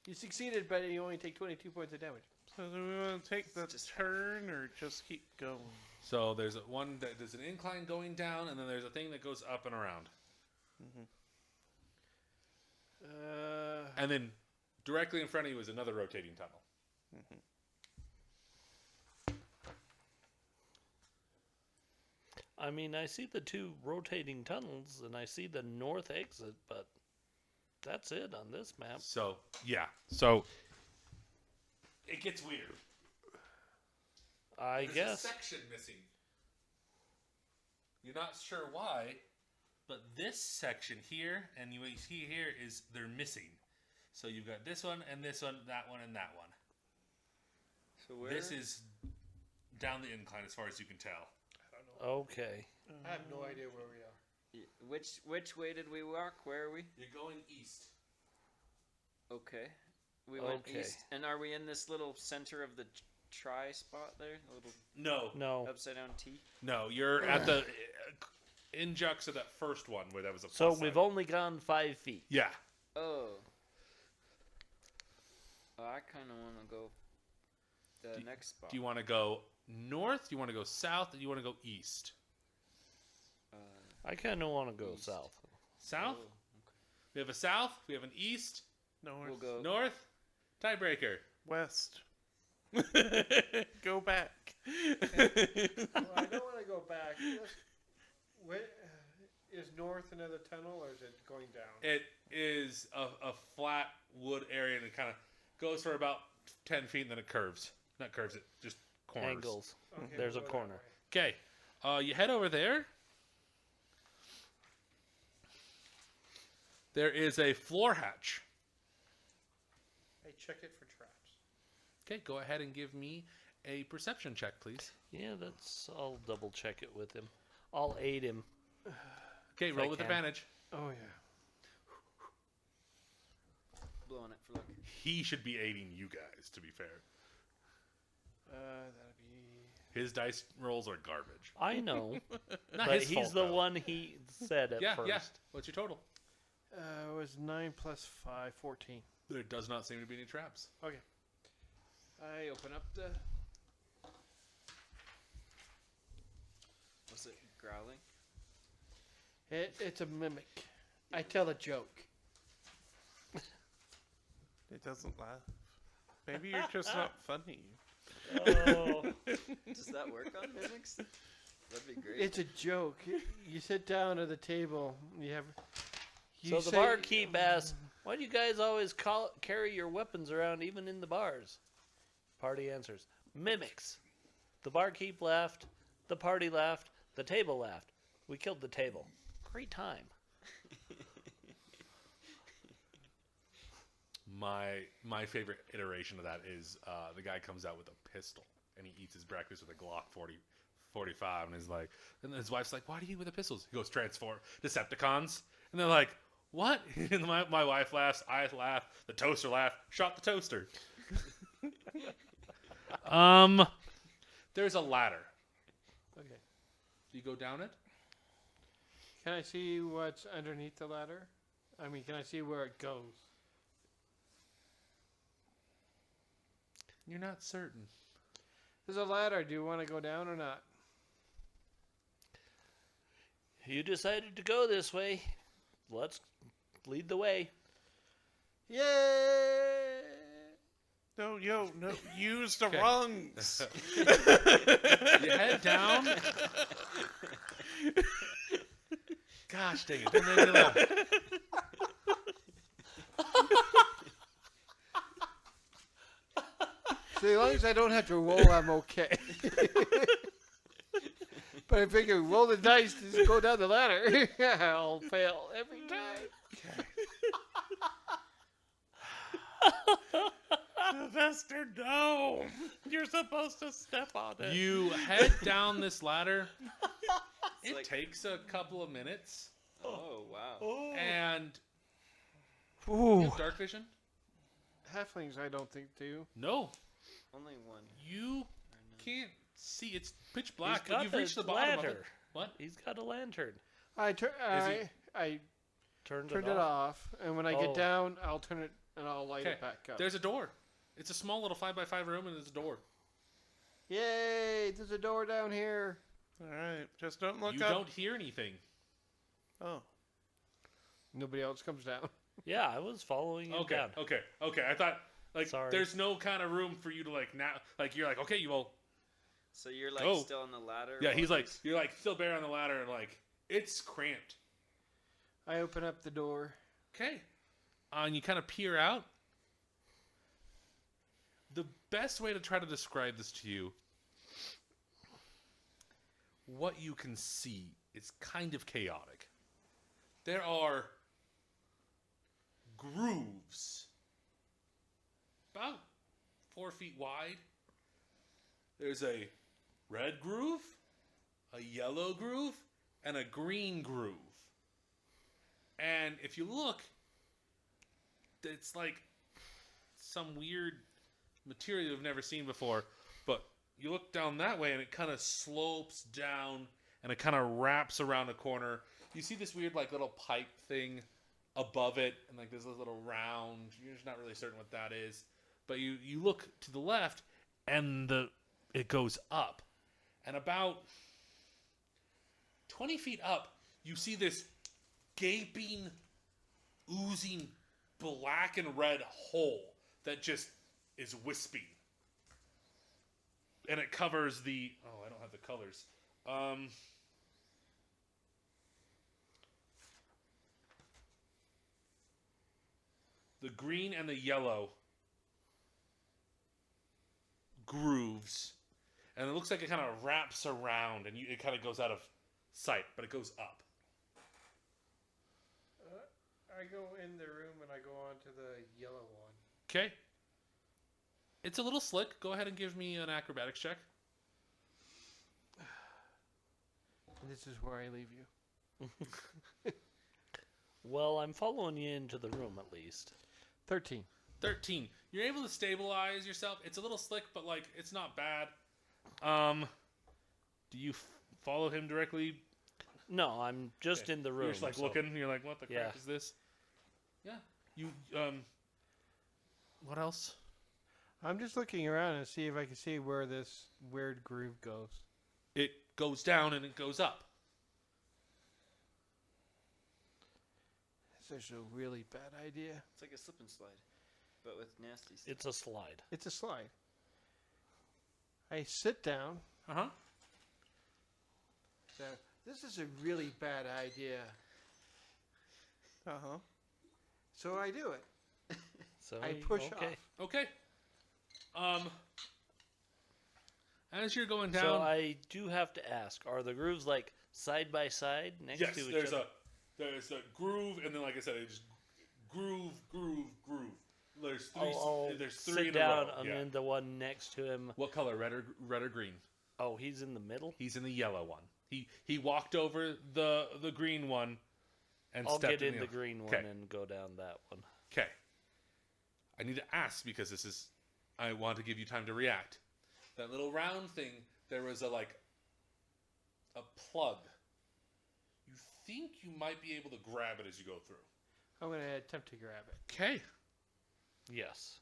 You succeeded, but you only take 22 points of damage. So do we want to take the Just- turn or just keep going? So there's there's an incline going down, and then there's a thing that goes up and around, and then directly in front of you is another rotating tunnel. I mean, I see the two rotating tunnels, and I see the north exit, but that's it on this map. So yeah, so it gets weird. I There's guess. a section missing. You're not sure why, but this section here and what you see here is they're missing. So you've got this one and this one, that one and that one. So where? This is down the incline as far as you can tell. I don't know. Okay. I have no idea where we are. Which way did we walk? Where are we? You're going east. Okay. We went Okay. east. And are we in this little center of the try spot there? A little No, No. upside down T? no, you're at the in jux of that first one where that was a So plus we've sign. only gone 5 feet. Yeah. Oh. I kind of want to go the next spot. Do you want to go north? Do you want to go south? Or do you want to go east? I kind of want to go East. south. South? Oh, We have a south. We have an east. North. we'll go. North. Tiebreaker. West. Go back. Well, I don't want to go back. Is north another tunnel or is it going down? It is a flat wood area, and it kind of goes for about 10 feet, and then it curves. Not curves, it just corners. Angles. Okay, There's we'll a go that corner. way. Okay. You head over there. There is a floor hatch. I check it for traps. Okay, go ahead and give me a perception check, please. Yeah, I'll double check it with him. I'll aid him. Okay, If roll I with can. advantage. Oh yeah. Blowing it for luck. He should be aiding you guys, to be fair. That'd be. His dice rolls are garbage. I know, Not but his he's fault, the though. one he said at Yeah, first. yeah. What's your total? It was 9 plus 5, 14. There does not seem to be any traps. Okay. I open up the. Was it growling? It's a mimic. I tell a joke. It doesn't laugh. Maybe you're just not funny. Oh, Does that work on mimics? That'd be great. It's a joke. You sit down at the table. You have. so the barkeep asks, "Why do you guys always carry your weapons around, even in the bars?" Party answers, "Mimics." The barkeep laughed. The party laughed. The table laughed. We killed the table. Great time. My favorite iteration of that is the guy comes out with a pistol and he eats his breakfast with a Glock 45 and is like, and his wife's like, "Why do you eat with the pistols?" He goes, "Transform Decepticons," and they're like, "What?" And my wife laughs, I laugh, the toaster laughs, shot the toaster. There's a ladder. Okay. Do you go down it? Can I see what's underneath the ladder? I mean, can I see where it goes? You're not certain. There's a ladder. Do you want to go down or not? You decided to go this way. Let's lead the way. Yay! No, no. Use the Okay. rungs. You head down. Gosh dang it. Didn't make me laugh. So as long as I don't have to roll, I'm okay. But I figure roll the dice to just go down the ladder. I'll fail every time. Sylvester, no. You're supposed to step on it. You head down this ladder. It like- takes a couple of minutes. Oh, wow. And you Ooh. have dark vision? Halflings, I don't think do. No. Only one. You can't see. It's pitch black, He's but got you've reached the bottom of lantern. it. What? He's got a lantern. I he- turned Turned it off, and when I get Oh. down, I'll turn it and I'll light Okay. it back up. There's a door. It's a small little 5x5 room, and there's a door. Yay! There's a door down here. All right, just don't look You up. don't hear anything. Oh, Nobody else comes down. Yeah, I was following him Okay, down. okay. I thought, like, Sorry. there's no kind of room for you to, like, now. Like, you're like, okay, you will. So you're like Oh. still on the ladder? Yeah, while he's like, you're like still bare on the ladder, and like, it's cramped. I open up the door. Okay. And you kind of peer out. The best way to try to describe this to you, what you can see is kind of chaotic. There are grooves about 4 feet wide there's a red groove, a yellow groove, and a green groove. And if you look, it's like some weird material you've never seen before. But you look down that way and it kind of slopes down and it kind of wraps around a corner. You see this weird like little pipe thing above it, and like there's a little round. You're just not really certain what that is. But you look to the left and it goes up. And about 20 feet up, you see this gaping, oozing black and red hole that just is wispy. And it covers the... Oh, I don't have the colors. The green and the yellow grooves. And it looks like it kind of wraps around and it kind of goes out of sight, but it goes up. I go in the room and I go on to the yellow one. Okay. It's a little slick. Go ahead and give me an acrobatics check. And this is where I leave you. Well, I'm following you into the room at least. 13. 13. You're able to stabilize yourself. It's a little slick, but like it's not bad. Do you follow him directly? No, I'm just in the room. You're just like so- looking. You're like, what the crap Yeah. is this? Yeah. You what else? I'm just looking around and see if I can see where this weird groove goes. It goes down and it goes up. This is a really bad idea. It's like a slip and slide, but with nasty stuff. It's a slide. It's a slide. I sit down. Uh-huh. So, this is a really bad idea. Uh-huh. So I do it. So I you- push okay. off. Okay. As you're going down, So I do have to ask: are the grooves like side by side next yes, to each there's other? there's a groove, and then like I said, it's just groove. There's three. I'll there's three sit in down, a row. and Yeah. then the one next to him. What color? Red or green? Oh, he's in the middle. He's in the yellow one. He walked over the green one, and I'll stepped get in the the green one Okay. and go down that one. Okay. I need to ask because this is. I want to give you time to react. That little round thing. There was a plug. You think you might be able to grab it as you go through. I'm going to attempt to grab it. Okay. Yes.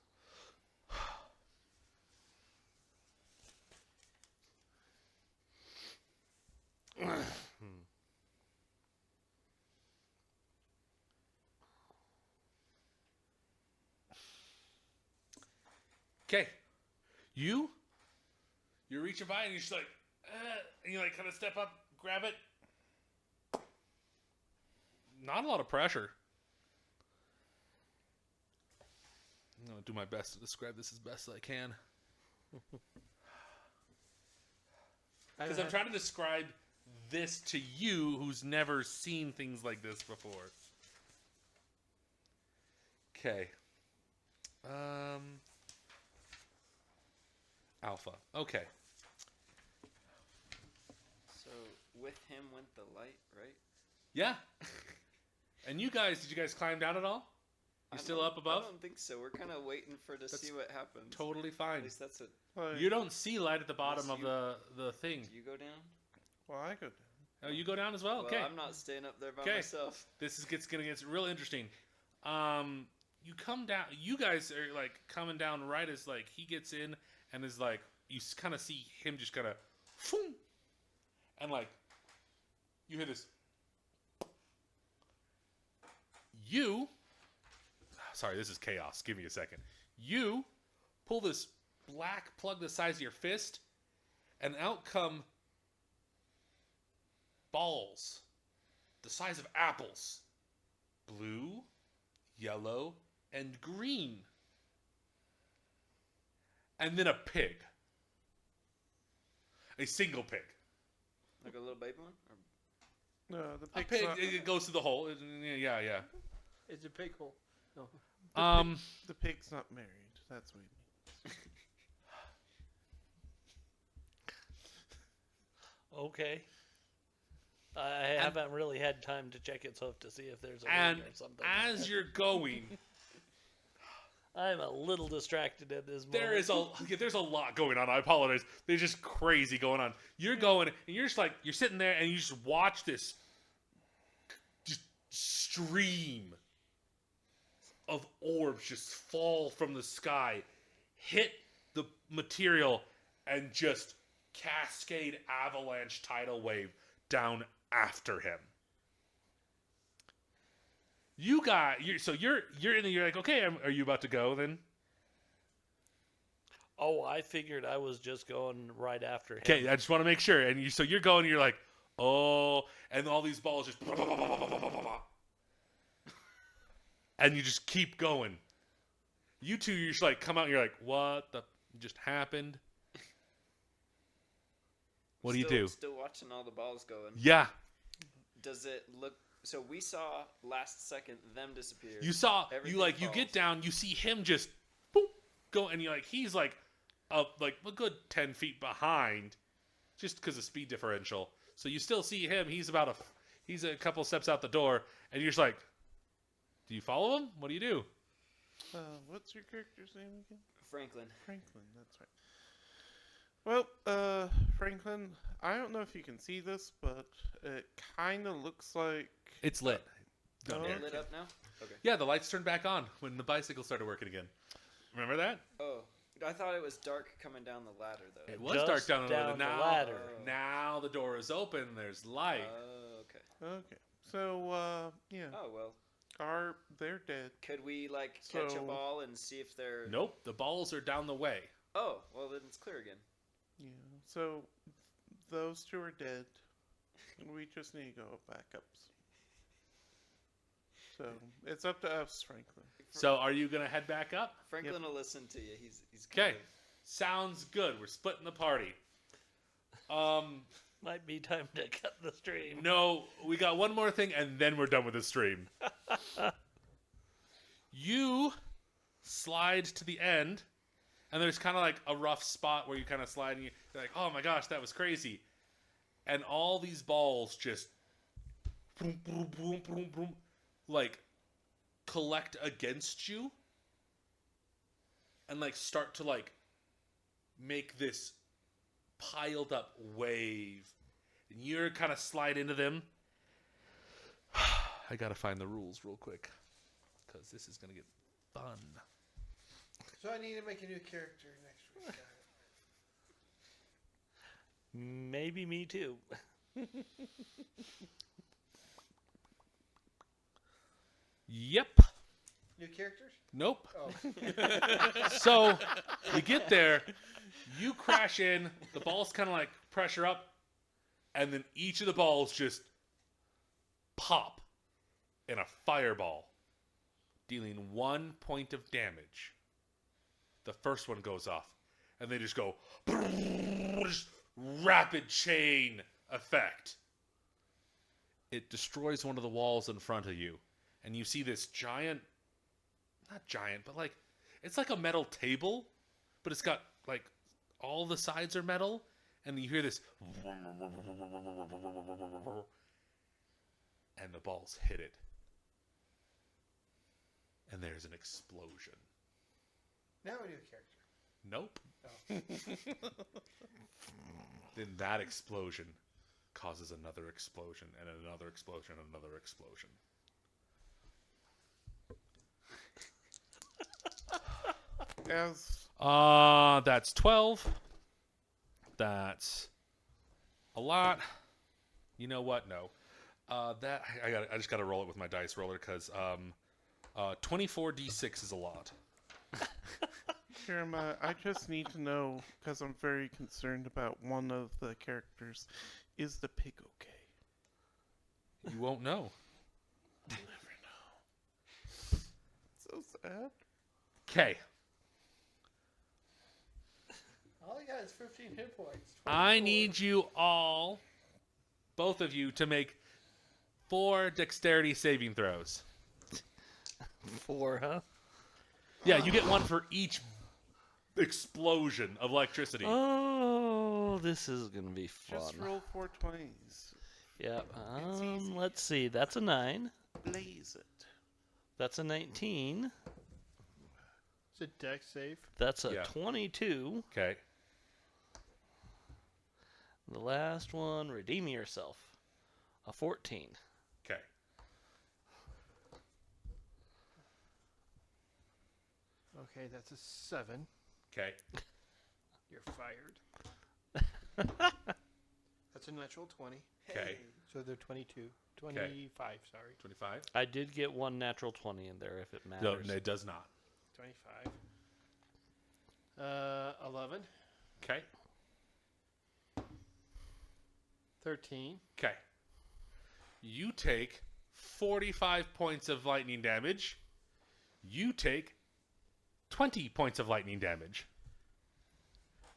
Okay. You're reaching by and you're just like, and you like kind of step up, grab it. Not a lot of pressure. I'm going to do my best to describe this as best as I can. Because I'm trying to describe this to you who's never seen things like this before. Okay. Alpha. Okay. So with him went the light, right? Yeah. And you guys, did you guys climb down at all? You still up above? I don't think so. We're kind of waiting for to see what happens. Totally At fine. least that's what. Well, You don't see light at the bottom Yes, of you- the thing. Do you go down? well, I go down. Oh, you go down as well? Okay. Well, I'm not staying up there by Okay. myself. This is gonna get real interesting. You come down. You guys are like coming down right as like he gets in and is like you kind of see him just kind of, and like you hear this. Sorry, this is chaos. Give me a second. You pull this black plug the size of your fist, and out come balls the size of apples. Blue, yellow, and green. And then a pig. A single pig. Like a little baby one? Or No, the A pig's pig, not, it goes through the hole. Yeah. It's a pig hole. No. the pig's not married. That's what he means. Okay. I haven't really had time to check its hoof to see if there's a And ring or something. as you're going, I'm a little distracted at this moment. there's a lot going on. I apologize. There's just crazy going on. You're going and you're just like you're sitting there and you just watch this just stream of orbs just fall from the sky, hit the material, and just cascade avalanche tidal wave down after him. You're in the, you're like, okay, are you about to go then? Oh, I figured I was just going right after him. Okay, I just want to make sure. And so you're going, you're like, oh, and all these balls just, and you just keep going. You two, you just like come out and you're like, what the just happened? What do you do? Still watching all the balls going. Yeah. Does it look... So we saw last second them disappear. You saw, Everything you get falls. down, you see him just, boop, go, and you're like, he's like a good 10 feet behind, just because of speed differential. So you still see him, he's a couple steps out the door, and you're just like, do you follow him? What do you do? What's your character's name again? Franklin. Franklin, that's right. Well, Franklin, I don't know if you can see this, but it kind of looks like... It's lit. Oh, They're okay. lit up now? Okay. Yeah, the lights turned back on when the bicycle started working again. Remember that? Oh. I thought it was dark coming down the ladder, though. It was Just dark down down the the now, ladder. Now the door is open. There's light. Oh, okay. Okay. So, yeah. Oh, well. They're dead. Could we, like, catch a So- ball and see if they're... Nope, the balls are down the way. Oh, well, then it's clear again. Yeah. So, those two are dead. We just need to go backups. So, it's up to us, Franklin. So are you gonna head back up? Franklin will listen to you. He's Okay, kind sounds good. We're splitting the party. Might be time to cut the stream. No, we got one more thing, and then we're done with the stream. You slide to the end, and there's kind of like a rough spot where you kind of slide, and you're like, "Oh my gosh, that was crazy!" And all these balls just, boom, boom, boom, boom, boom, like collect against you, and like start to like make this piled up wave, and you're kind of slide into them. I gotta find the rules real quick because this is gonna get fun. So I need to make a new character next week. Got it. Maybe me too. Yep. New characters? Nope. Oh. So you get there, you crash in, the balls kind of like pressure up, and then each of the balls just pop in a fireball, dealing 1 point of damage. The first one goes off, and they just go, just rapid chain effect. It destroys one of the walls in front of you, and you see this giant, not giant, but like, it's like a metal table, but it's got like all the sides are metal, and you hear this, and the balls hit it, and there's an explosion. Now a new character. Nope. Oh. Then that explosion causes another explosion, and another explosion, and another explosion. As That's 12. That's a lot. You know what? No. That I just gotta roll it with my dice roller because 24d6 is a lot. Jeremiah, I just need to know, because I'm very concerned about one of the characters. Is the pig okay? You won't know. I'll never know. So sad. Okay. All I got is 15 hit points. I 24. need you all, both of you, to make 4 dexterity saving throws. 4, huh? Yeah, you get one for each explosion of electricity. Oh. Oh, this is gonna be fun. Just roll 4 20s. Yeah. It's easy. Let's see. That's a 9. Blaze it. That's a 19. Is it deck safe? That's a Yeah. 22. Okay. The last one, redeem yourself. A 14. Okay. Okay, that's a 7. Okay. You're fired. That's a natural 20. Okay. So they're 22. 25, sorry. 25. I did get one natural 20 in there if it No, matters. it does not. 25. 11. Okay. 13. Okay. You take 45 points of lightning damage. You take 20 points of lightning damage.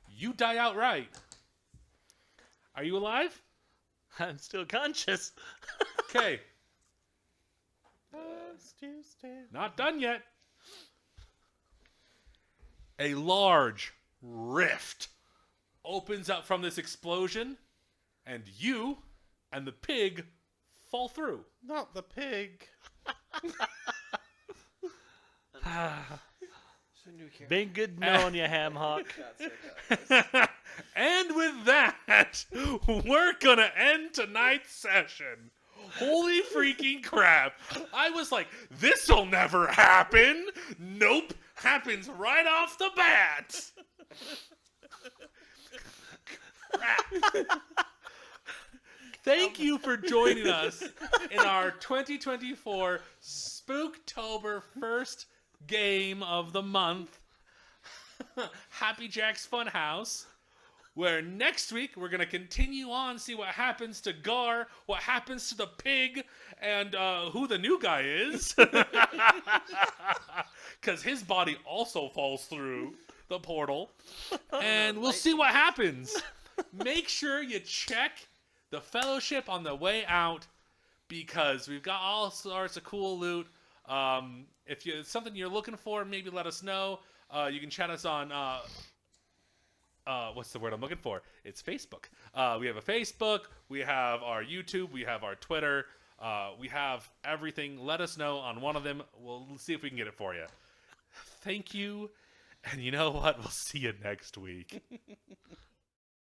You die outright. Are you alive? I'm still conscious. Okay. Tuesday. Not done yet. A large rift opens up from this explosion, and you and the pig fall through. Not the pig. It's a new character. Been good knowing you, Ham Hock. And with that, we're gonna end tonight's session. Holy freaking crap. I was like, this'll never happen. Nope. Happens right off the bat. Crap. Thank you for joining us in our 2024 Spooktober first game of the month, Happy Jack's Funhouse, where next week we're going to continue on, see what happens to Gar, what happens to the pig, and who the new guy is. Because his body also falls through the portal. And we'll see what happens. Make sure you check the Fellowship on the way out, because we've got all sorts of cool loot. If it's something you're looking for, maybe let us know. You can chat us on... what's the word I'm looking for? It's Facebook. We have a Facebook. We have our YouTube. We have our Twitter. We have everything. Let us know on one of them. We'll see if we can get it for you. Thank you. And you know what? We'll see you next week.